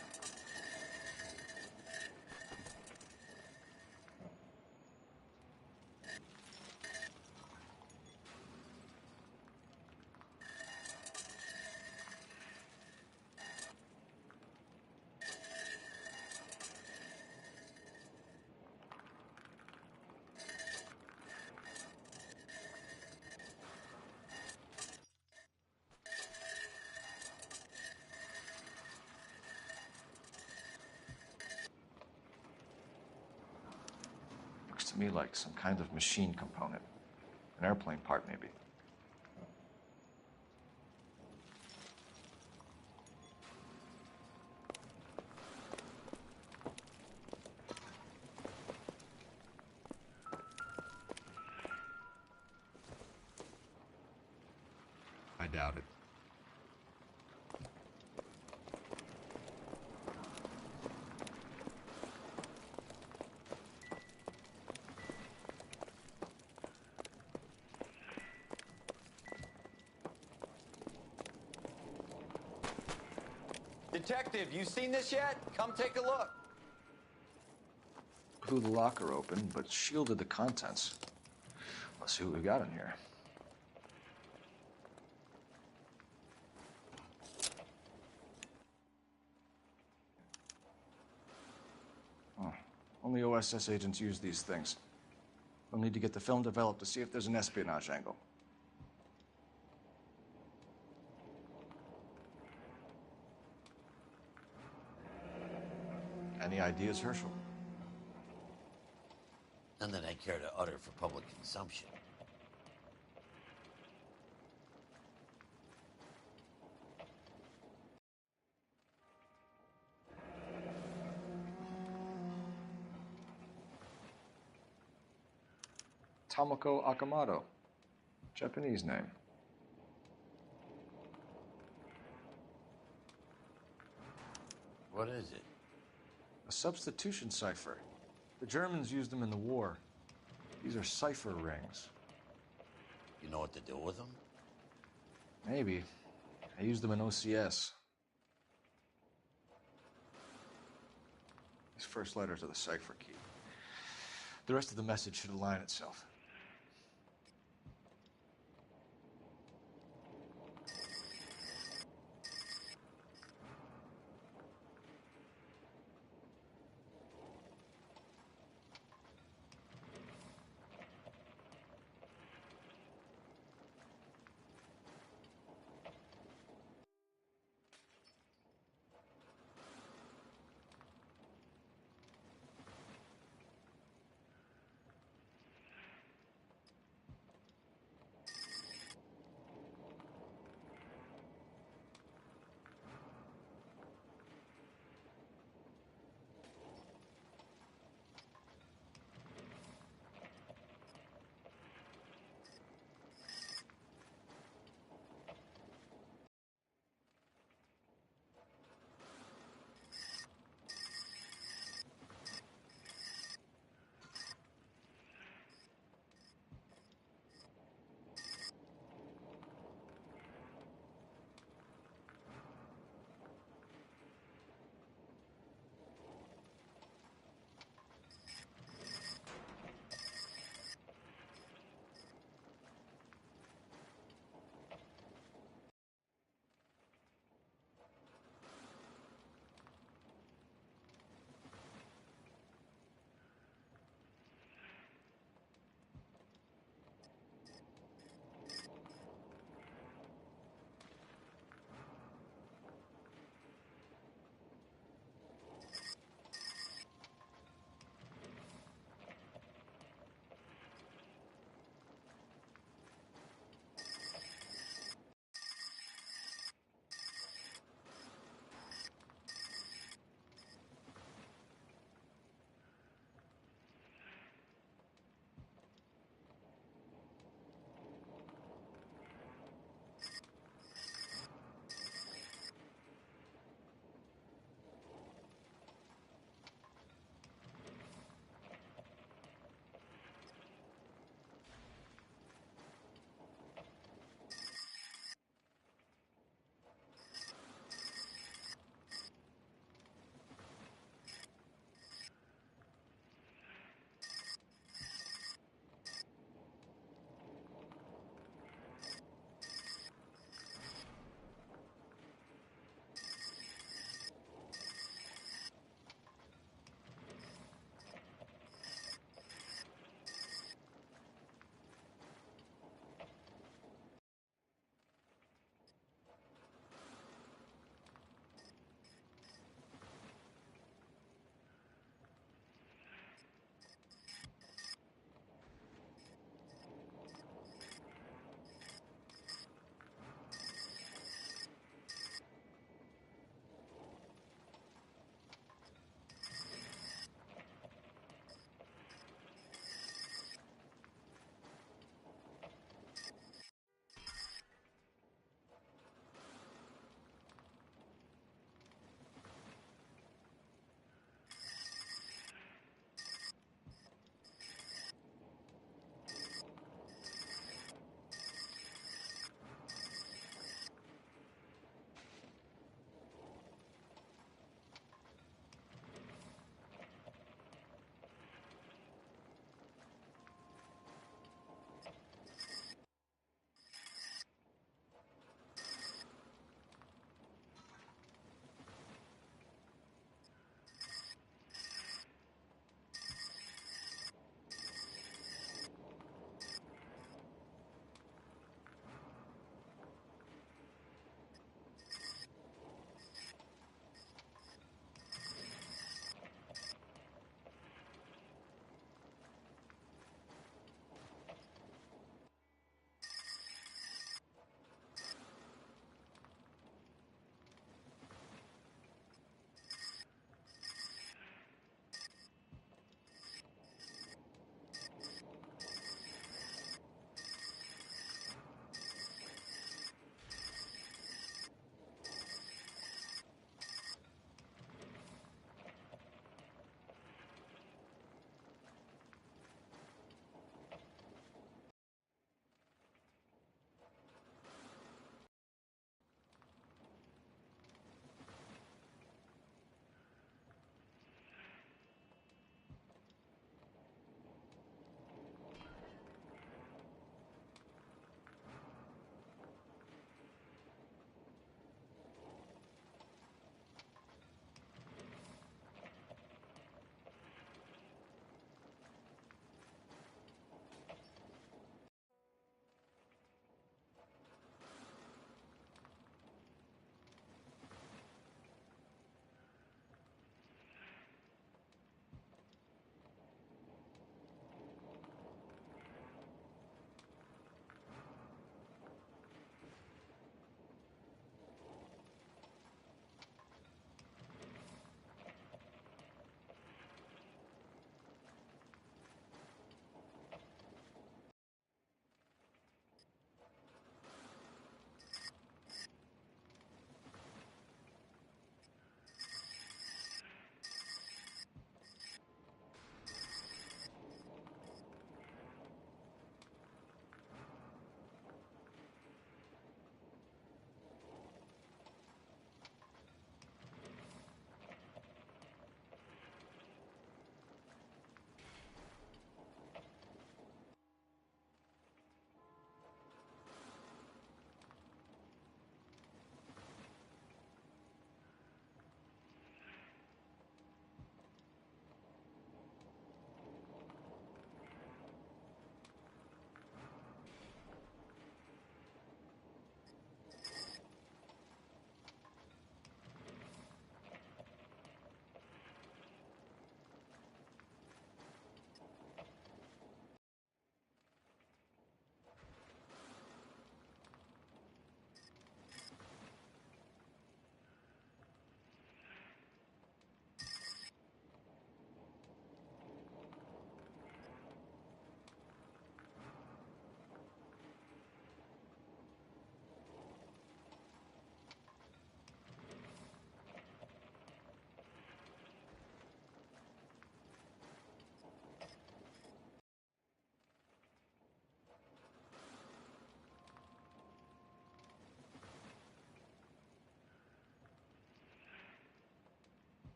Looks to me like some kind of machine component. An airplane part, maybe. I doubt it. Detective, you seen this yet? Come take a look. Blew the locker open, but shielded the contents. Let's see what we got in here. Oh, only OSS agents use these things. We'll need to get the film developed to see if there's an espionage angle. Any ideas, Herschel? None that I care to utter for public consumption. Tomoko Akamoto. Japanese name. What is it? A substitution cipher. The Germans used them in the war. These are cipher rings. You know what to do with them? Maybe. I used them in OCS. These first letters are the cipher key. The rest of the message should align itself.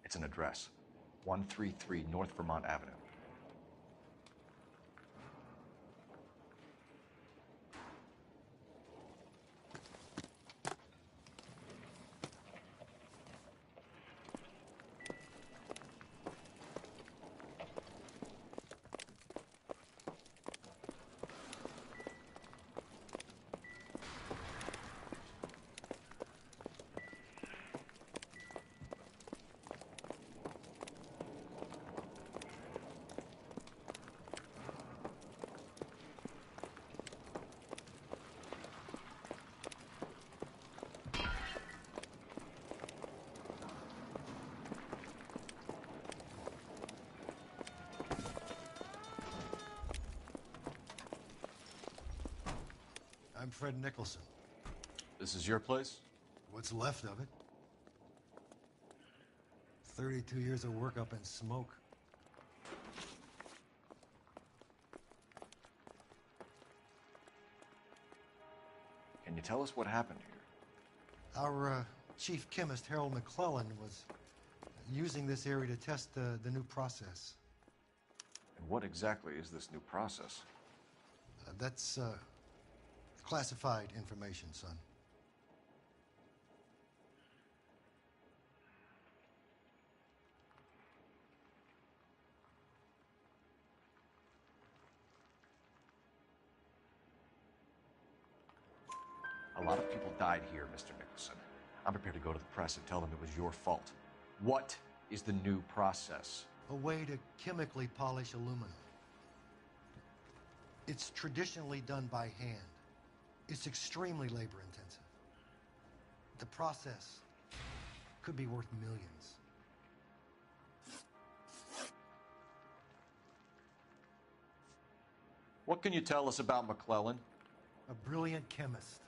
It's an address, 133 North Vermont Avenue. I'm Fred Nicholson. This is your place? What's left of it. 32 years of work up in smoke. Can you tell us what happened here? Our chief chemist, Harold McClellan, was using this area to test the new process. And what exactly is this new process? That's classified information, son. A lot of people died here, Mr. Nicholson. I'm prepared to go to the press and tell them it was your fault. What is the new process? A way to chemically polish aluminum. It's traditionally done by hand. It's extremely labor-intensive. The process could be worth millions. What can you tell us about McClellan? A brilliant chemist.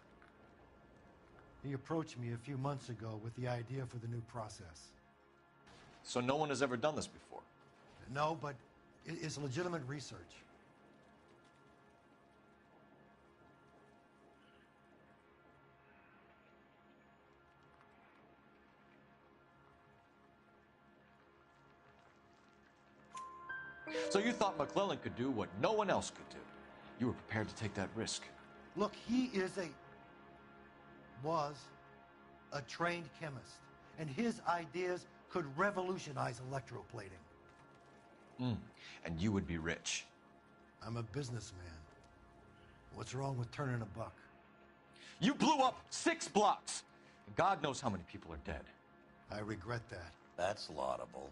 He approached me a few months ago with the idea for the new process. So no one has ever done this before? No, but it's legitimate research. So you thought McClellan could do what no one else could do. You were prepared to take that risk. Look, he was a trained chemist, and his ideas could revolutionize electroplating. And you would be rich. I'm a businessman. What's wrong with turning a buck? You blew up 6 blocks! And God knows how many people are dead. I regret that. That's laudable.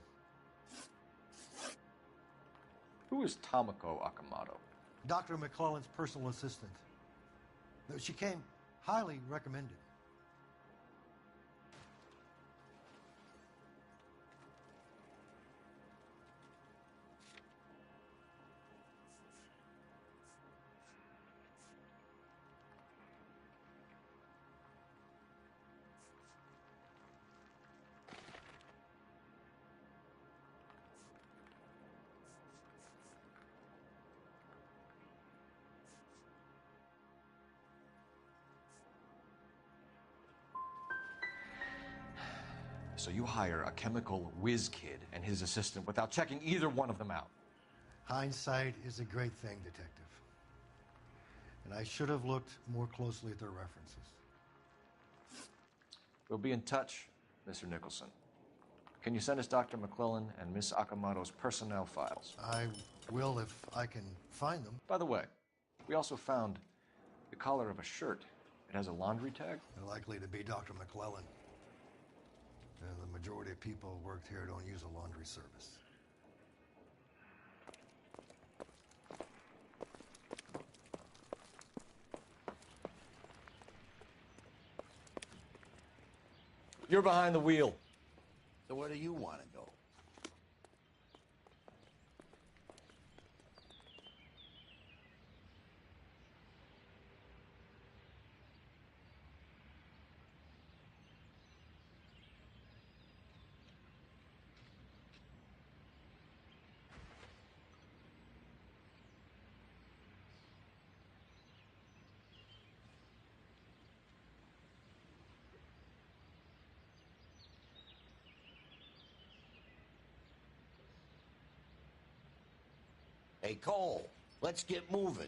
Who is Tomoko Akamoto? Dr. McClellan's personal assistant. She came highly recommended. So you hire a chemical whiz kid and his assistant without checking either one of them out. Hindsight is a great thing, detective. And I should have looked more closely at their references. We'll be in touch, Mr. Nicholson. Can you send us Dr. McClellan and Miss Akamoto's personnel files? I will if I can find them. By the way, we also found the collar of a shirt. It has a laundry tag. They're likely to be Dr. McClellan. And the majority of people who worked here don't use a laundry service. You're behind the wheel. So where do you want to go? Hey, Cole, let's get moving.